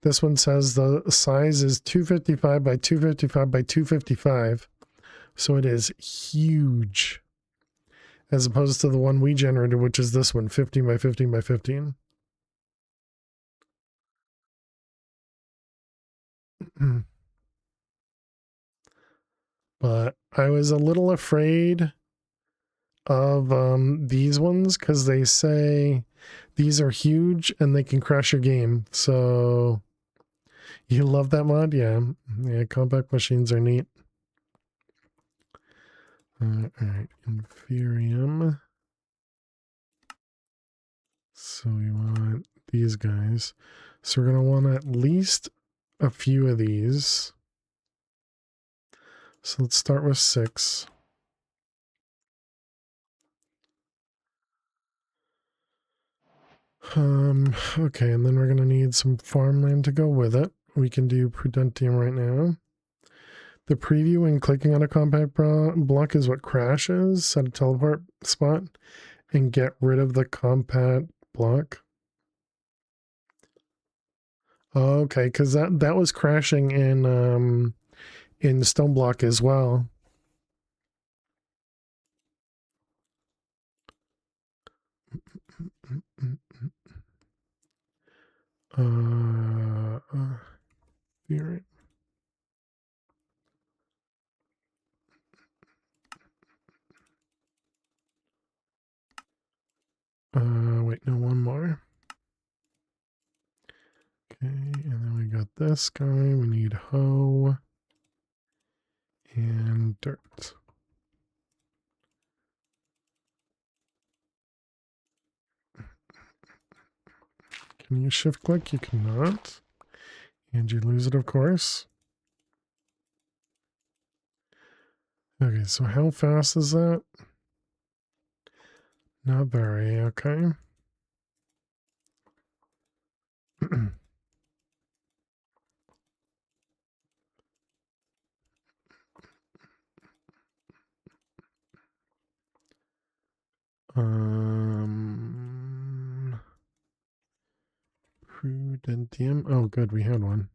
says the size is 255 by 255 by 255. So it is huge. As opposed to the one we generated, which is this one, 15 by 15 by 15. But I was a little afraid of these ones because they say these are huge and they can crash your game. So you love that mod? Yeah. Yeah, compact machines are neat. All right, Inferium. So we want these guys. So we're going to want at least a few of these. So let's start with 6. Okay, and then we're going to need some farmland to go with it. We can do Prudentium right now. The preview when clicking on a compact block is what crashes. Set a teleport spot and get rid of the compact block. Okay, because that was crashing in Stone Block as well. You're right. Wait, no, one more. Okay, and then we got this guy. We need hoe and dirt. Can you shift click? You cannot. And you lose it, of course. Okay, so how fast is that? Not very, okay. Prudentium. Oh, good, we had one.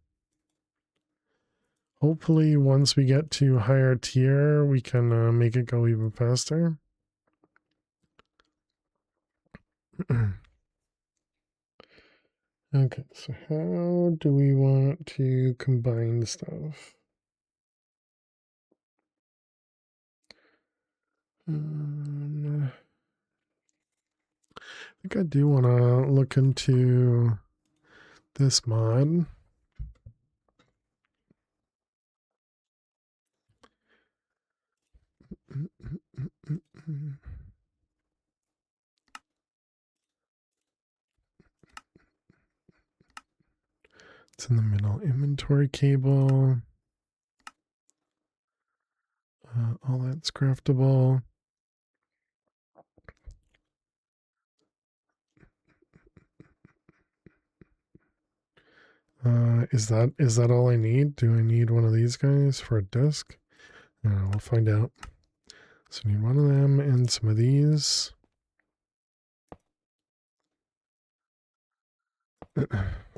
Hopefully once we get to higher tier, we can make it go even faster. Okay, so how do we want to combine stuff? I think I do want to look into this mod. It's in the middle. Inventory cable. All that's craftable. Is that all I need? Do I need one of these guys for a disc? We'll find out. So I need one of them and some of these.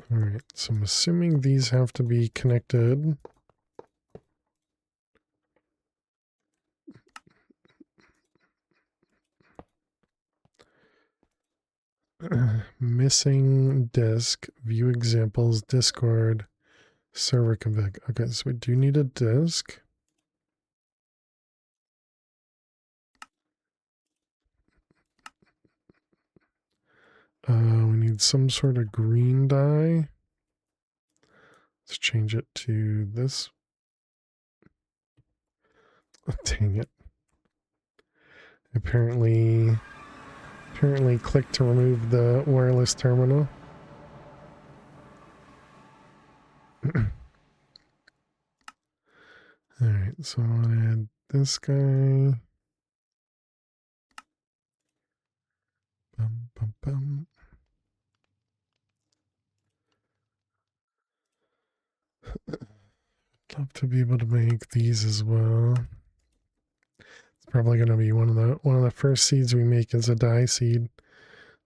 All right, so I'm assuming these have to be connected. Missing disk, view examples, Discord, server config. Okay, so we do need a disk. We need some sort of green dye. Let's change it to this. Oh, dang it. Apparently click to remove the wireless terminal. Alright, so I want to add this guy. Bum, bum, bum. Love to be able to make these as well. It's probably going to be one of the first seeds we make is a dye seed.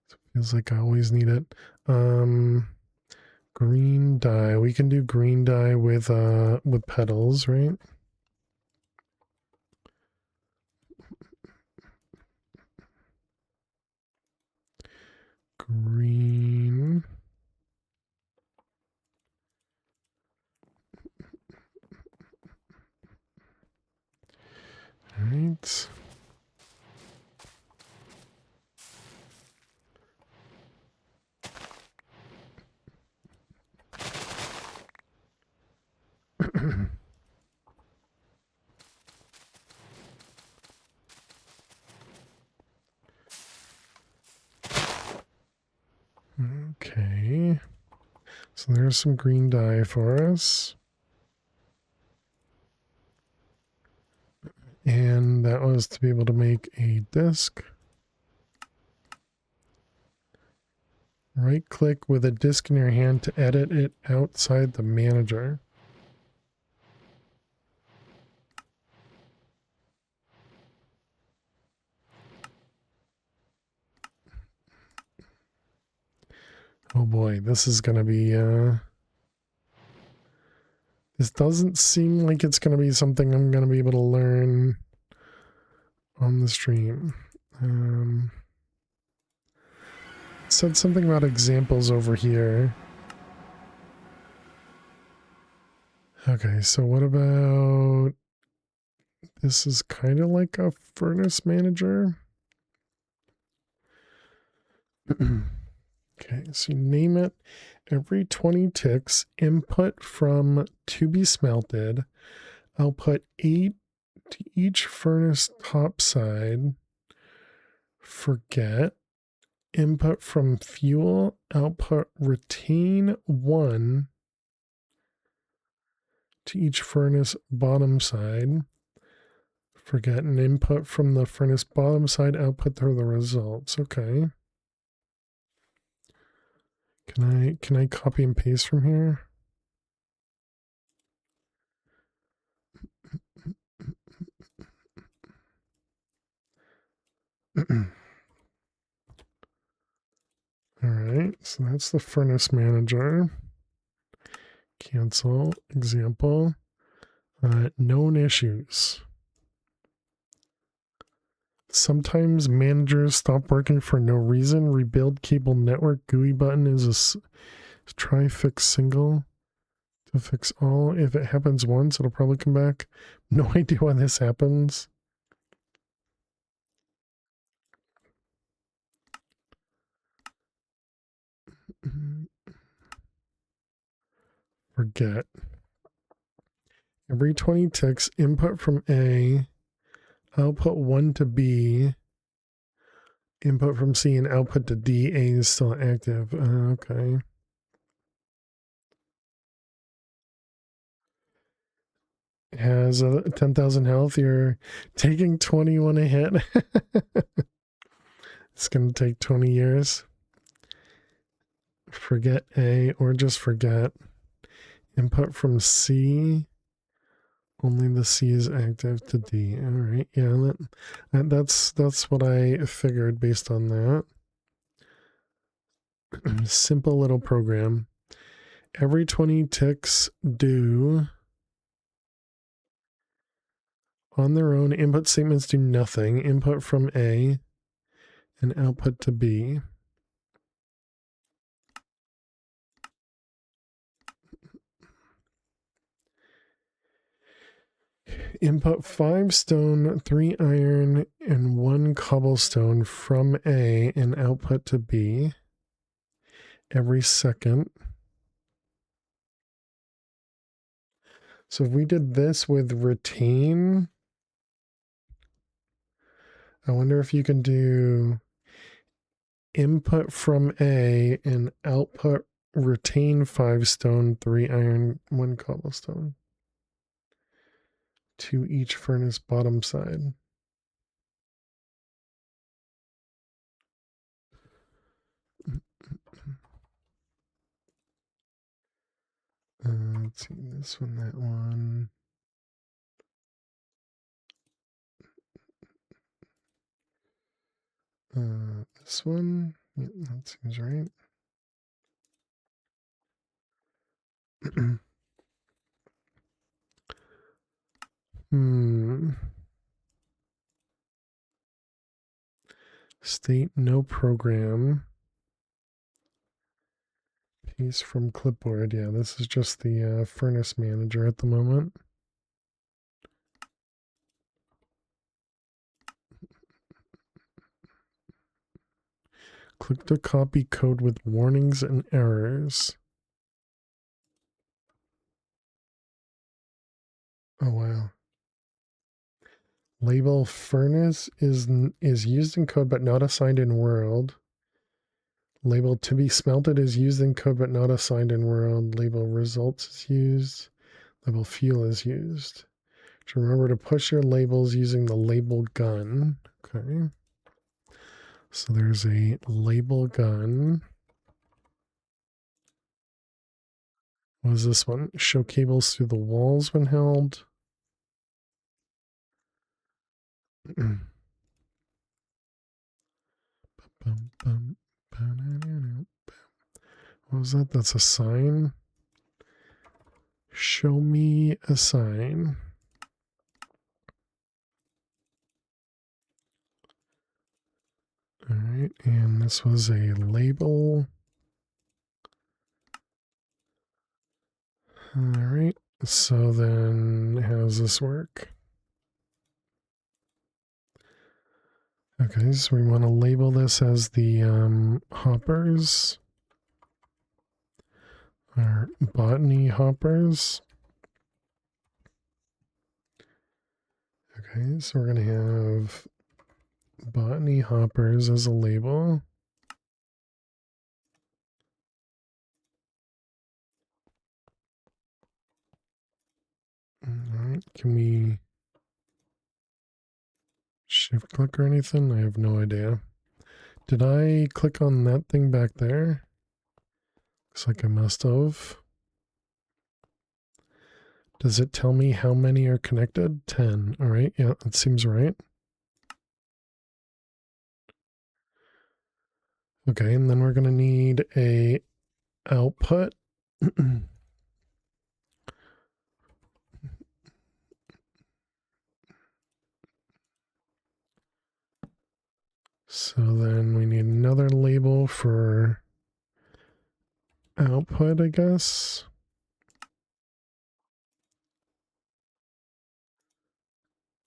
So it feels like I always need it. Green dye. We can do green dye with petals, right? Green. All right. Okay. So there's some green dye for us. And that was to be able to make a disc. Right click with a disc in your hand to edit it outside the manager. Oh boy, this is going to be, this doesn't seem like it's going to be something I'm going to be able to learn on the stream. It said something about examples over here. Okay, so what about, this is kind of like a furnace manager. Okay, so you name it every 20 ticks, input from to be smelted. I'll put 8 to each furnace top side. Forget. Input from fuel, output retain 1 to each furnace bottom side. Forget an input from the furnace bottom side, output to the results. Okay. Can I copy and paste from here? All right, so that's the furnace manager. Cancel example. Known issues. Sometimes managers stop working for no reason. Rebuild cable network. GUI button is try fix single to fix all. If it happens once, it'll probably come back. No idea why this happens. Forget. Every 20 ticks, input from A, output 1 to B, input from C, and output to D. A is still active. Okay. Has 10,000 health. You're taking 21 a hit. It's going to take 20 years. Forget A, or just forget. Input from C. Only the C is active to D. All right. Yeah, that's what I figured based on that. Simple little program. Every 20 ticks do on their own. Input statements do nothing. Input from A and output to B. Input 5 stone, 3 iron, and 1 cobblestone from A and output to B every second. So if we did this with retain, I wonder if you can do input from A and output retain 5 stone, 3 iron, 1 cobblestone to each furnace bottom side. Let's see, this one, that one. This one, yeah, that seems right. State no program. Piece from clipboard. Yeah, this is just the furnace manager at the moment. Click to copy code with warnings and errors. Oh, wow. Label furnace is used in code but not assigned in world. Label to be smelted is used in code but not assigned in world. Label results is used. Label fuel is used. So remember to push your labels using the label gun. Okay. So there's a label gun. What is this one? Show cables through the walls when held. What was that? That's a sign. Show me a sign. All right, and this was a label. All right, so then how does this work? Okay, so we want to label this as the hoppers, or botany hoppers. Okay, so we're going to have botany hoppers as a label. All right, can we shift click or anything? I have no idea. Did I click on that thing back there? Looks like I must have. Does it tell me how many are connected? 10. All right, yeah, that seems right. Okay, and then we're going to need a output. So then we need another label for output, I guess.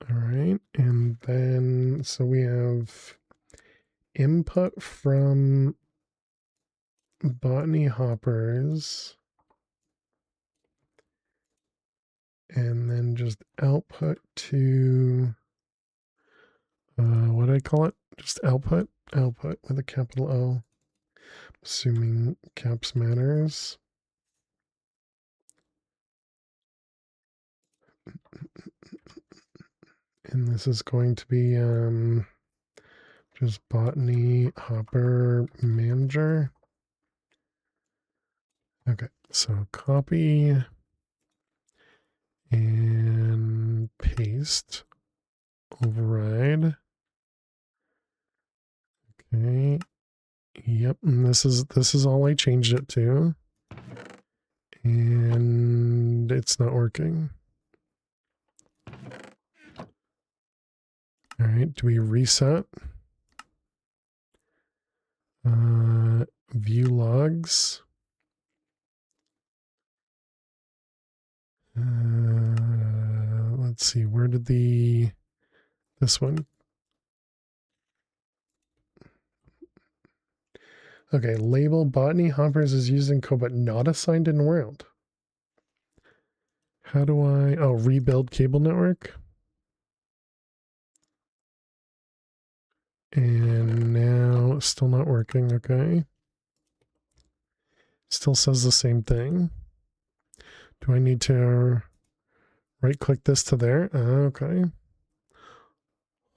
All right, and then so we have input from botany hoppers, and then just output to what do I call it? Just output with a capital O, assuming caps matters. And this is going to be just botany hopper manager. Okay, so copy and paste, override. Okay. Yep, and this is all I changed it to. And it's not working. All right, do we reset? View logs. Let's see, where did this one? Okay, label botany hoppers is used in code but not assigned in world. How do I, rebuild cable network? And now still not working, okay. Still says the same thing. Do I need to right click this to there? Okay.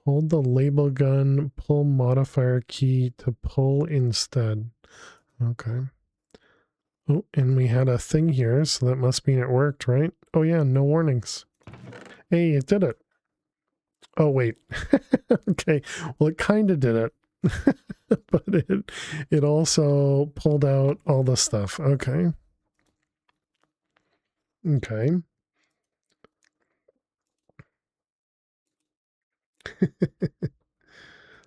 Hold the label gun, pull modifier key to pull instead. Okay. Oh, and we had a thing here, so that must mean it worked, right? Oh yeah, no warnings. Hey, it did it. Oh wait. Okay. Well, it kind of did it. But it also pulled out all the stuff. Okay. Okay.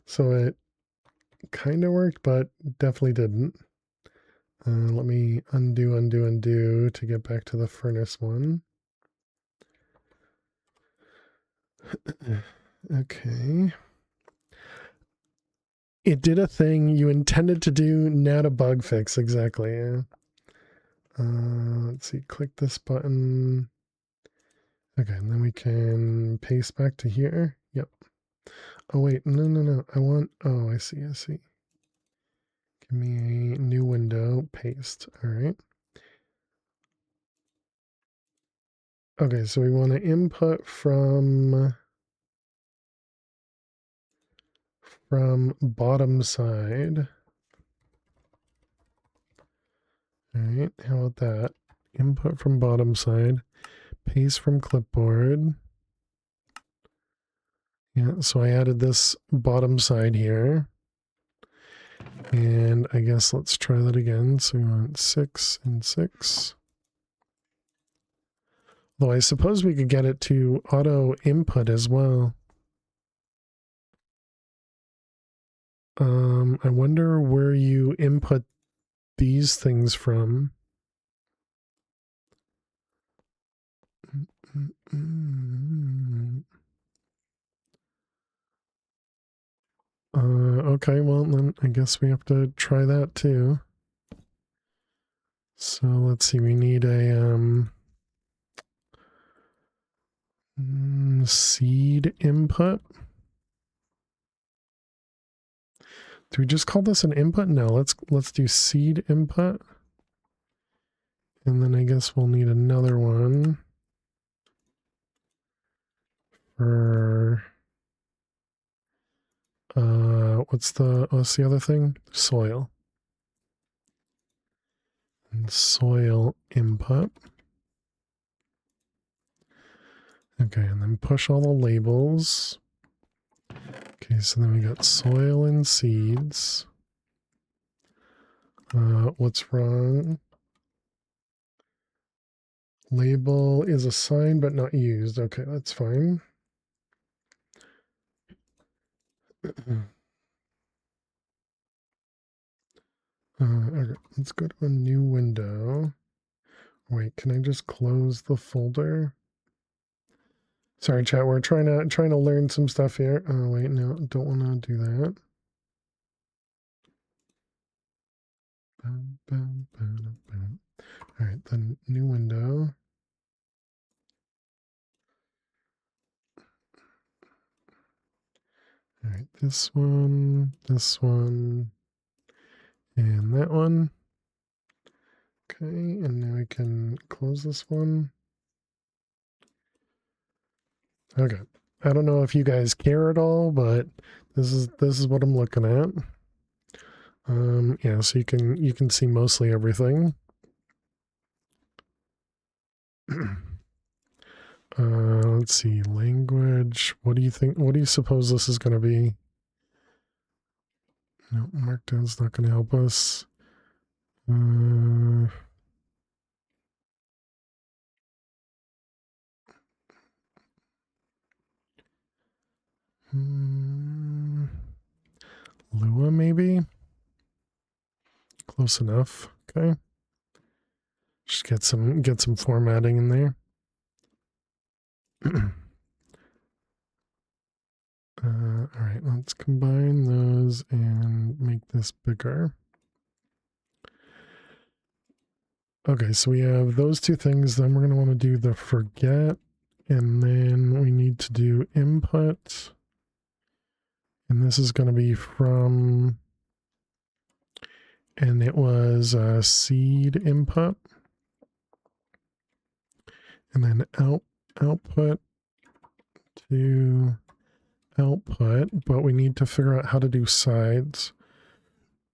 So it kind of worked, but definitely didn't. Let me undo to get back to the furnace one. Okay. It did a thing you intended to do, not a bug fix, exactly. Yeah. Let's see, click this button. Okay, and then we can paste back to here. Yep. Oh wait, no. Oh, I see. Give me a new window, paste. All right. Okay, so we want to input from bottom side. All right, how about that? Input from bottom side, paste from clipboard. Yeah, so I added this bottom side here. And I guess let's try that again. So we want 6 and 6. Though I suppose we could get it to auto input as well. I wonder where you input these things from. Okay, well then I guess we have to try that too. So let's see, we need a seed input. Do we just call this an input? No, let's do seed input. And then I guess we'll need another one for what's the other thing? Soil. And soil input. Okay, and then push all the labels. Okay, so then we got soil and seeds. What's wrong? Label is assigned but not used. Okay, that's fine. Okay, let's go to a new window. Wait, can I just close the folder? Sorry, chat. We're trying to learn some stuff here. Oh wait, no, don't want to do that. All right, then new window. All right, this one, and that one. Okay, and now we can close this one. Okay. I don't know if you guys care at all, but this is what I'm looking at. Yeah, so you can see mostly everything. Let's see, language. What do you think? What do you suppose this is going to be? No, Markdown's not going to help us. Lua, maybe? Close enough. Okay. Just get some formatting in there. All right, let's combine those and make this bigger. Okay, so we have those two things. Then we're going to want to do the forget, and then we need to do input. And this is going to be from, and it was seed input. And then output to output, but we need to figure out how to do sides.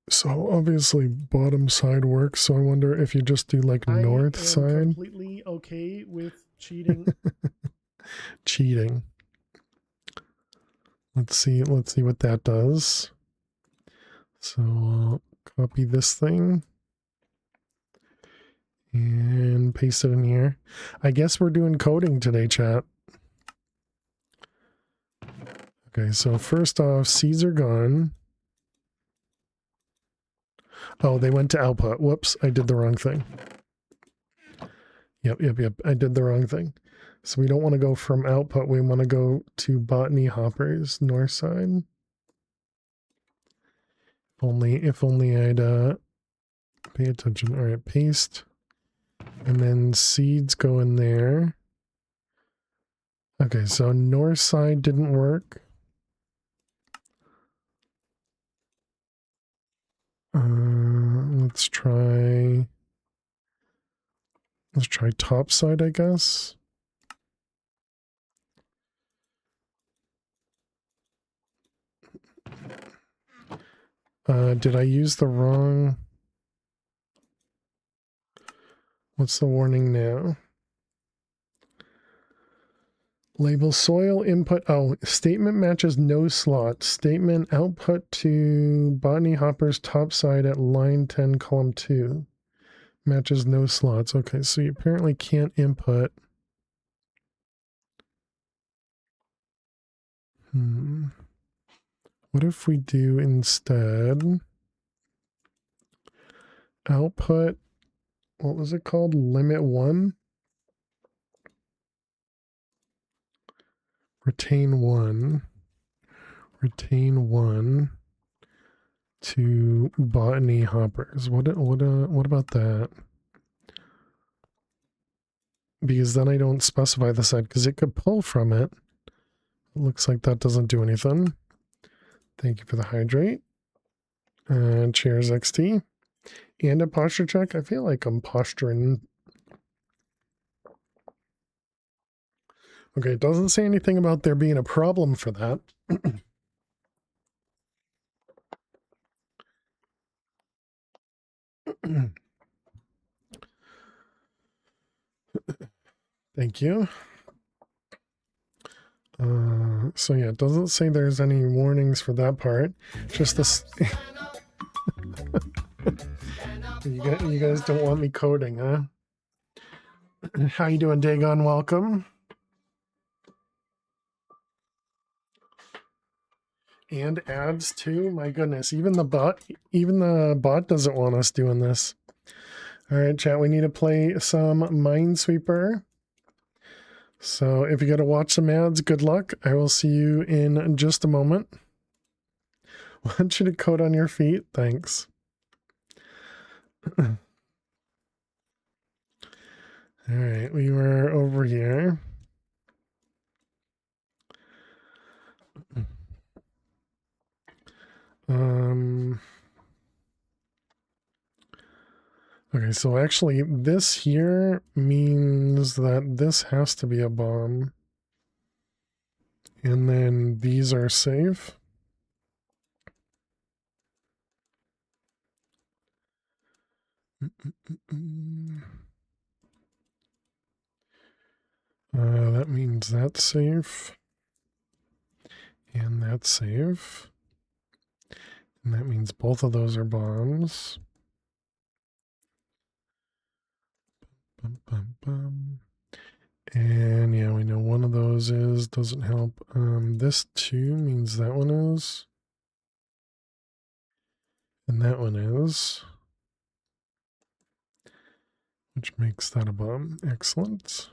So obviously bottom side works. So I wonder if you just do like north side. Completely okay with cheating. Cheating. Let's see what that does. So I'll copy this thing and paste it in here. I guess we're doing coding today, chat. Okay, so first off, C's are gone. Oh, they went to output. Whoops, I did the wrong thing. Yep. I did the wrong thing. So we don't want to go from output. We want to go to botany hoppers, north side. If only I'd pay attention. All right, paste. And then seeds go in there. Okay, so north side didn't work. Let's try top side, I guess. Did I use the wrong? What's the warning now? Label soil input. Oh, statement matches no slot. Statement output to botany hoppers top side at line 10, column 2. Matches no slots. Okay, so you apparently can't input. What if we do instead output, what was it called? Limit 1? Retain 1 to botany hoppers. What about that? Because then I don't specify the side because it could pull from it. It looks like that doesn't do anything. Thank you for the hydrate. Cheers XT. And a posture check. I feel like I'm posturing. Okay, it doesn't say anything about there being a problem for that. Thank you. So yeah, it doesn't say there's any warnings for that part. Just this. You guys don't want me coding, huh? How you doing, Dagon? Welcome. And ads too. My goodness, even the bot doesn't want us doing this. All right, chat. We need to play some Minesweeper. So if you got to watch some ads, good luck. I will see you in just a moment. Want you to code on your feet. Thanks. All right, we were over here. Okay, so actually this here means that this has to be a bomb. And then these are safe. That means that's safe. And that's safe. And that means both of those are bombs. Bum, bum, bum. And yeah, we know one of those doesn't help. This too means that one is. And that one is. Which makes that a bomb. Excellent.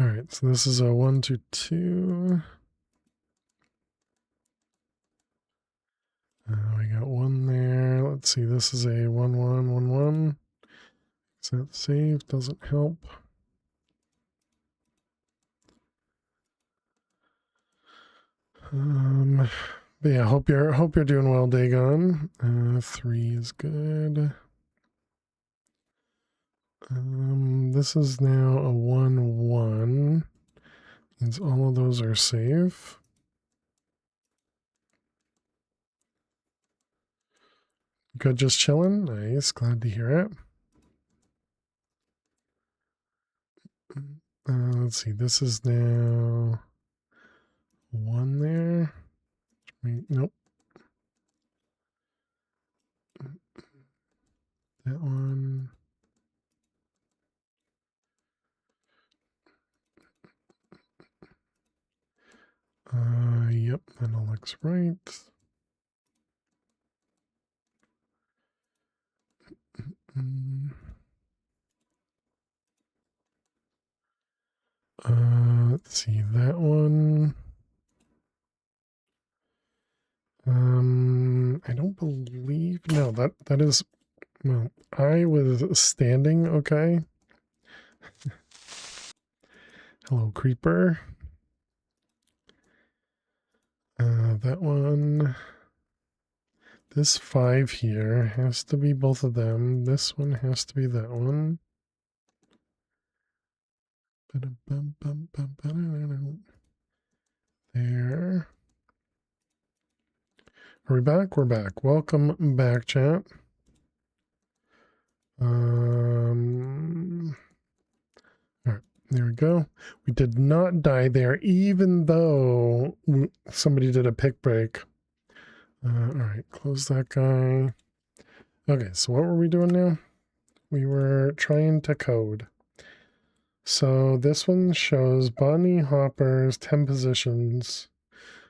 All right, so this is a 1, 2, 2. We got one there. Let's see, this is a 1, 1, 1, 1. Is that safe? Doesn't help. But yeah, hope you're doing well, Dagon. 3 is good. This is now a 1, 1. Means all of those are safe. Good, just chilling. Nice, glad to hear it. Let's see, this is now 1 there. Nope. That one. Yep, that all looks right. Let's see, that one. I don't believe, no, that is, well, I was standing, okay. Hello, creeper. That one, this 5 here has to be both of them. This one has to be that one. There. Are we back? We're back. Welcome back, chat. All right, there we go. We did not die there, even though somebody did a pick break. All right, close that guy. Okay, so what were we doing now? We were trying to code. So this one shows bunny hoppers, 10 positions.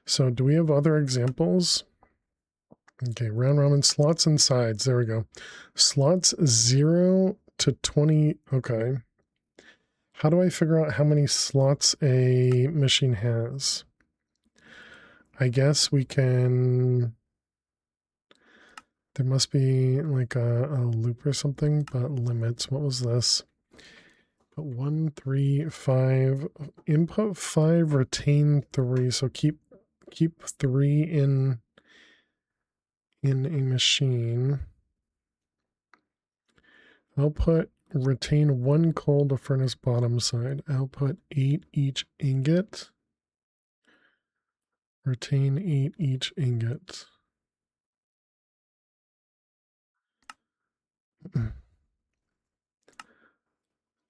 So do we have other examples? Okay, round robin slots and sides. There we go. Slots 0 to 20. Okay. How do I figure out how many slots a machine has? I guess we can. There must be like a loop or something, but limits. What was this? But 1, 3, 5. Input 5, retain 3. So keep 3 in a machine. Output, retain 1 coal to furnace bottom side. Output 8 each ingot. Retain 8 each ingot.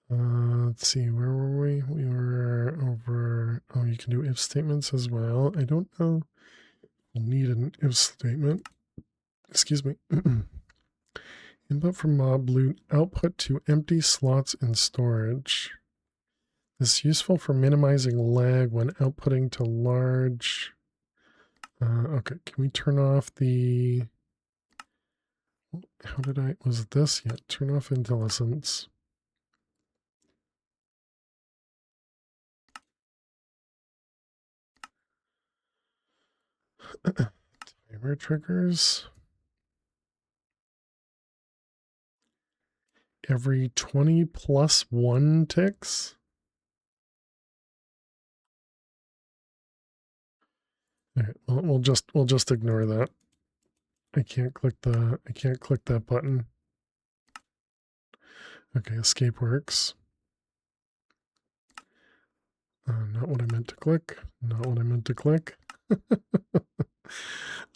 Let's see, where were we? We were over, oh, you can do if statements as well. I don't know. We'll need an if statement. Excuse me. Input from mob loot, output to empty slots in storage. This useful for minimizing lag when outputting to large. Okay, can we turn off the... How did I... Was it this? Yeah, turn off IntelliSense. Timer triggers. Every 20 plus 1 ticks. All right, well, we'll just ignore that. I can't click that button. Okay, escape works. Not what I meant to click. Not what I meant to click.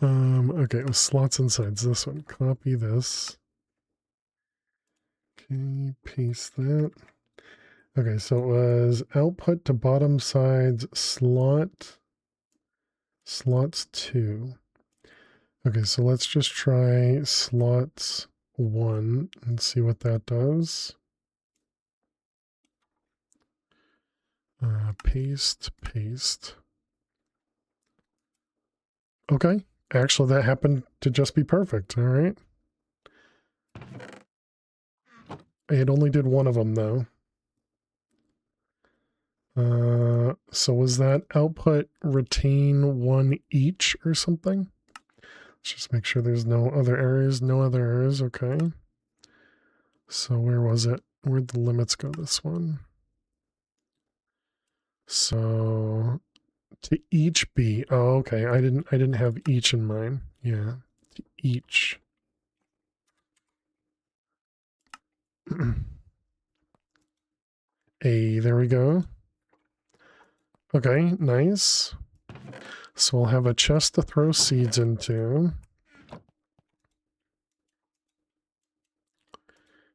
Okay, with slots inside this one. Copy this. Okay, paste that. Okay, so it was output to bottom sides slots 2. Okay, so let's just try slots 1 and see what that does. Paste. Okay, actually that happened to just be perfect. All right. It only did one of them though. So was that output retain 1 each or something? Let's just make sure there's no other errors. No other errors. Okay. So where was it? Where'd the limits go? This one. So to each be. Oh, okay. I didn't have each in mind. Yeah. To each. There we go. Okay, nice. So we'll have a chest to throw seeds into.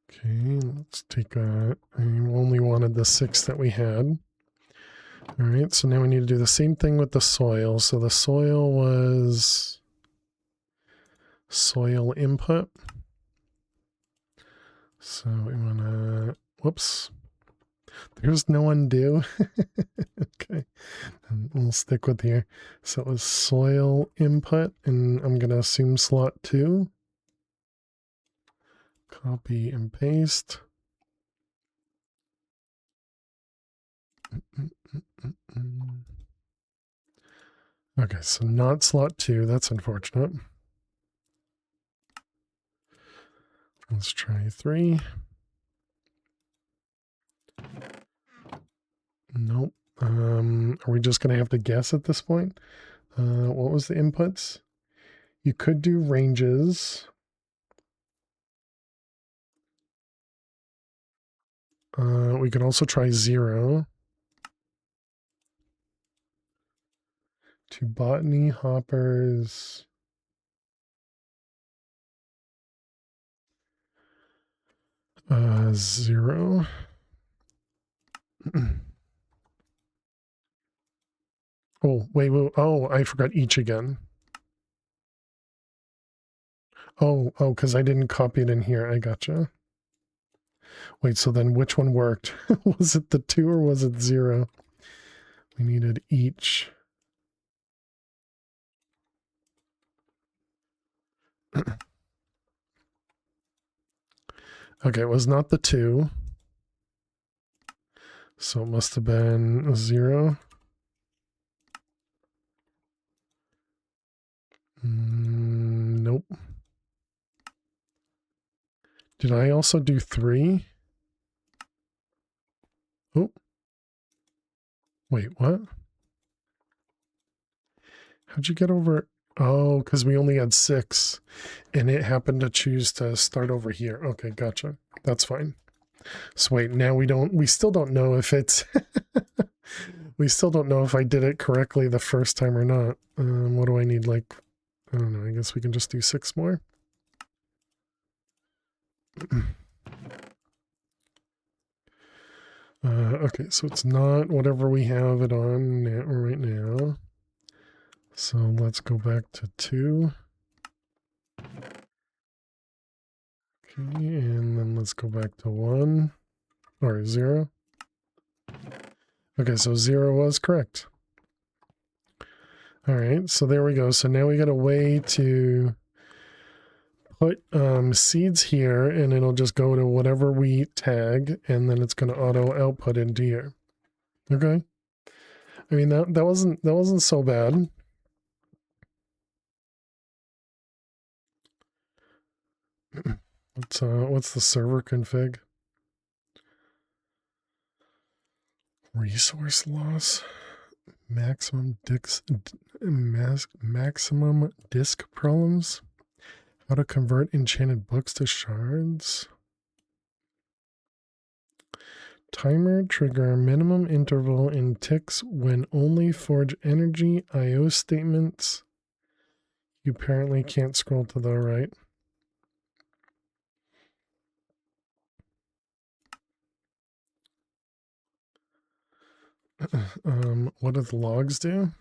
Okay, let's take I only wanted the 6 that we had. All right, so now we need to do the same thing with the soil. So the soil was soil input. So we want to, whoops. There's no undo. Okay, and we'll stick with here. So it was soil input, and I'm going to assume slot 2. Copy and paste. Okay, so not slot 2. That's unfortunate. Let's try 3. Nope. Are we just going to have to guess at this point? What was the inputs? You could do ranges. We could also try 0. To botany hoppers. Zero. Oh, wait. Oh, I forgot each again. Oh, because I didn't copy it in here. I gotcha. Wait, so then which one worked? Was it the 2 or was it 0? We needed each. Okay, it was not the 2. So it must have been 0. Nope. Did I also do 3? Oh. Wait, what? How'd you get over? Oh, because we only had 6 and it happened to choose to start over here. Okay, gotcha. That's fine. So wait, now we still don't know if it's, we still don't know if I did it correctly the first time or not. What do I need? Like, I don't know. I guess we can just do 6 more. Okay, so it's not whatever we have it on right now. So let's go back to 2. Okay, and then let's go back to 1 or 0. Okay, so 0 was correct. All right, so there we go. So now we got a way to put seeds here, and it'll just go to whatever we tag, and then it's going to auto output into here. Okay. I mean that wasn't so bad. What's the server config? Resource loss, maximum disk problems. How to convert enchanted books to shards. Timer trigger minimum interval in ticks when only forge energy IO statements. You apparently can't scroll to the right. What do the logs do?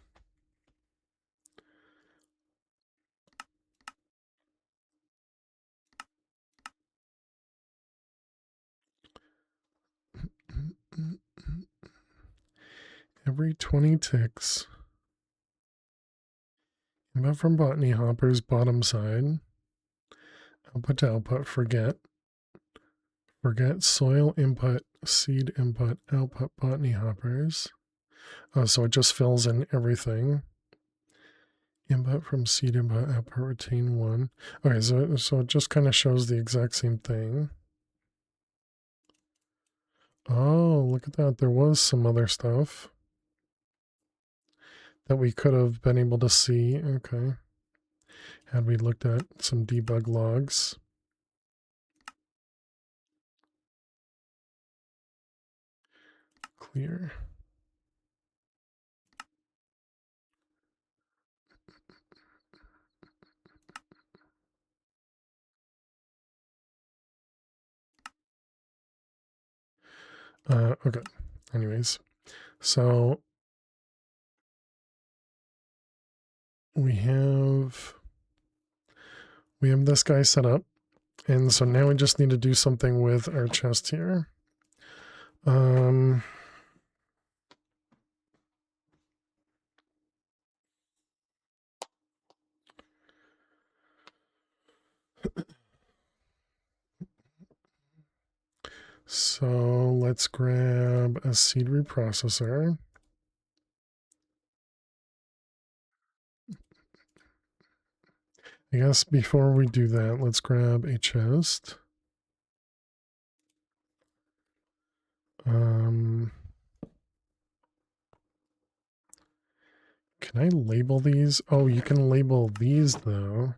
Every 20 ticks. Input from botany hoppers bottom side. Output to output, forget. Forget soil input, seed input, output botany hoppers. Oh, so it just fills in everything. Input from seed input, output retain 1. Okay, so it just kind of shows the exact same thing. Oh, look at that. There was some other stuff that we could have been able to see. Okay. Had we looked at some debug logs. Clear. Okay. Anyways, so we have this guy set up, and so now we just need to do something with our chest here. So let's grab a seed reprocessor. I guess before we do that, let's grab a chest. Can I label these? Oh, you can label these though.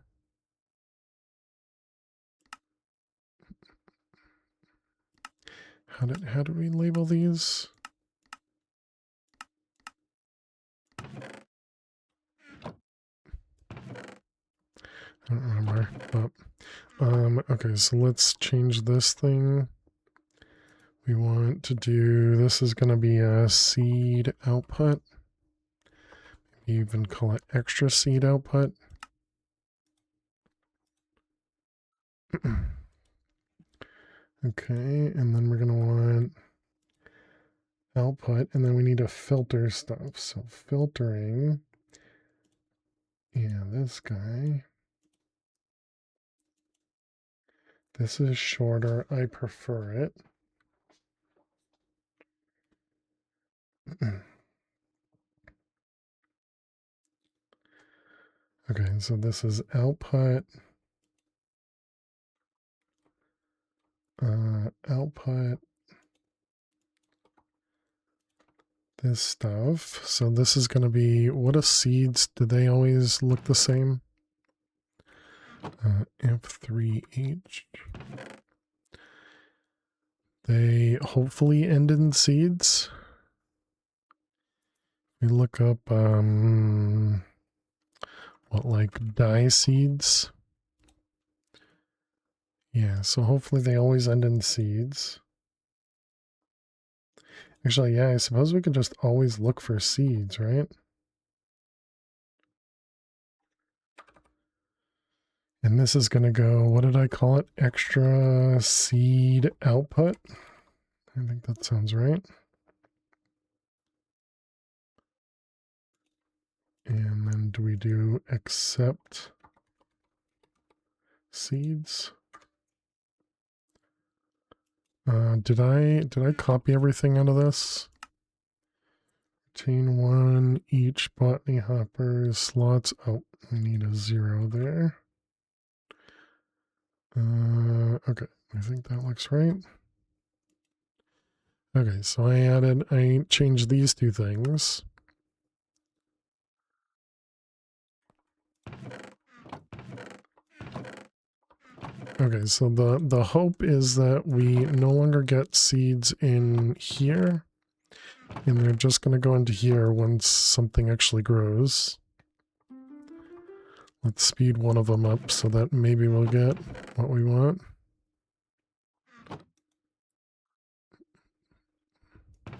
How do we label these? I don't remember. But, okay, so let's change this thing. We want to do, this is going to be a seed output. Maybe even call it extra seed output. Okay, and then we're going to want output, and then we need to filter stuff. So filtering, yeah, this guy. This is shorter. I prefer it. Okay, so this is output. Output this stuff. So this is going to be, what are seeds? Do they always look the same? F3H. They hopefully end in seeds. We look up, what, like dye seeds? Yeah, so hopefully they always end in seeds. Actually, yeah, I suppose we could just always look for seeds, right? And this is going to go, what did I call it? Extra seed output. I think that sounds right. do we do accept seeds? Did I copy everything out of this? Retain 1 each botany hopper slots. Oh, we need a 0 there. Okay, I think that looks right. Okay, so I changed these two things. Okay, so the hope is that we no longer get seeds in here, and they're just going to go into here once something actually grows. Let's speed one of them up so that maybe we'll get what we want.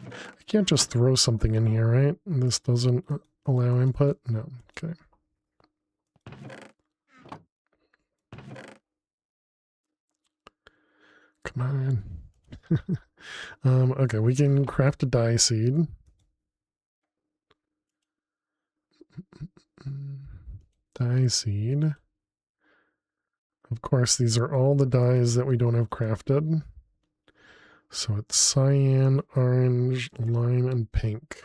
I can't just throw something in here, right? This doesn't allow input? No, okay. Come on. Okay, we can craft a dye seed. Dye seed. Of course, these are all the dyes that we don't have crafted. So it's cyan, orange, lime, and pink.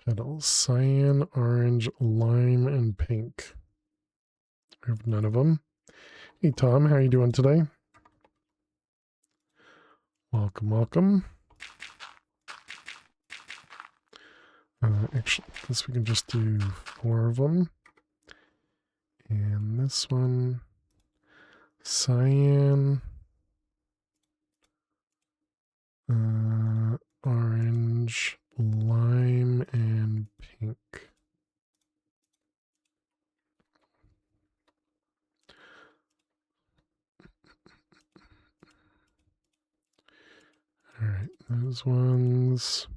Petals. Cyan, orange, lime, and pink. We have none of them. Hey Tom, how are you doing today? Welcome, welcome. Actually, this we can just do 4 of them. And this one, cyan, orange, lime, and pink. All right, those ones.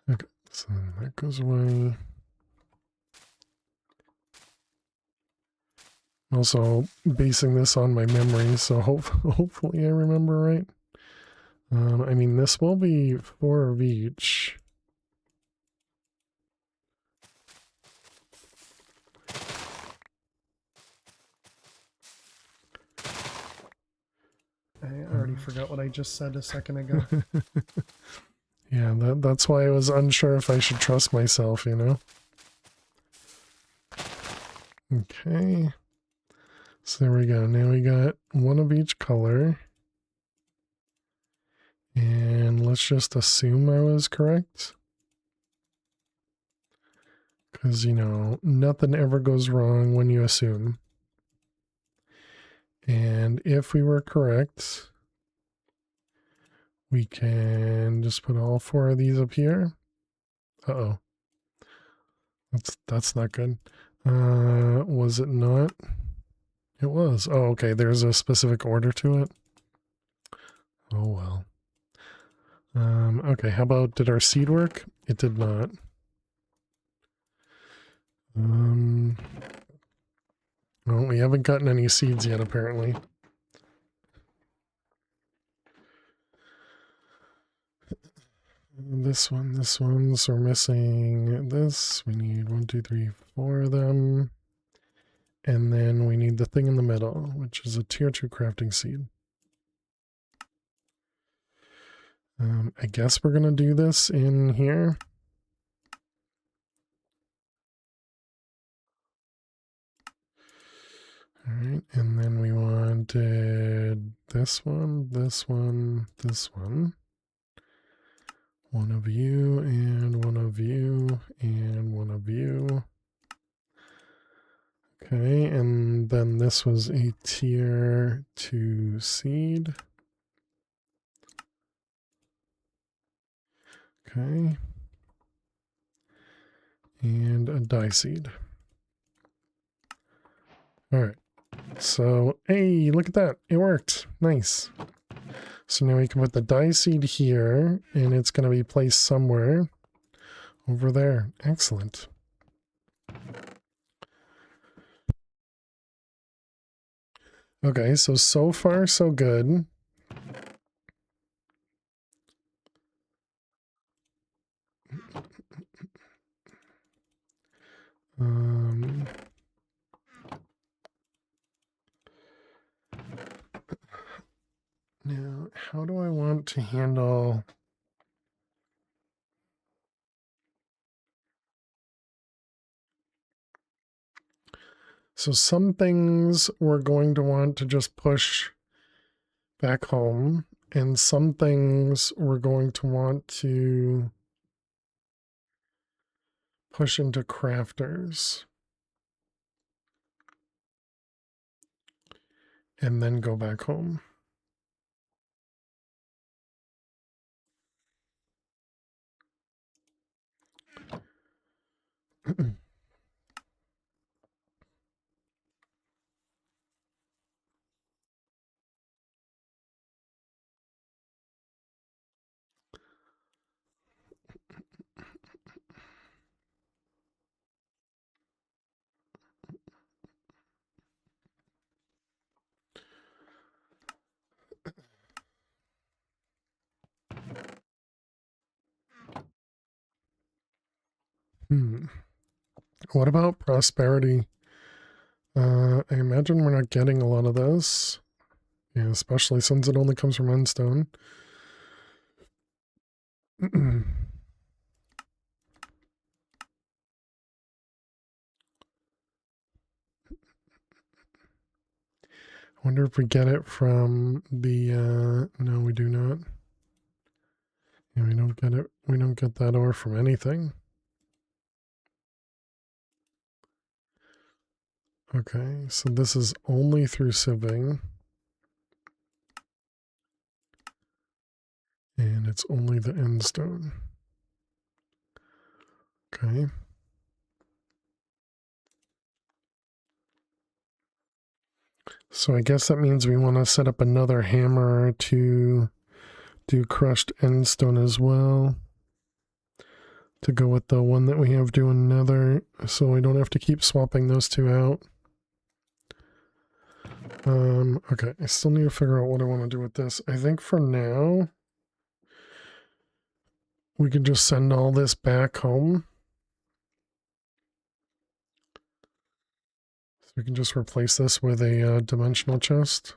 Okay, so that goes away. Also basing this on my memory, so hopefully I remember right. I mean, this will be 4 of each. I already forgot what I just said a second ago. Yeah, that's why I was unsure if I should trust myself, you know? Okay. So there we go. Now we got 1 of each color. And let's just assume I was correct. Because, you know, nothing ever goes wrong when you assume. And if we were correct, we can just put all 4 of these up here. Uh-oh. That's not good. Was it not? It was. Oh, okay. There's a specific order to it. Oh, well. Okay, how about, did our seed work? It did not. Well, we haven't gotten any seeds yet, apparently. This one, so we're missing this. We need 1, 2, 3, 4 of them. And then we need the thing in the middle, which is a tier 2 crafting seed. I guess we're going to do this in here. All right, and then we wanted this one, this one, this one. 1 of you, and 1 of you, and 1 of you. Okay, and then this was a tier 2 seed. Okay. And a dye seed. All right. So, hey, look at that. It worked. Nice. So now we can put the dye seed here, and it's going to be placed somewhere over there. Excellent. Okay, so far so good. Now, how do I want to handle... So some things we're going to want to just push back home, and some things we're going to want to push into crafters. And then go back home. What about prosperity? I imagine we're not getting a lot of this. Yeah, especially since it only comes from endstone. I wonder if we get it from the no, we do not. Yeah, we don't get it. We don't get that ore from anything. Okay, so this is only through sieving. And it's only the endstone. Okay. So I guess that means we want to set up another hammer to do crushed endstone as well. To go with the one that we have doing nether, so we don't have to keep swapping those two out. Okay, I still need to figure out what I want to do with this. I think for now, we can just send all this back home. So we can just replace this with a dimensional chest.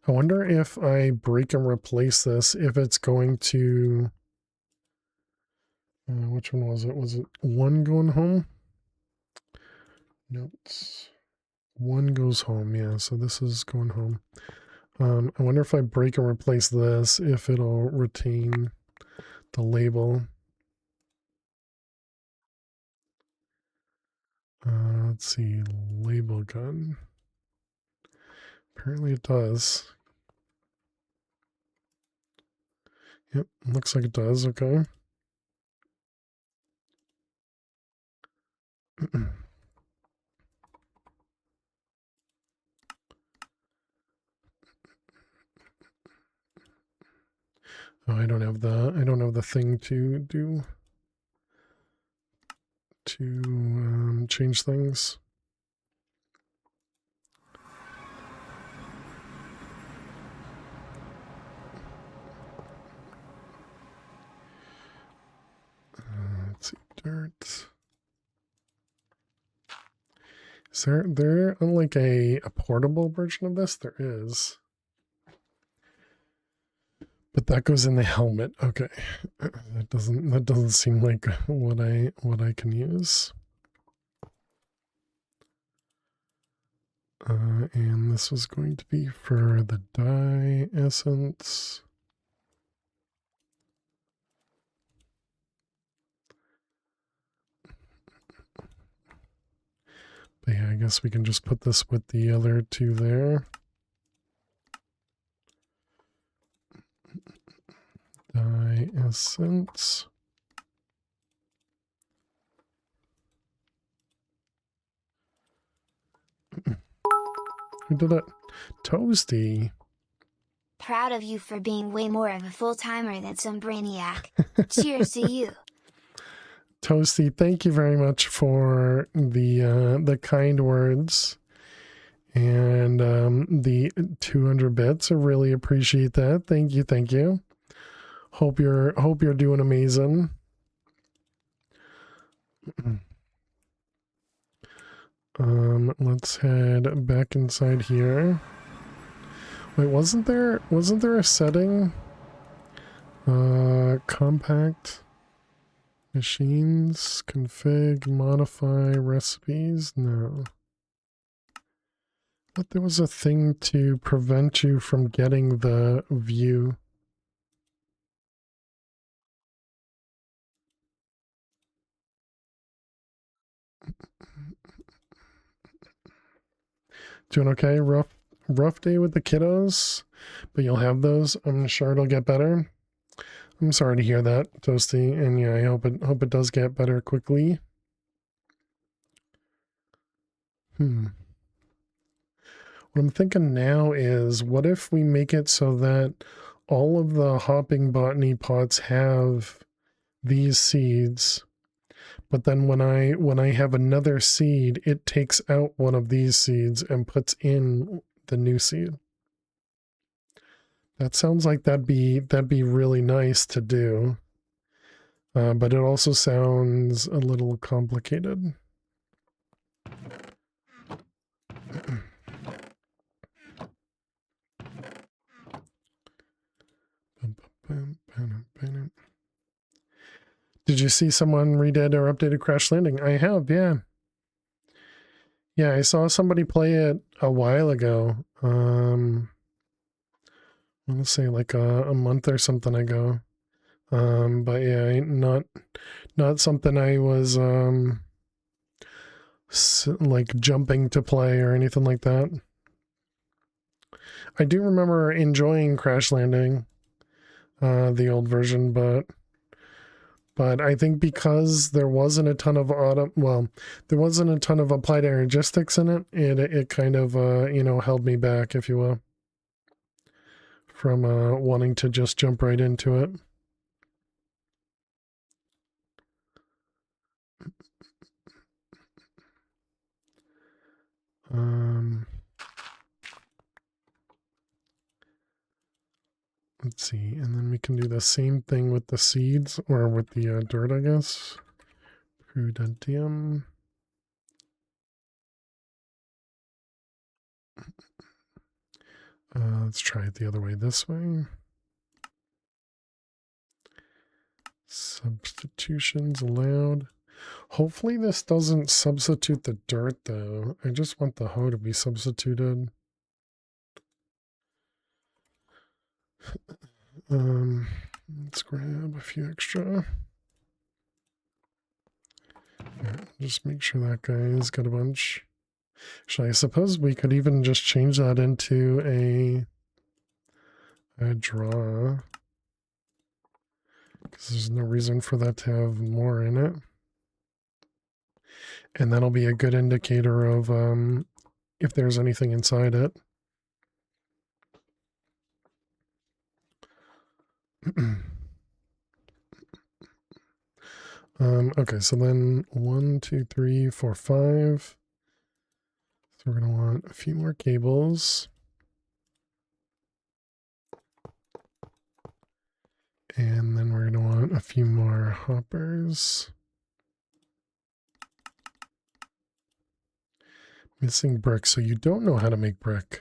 I wonder if I break and replace this, if it's going to... which one was it? Was it one going home? Notes. One goes home, yeah, so this is going home. I wonder if I break and replace this, if it'll retain the label. Let's see, label gun. Apparently it does. Yep, looks like it does, okay. Oh, I don't have the thing to do to change things. Let's see, dirt. Is there like a portable version of this? There is. But that goes in the helmet. Okay. That doesn't seem like what I can use. And this was going to be for the dye essence. But yeah, I guess we can just put this with the other two there. Dye essence. Who did that? Toasty. Proud of you for being way more of a full-timer than some brainiac. Cheers to you. Toasty, thank you very much for the kind words. And the 200 bits. I really appreciate that. Thank you, thank you. Hope you're doing amazing. Let's head back inside here. Wait, wasn't there a setting? Compact machines, config, modify, recipes? No. But there was a thing to prevent you from getting the view. Doing okay? Rough day with the kiddos, but you'll have those. I'm sure it'll get better. I'm sorry to hear that, Toasty, and yeah, I hope it does get better quickly. What I'm thinking now is, what if we make it so that all of the hopping botany pots have these seeds, but then when I have another seed, it takes out one of these seeds and puts in the new seed. That sounds like that'd be really nice to do, but it also sounds a little complicated. Did you see someone redid or updated Crash Landing? I have, yeah. Yeah, I saw somebody play it a while ago. I want to say like a month or something ago. But yeah, not something I was like jumping to play or anything like that. I do remember enjoying Crash Landing, the old version, but I think because there wasn't a ton of there wasn't a ton of applied aerogistics in it, it kind of held me back, if you will, from wanting to just jump right into it. Let's see, and then we can do the same thing with the seeds, or with the dirt, I guess. Prudentium. Let's try it the other way, this way. Substitutions allowed. Hopefully this doesn't substitute the dirt, though. I just want the hoe to be substituted. Let's grab a few extra. Yeah, just make sure that guy's got a bunch. Actually, I suppose we could even just change that into a draw, because there's no reason for that to have more in it. And that'll be a good indicator of if there's anything inside it. Okay, so then 1, 2, 3, 4, 5. So we're going to want a few more cables. And then we're going to want a few more hoppers. Missing brick. So you don't know how to make brick.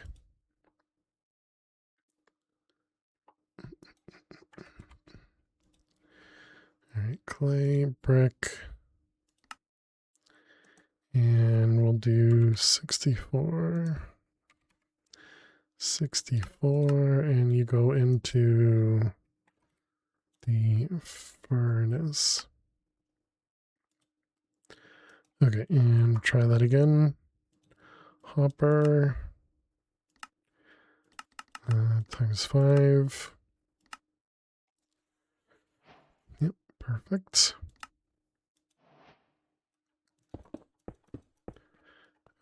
All right, clay, brick. And we'll do 64. 64, and you go into the furnace. Okay, and try that again. Hopper times 5. Yep, perfect.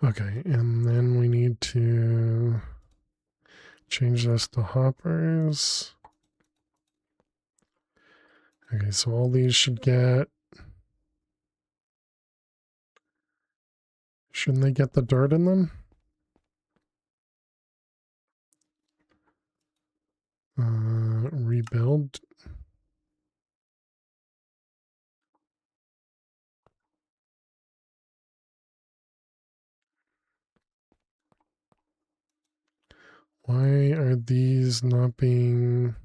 Okay, and then we need to change this to hoppers. Okay, so all these should get... Shouldn't they get the dirt in them? rebuild. Why are these not being...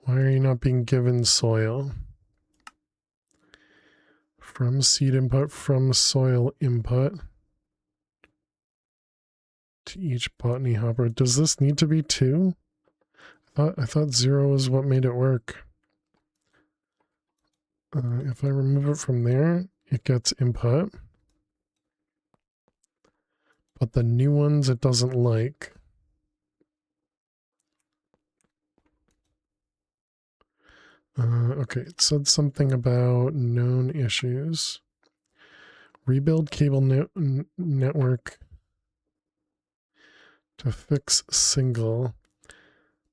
Why are you not being given soil? From seed input, from soil input. To each botany hopper. Does this need to be 2? I thought 0 is what made it work. If I remove it from there, it gets input. But the new ones it doesn't like. Okay, it said something about known issues. Rebuild cable network to fix single.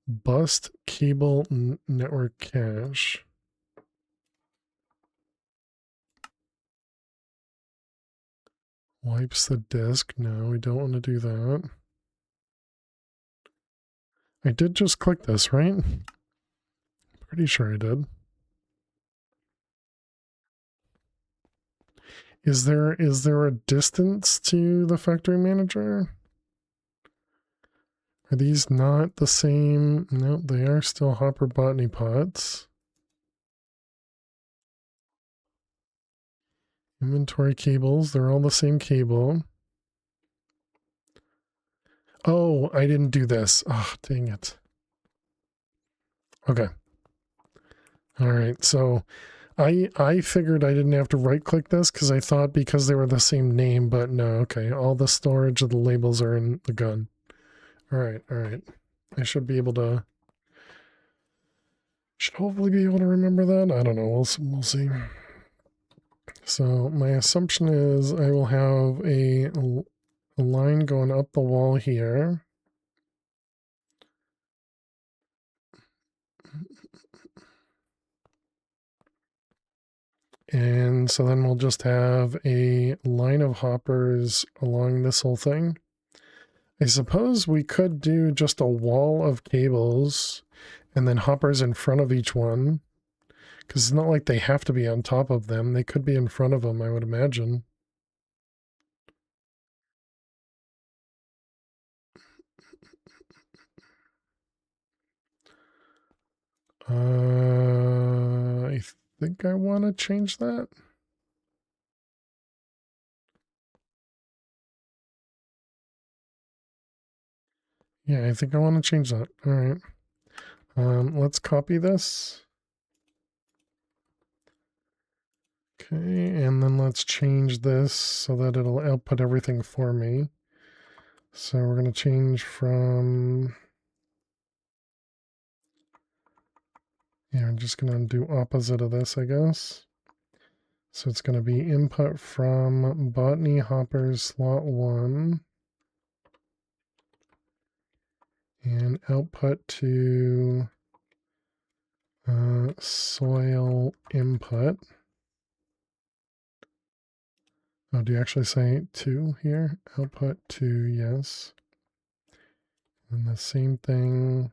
Bust cable network cache. Wipes the disk. No, we don't want to do that. I did just click this, right? Pretty sure I did. Is there a distance to the factory manager? Are these not the same? No, they are still hopper botany pots. Inventory cables, they're all the same cable. Oh, I didn't do this. Oh, dang it. Okay. All right, so I figured I didn't have to right click this because I thought because they were the same name, but no, okay. All the storage of the labels are in the gun. All right. I should be able to, should hopefully be able to remember that. I don't know, we'll see. So my assumption is I will have a line going up the wall here. And so then we'll just have a line of hoppers along this whole thing. I suppose we could do just a wall of cables and then hoppers in front of each one. Because it's not like they have to be on top of them. They could be in front of them, I would imagine. I think I want to change that. Yeah, I think I want to change that. All right. Let's copy this. Okay, and then let's change this so that it'll output everything for me. So we're going to change from... Yeah, I'm just going to do opposite of this, I guess. So it's going to be input from botany hoppers slot 1. And output to soil input. Oh, do you actually say 2 here? Output to, yes. And the same thing.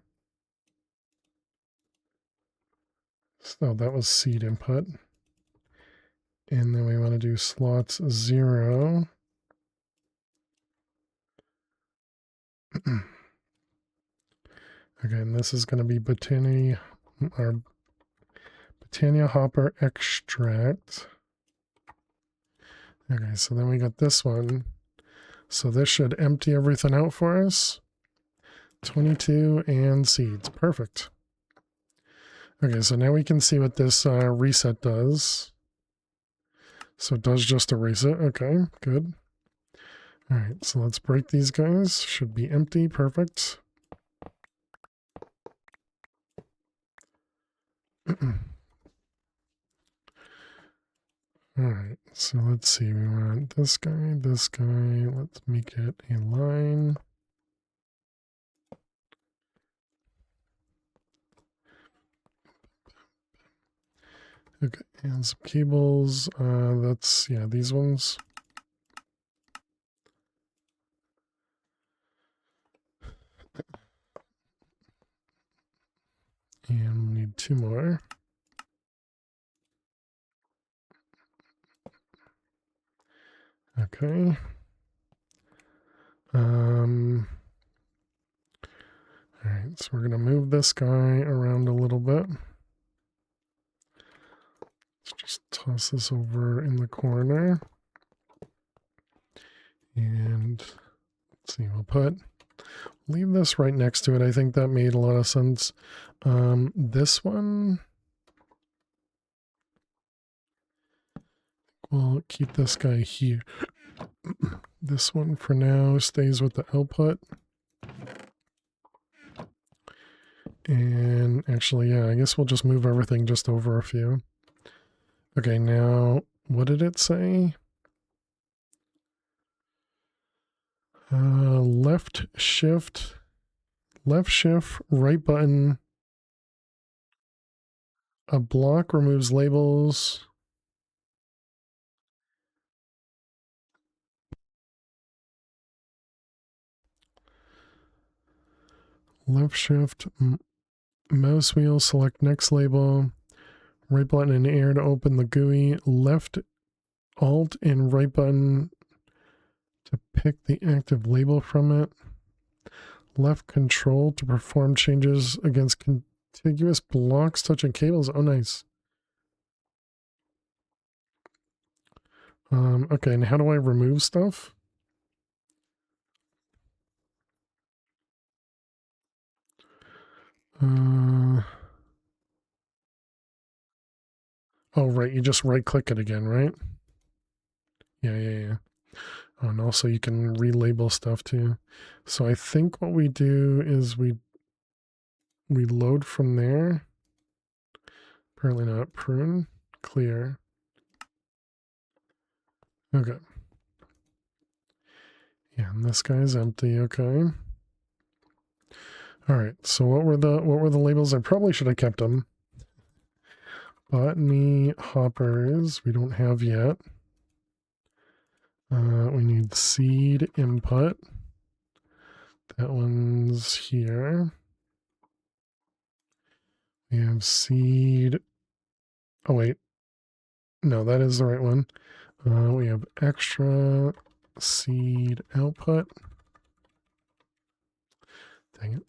So that was seed input. And then we want to do slots 0. Okay, and this is going to be Botania hopper extract. Okay, so then we got this one. So this should empty everything out for us. 22 and seeds. Perfect. Okay, so now we can see what this reset does. So it does just erase it. Okay, good. All right, so let's break these guys. Should be empty. Perfect. All right, so let's see. We want this guy, this guy. Let's make it a line. Okay, and some cables. That's, yeah, these ones. more. Okay. All right, so we're going to move this guy around a little bit. Let's just toss this over in the corner. And let's see, leave this right next to it. I think that made a lot of sense. This one, we'll keep this guy here. This one for now stays with the output. And actually, yeah, I guess we'll just move everything just over a few. Okay, now, what did it say? Left shift, right button. A block removes labels. Left shift, mouse wheel, select next label. Right button and air to open the GUI. Left alt and right button to pick the active label from it. Left control to perform changes against contiguous blocks touching cables. Oh, nice. Okay, and how do I remove stuff? Oh, right, you just right-click it again, right? Yeah. Oh, and also you can relabel stuff too. So I think what we do is we load from there. Apparently not. Prune, clear. Okay. Yeah, and this guy's empty. Okay. All right. So what were the labels? I probably should have kept them. Botany hoppers we don't have yet. We need seed input. That one's here. We have seed. Oh, wait. No, that is the right one. We have extra seed output. Dang it.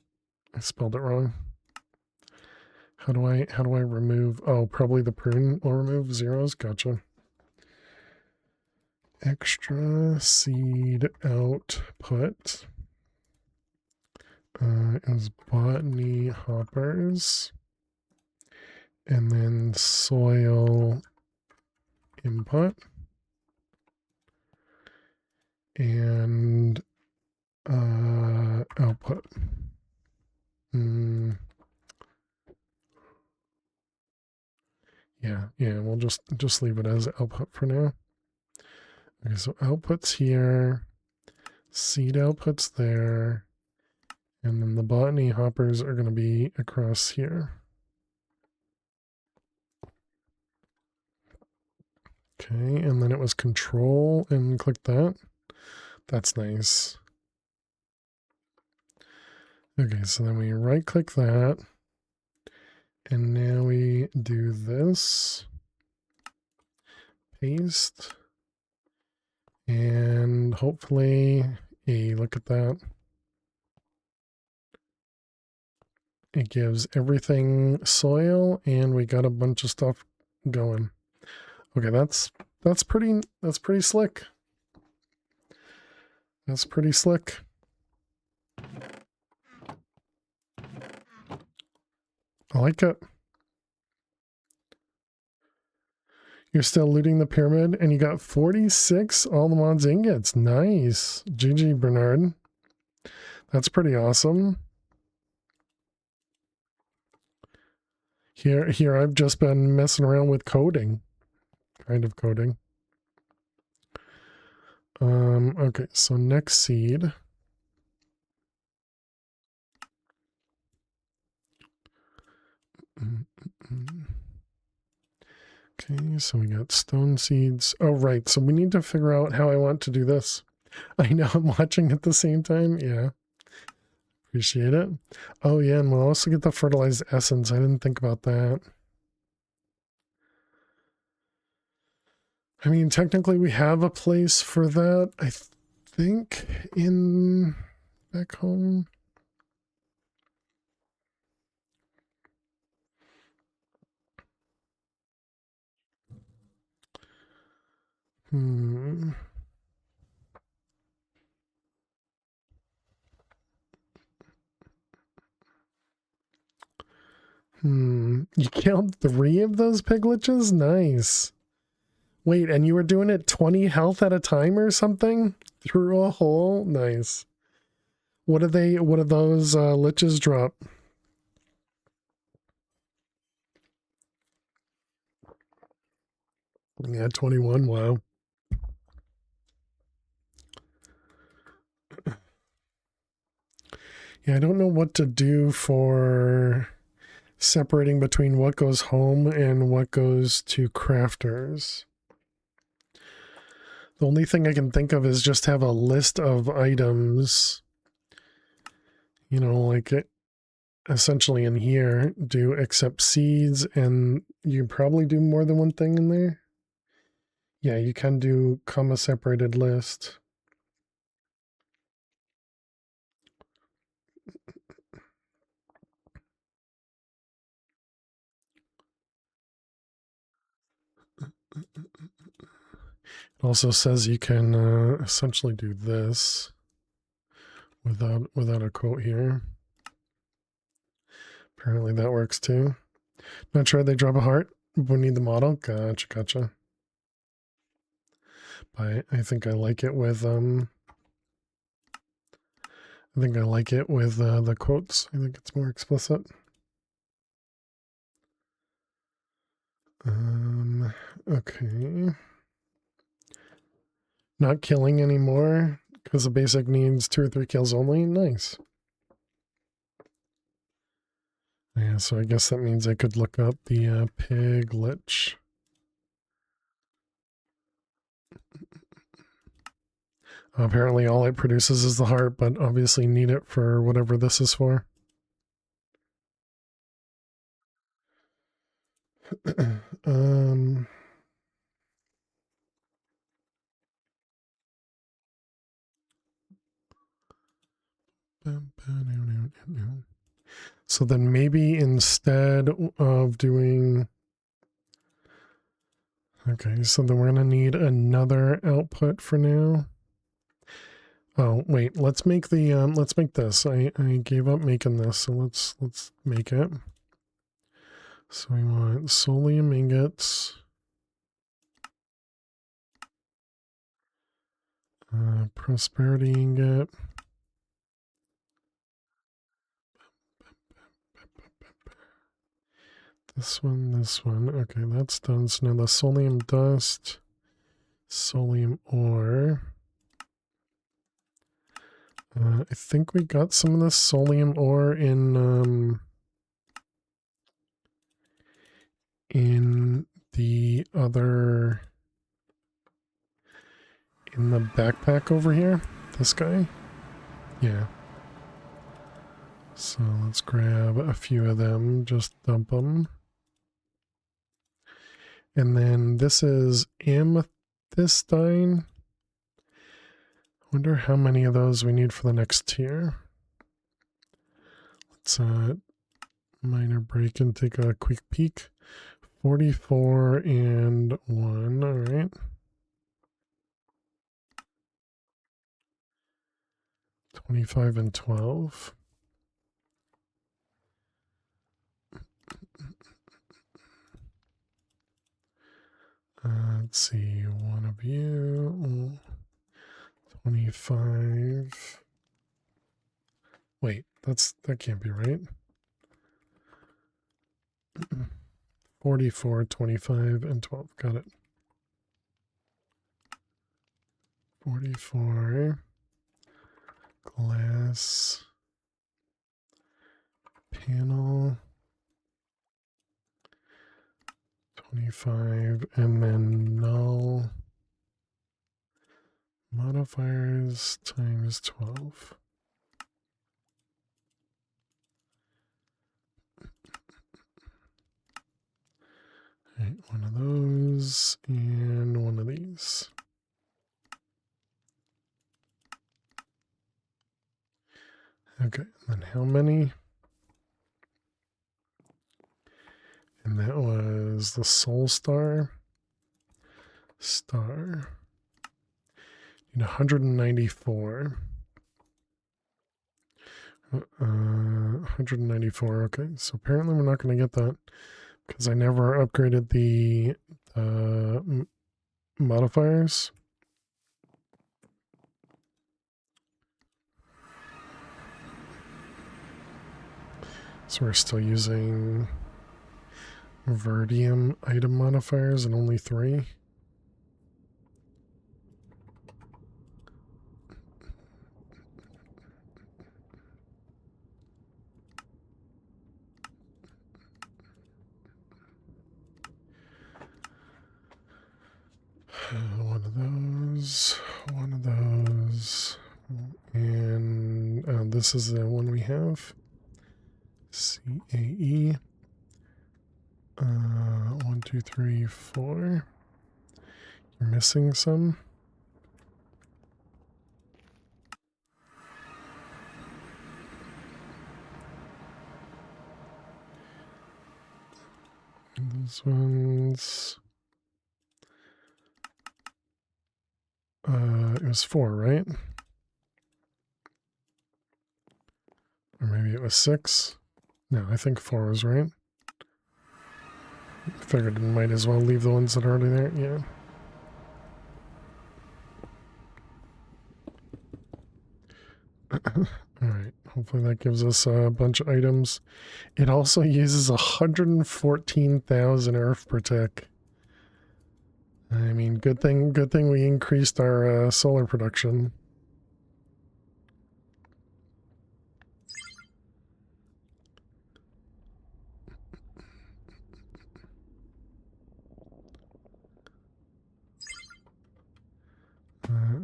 I spelled it wrong. How do I remove? Oh, probably the prune will remove zeros. Gotcha. Extra seed output is botany hoppers, and then soil input, and output. Yeah, we'll just leave it as output for now. Okay, so output's here, seed output's there, and then the botany hoppers are going to be across here. Okay, and then it was control and click that. That's nice. Okay, so then we right click that. And now we do this. Paste. And hopefully, hey, look at that. It gives everything soil, and we got a bunch of stuff going. Okay, that's pretty slick. That's pretty slick. I like it. You're still looting the pyramid, and you got 46 all the mods ingots. Nice. GG, Bernard. That's pretty awesome. Here I've just been messing around with coding. Kind of coding. Okay, so next seed. Okay, so we got stone seeds. Oh, right. So we need to figure out how I want to do this. I know I'm watching at the same time. Yeah. Appreciate it. Oh yeah, and we'll also get the fertilized essence. I didn't think about that. I mean, technically we have a place for that, I think, in back home. Hmm. You killed 3 of those piglets? Nice. Wait, and you were doing it 20 health at a time or something? Through a hole? Nice. What do those liches drop? Yeah, 21, wow. Yeah, I don't know what to do for separating between what goes home and what goes to crafters. The only thing I can think of is just have a list of items, you know, like essentially in here, do accept seeds, and you probably do more than one thing in there. Yeah, you can do comma separated list. It also says you can essentially do this without a quote here. Apparently that works too. Not sure they drop a heart. We need the model. Gotcha. I think I like it with the quotes. I think it's more explicit. Okay. Not killing anymore because the basic needs 2 or 3 kills only. Nice. Yeah, so I guess that means I could look up the pig lich. Apparently all it produces is the heart, but obviously need it for whatever this is for. So then maybe instead of doing... Okay, so then we're going to need another output for now. Oh, wait, let's make this. I gave up making this, so let's make it. So we want solium ingots. Prosperity ingot. This one. Okay, that's done. So now the solium dust, solium ore. I think we got some of the solium ore in the other, in the backpack over here. This guy. Yeah. So let's grab a few of them, just dump them. And then this is amethystine. I wonder how many of those we need for the next tier. Let's minor break and take a quick peek. 44 and 1, all right. 25 and 12. Let's see, one of you. 25. Wait, that can't be right. 44, 25, and 12. Got it. 44. Glass. Panel. 25, and then null. Modifiers times 12. One of those and one of these. Okay, then how many? And that was the Soul Star. Star. Need 194. 194. Okay, so apparently we're not going to get that because I never upgraded the modifiers. So we're still using Verdium item modifiers and only 3. One of those, and this is the one we have. CAE. 1, 2, 3, 4. You're missing some. And those ones. It was 4, right? Or maybe it was 6. No, I think 4 was right. Figured I might as well leave the ones that are already there. Yeah. Alright, hopefully that gives us a bunch of items. It also uses 114,000 Earth per tick. I mean, good thing we increased our solar production.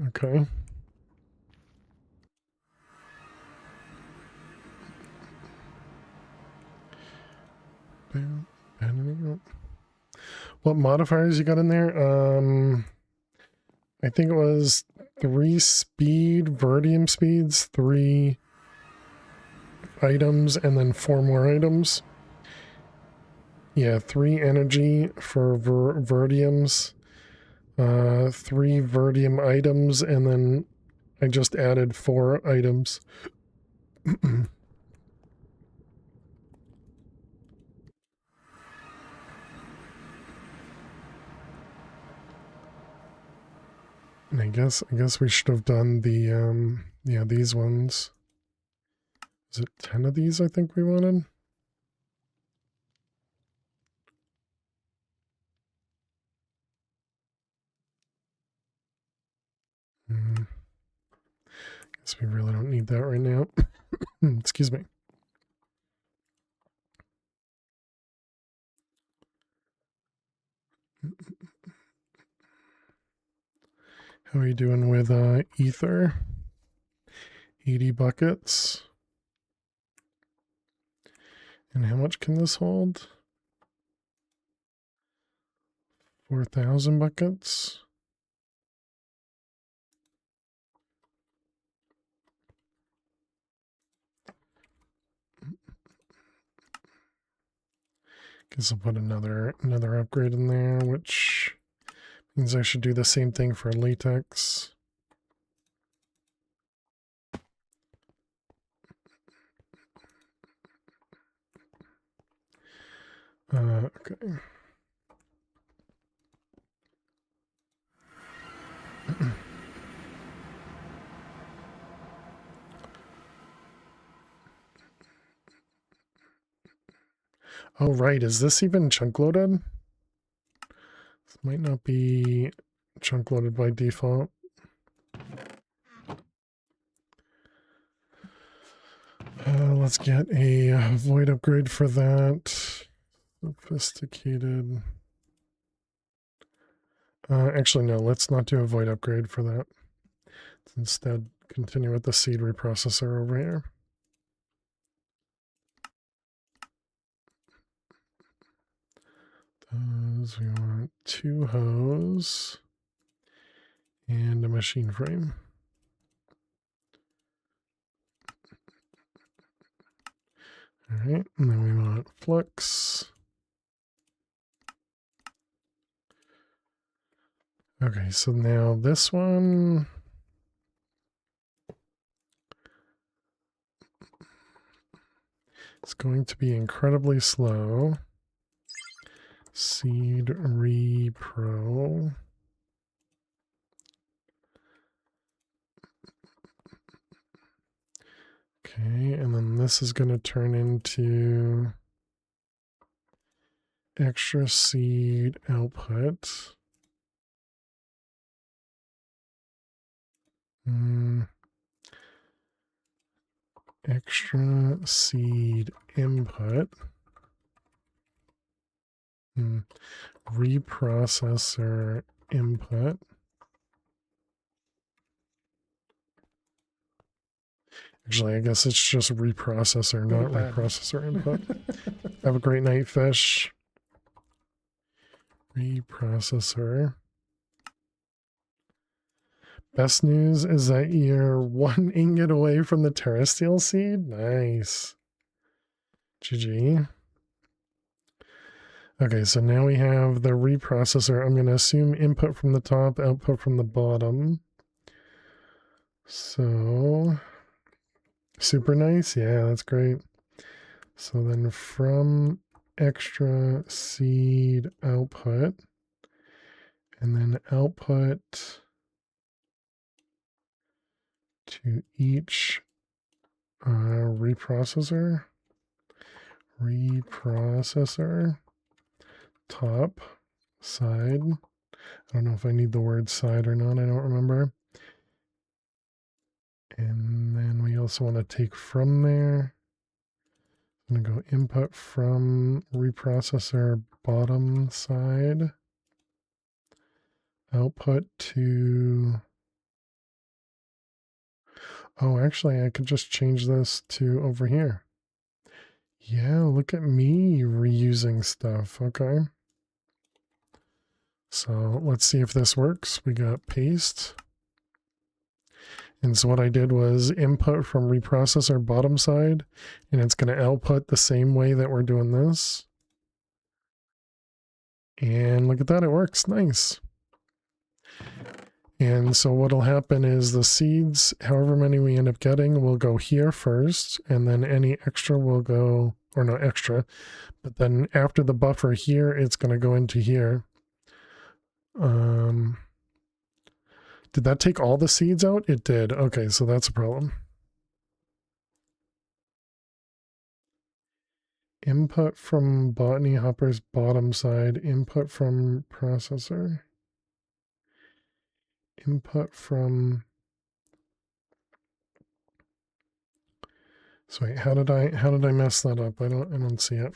Okay. What modifiers you got in there? I think it was 3 speed, Verdium speeds, 3 items, and then 4 more items. Yeah, 3 energy for Verdiums, 3 Verdium items, and then I just added 4 items. And I guess we should have done the yeah, these ones. Is it 10 of these I think we wanted? Guess we really don't need that right now. Excuse me. How are you doing with ether? 80 buckets. And how much can this hold? 4,000 buckets. Guess I'll put another upgrade in there, which means I should do the same thing for latex. Okay. Oh, right. Is this even chunk loaded? This might not be chunk loaded by default. Let's get a void upgrade for that. Sophisticated. Actually, no, let's not do a void upgrade for that. Let's instead continue with the seed reprocessor over here. hose. We want 2 hose and a machine frame. All right, and then we want flux. Okay, so now this one. It's going to be incredibly slow. Seed repro. Okay, and then this is going to turn into extra seed output. Extra seed input. Reprocessor input. Actually, I guess it's just reprocessor, not reprocessor input. Have a great night, fish. Reprocessor. Best news is that you're 1 ingot away from the terrestrial seed. Nice. GG. Okay, so now we have the reprocessor. I'm going to assume input from the top, output from the bottom. So, super nice. Yeah, that's great. So then from extra seed output, and then output to each reprocessor. Top, side. I don't know if I need the word side or not. I don't remember. And then we also want to take from there. I'm going to go input from reprocessor bottom side. Output to... Oh, actually, I could just change this to over here. Yeah, look at me reusing stuff. Okay. So let's see if this works. We got paste. And so what I did was input from reprocessor bottom side, and it's going to output the same way that we're doing this. And look at that, it works. Nice. And so what'll happen is the seeds, however many we end up getting, will go here first, and then any extra will go, or not extra, but then after the buffer here, it's going to go into here. Did that take all the seeds out? It did. Okay, so that's a problem. Input from botany hopper's bottom side, input from processor. Input from... So wait, how did I mess that up? I don't see it.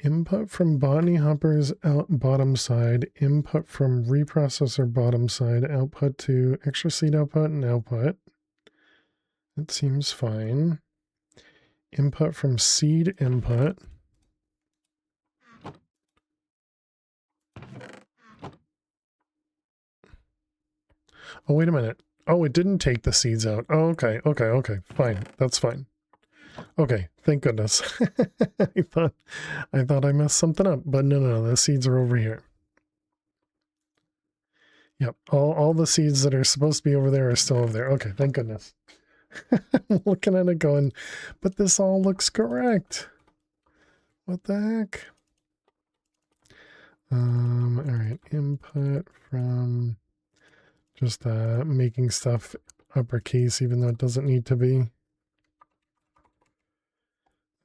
Input from botany hopper's bottom side, input from reprocessor bottom side, output to extra seed output and output. That seems fine. Input from seed input. Oh, wait a minute. Oh, it didn't take the seeds out. Oh, okay, fine. That's fine. Okay, thank goodness. I thought I messed something up, but no, the seeds are over here. Yep, all the seeds that are supposed to be over there are still over there. Okay, thank goodness. I'm looking at it going, but this all looks correct. What the heck? All right, input from just making stuff uppercase, even though it doesn't need to be.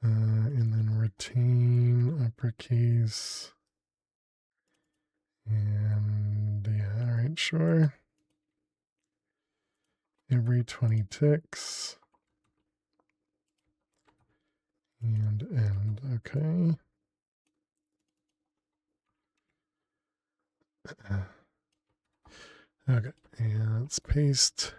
And then retain uppercase. And yeah, all right, sure. Every 20 ticks. And end, okay. Okay, and let's paste.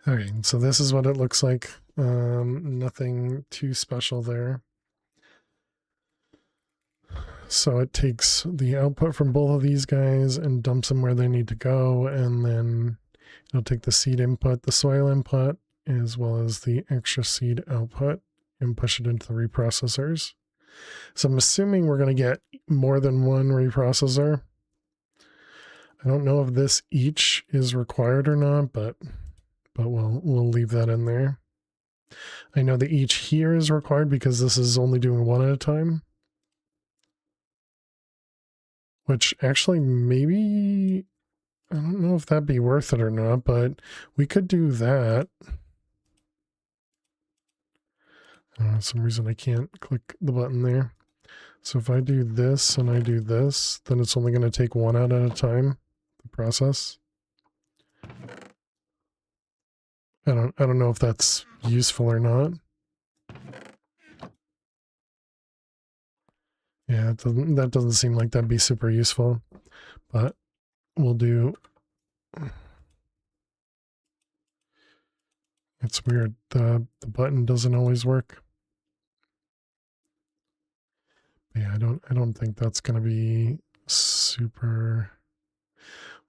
Okay, so this is what it looks like. Nothing too special there. So it takes the output from both of these guys and dumps them where they need to go, and then it'll take the seed input, the soil input, as well as the extra seed output, and push it into the reprocessors. So I'm assuming we're going to get more than one reprocessor. I don't know if this each is required or not, but we'll leave that in there. I know that each here is required because this is only doing one at a time. Which actually maybe, I don't know if that'd be worth it or not, but we could do that. For some reason I can't click the button there. So if I do this and I do this, then it's only going to take one out at a time, the process. I don't know if that's useful or not. Yeah, that doesn't seem like that'd be super useful, but we'll do. It's weird. The button doesn't always work. Yeah, I don't think that's going to be super.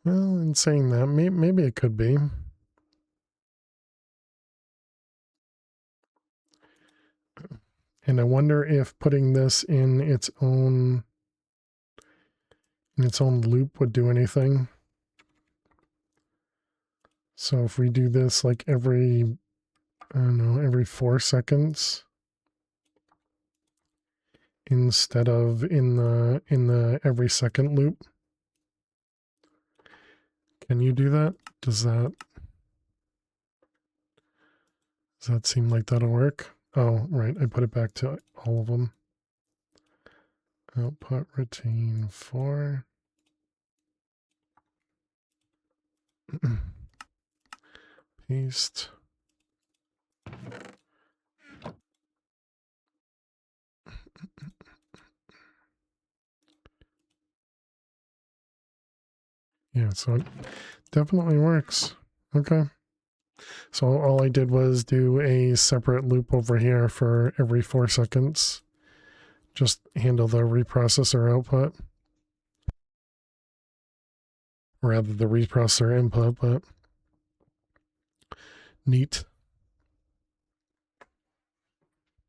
Well, in saying that, maybe it could be. And I wonder if putting this in its own loop would do anything. So if we do this like every, I don't know, every 4 seconds instead of in the every second loop. Can you do that? Does that seem like that'll work? Oh, right. I put it back to all of them. Output retain 4. Paste. Yeah, so it definitely works. Okay. So all I did was do a separate loop over here for every 4 seconds. Just handle the reprocessor output. Or rather the reprocessor input, but neat.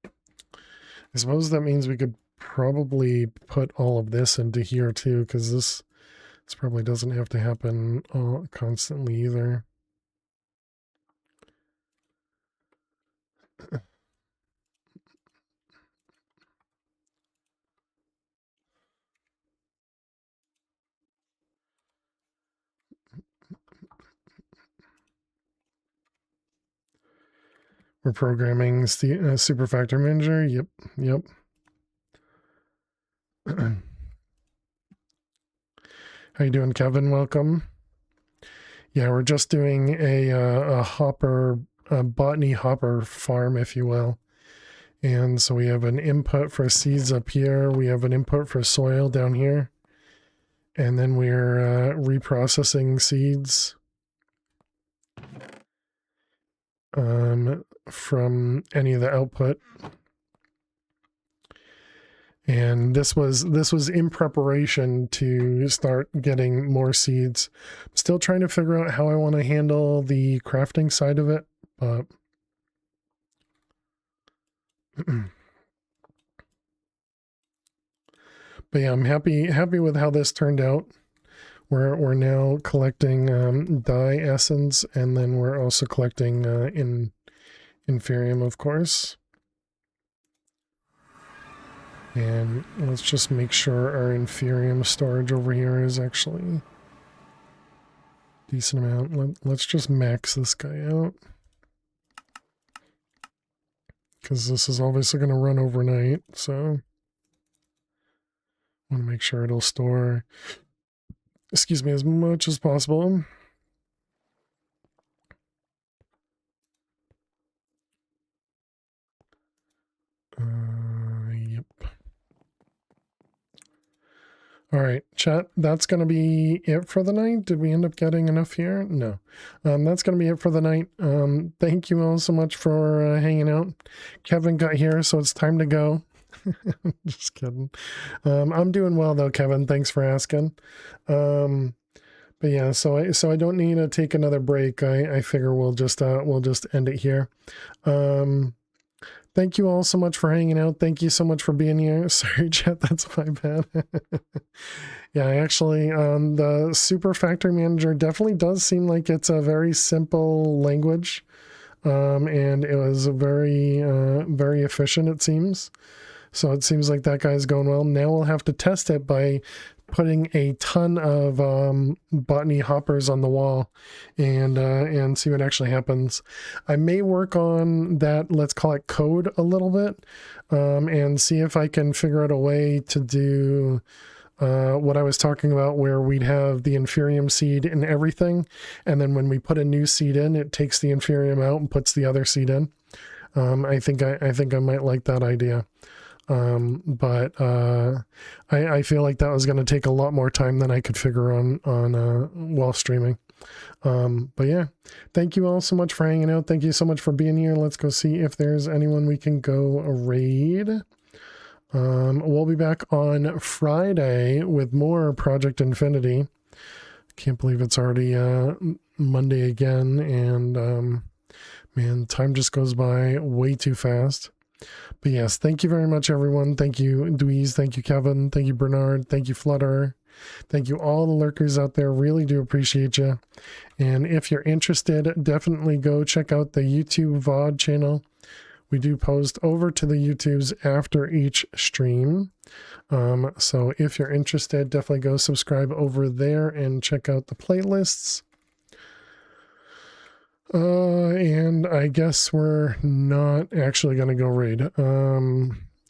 I suppose that means we could probably put all of this into here too, because this probably doesn't have to happen constantly either. We're programming the super factor manager. Yep. How you doing, Kevin? Welcome. Yeah, we're just doing a hopper, a botany hopper farm, if you will. And so we have an input for seeds up here. We have an input for soil down here. And then we're reprocessing seeds from any of the output. And this was in preparation to start getting more seeds. I'm still trying to figure out how I want to handle the crafting side of it, but but yeah, I'm happy with how this turned out. We're now collecting dye essence, and then we're also collecting inferium, of course. And let's just make sure our inferium storage over here is actually decent amount. Let's just max this guy out, because this is obviously going to run overnight, so I want to make sure it'll store, excuse me, as much as possible. Yep. All right, chat, that's going to be it for the night. Did we end up getting enough here? No. That's going to be it for the night. Thank you all so much for hanging out. Kevin got here, so it's time to go. Just kidding. I'm doing well though, Kevin. Thanks for asking. But yeah, so I don't need to take another break. I figure we'll just end it here. Thank you all so much for hanging out. Thank you so much for being here. Sorry, chat, that's my bad. Yeah, actually, the Super Factory Manager definitely does seem like it's a very simple language. And it was very, very efficient, it seems. So it seems like that guy's going well. Now we'll have to test it by putting a ton of botany hoppers on the wall and see what actually happens. I may work on that, let's call it code a little bit, and see if I can figure out a way to do what I was talking about, where we'd have the inferium seed in everything, and then when we put a new seed in, it takes the inferium out and puts the other seed in. I think I might like that idea. But I feel like that was going to take a lot more time than I could figure on while streaming. But yeah, thank you all so much for hanging out. Thank you so much for being here. Let's go see if there's anyone we can go raid. We'll be back on Friday with more Project Infinity. Can't believe it's already Monday again, and man, time just goes by way too fast. But yes, thank you very much, everyone. Thank you, Dweez. Thank you, Kevin. Thank you, Bernard. Thank you, Flutter. Thank you, all the lurkers out there. Really do appreciate you. And if you're interested, definitely go check out the YouTube VOD channel. We do post over to the YouTubes after each stream. So if you're interested, definitely go subscribe over there and check out the playlists. And I guess we're not actually going to go raid.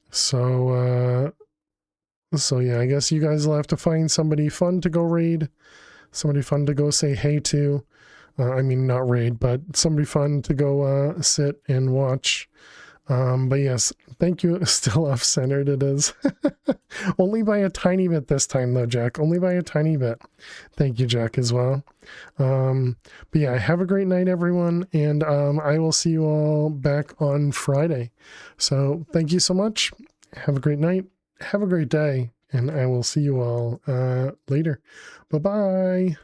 So yeah, I guess you guys will have to find somebody fun to go raid, somebody fun to go say hey to. I mean, not raid, but somebody fun to go sit and watch. But yes, thank you. Still off-centered it is. Only by a tiny bit this time though, Jack. Only by a tiny bit. Thank you, Jack, as well. But yeah, have a great night, everyone. And I will see you all back on Friday. So thank you so much. Have a great night. Have a great day. And I will see you all later. Bye-bye.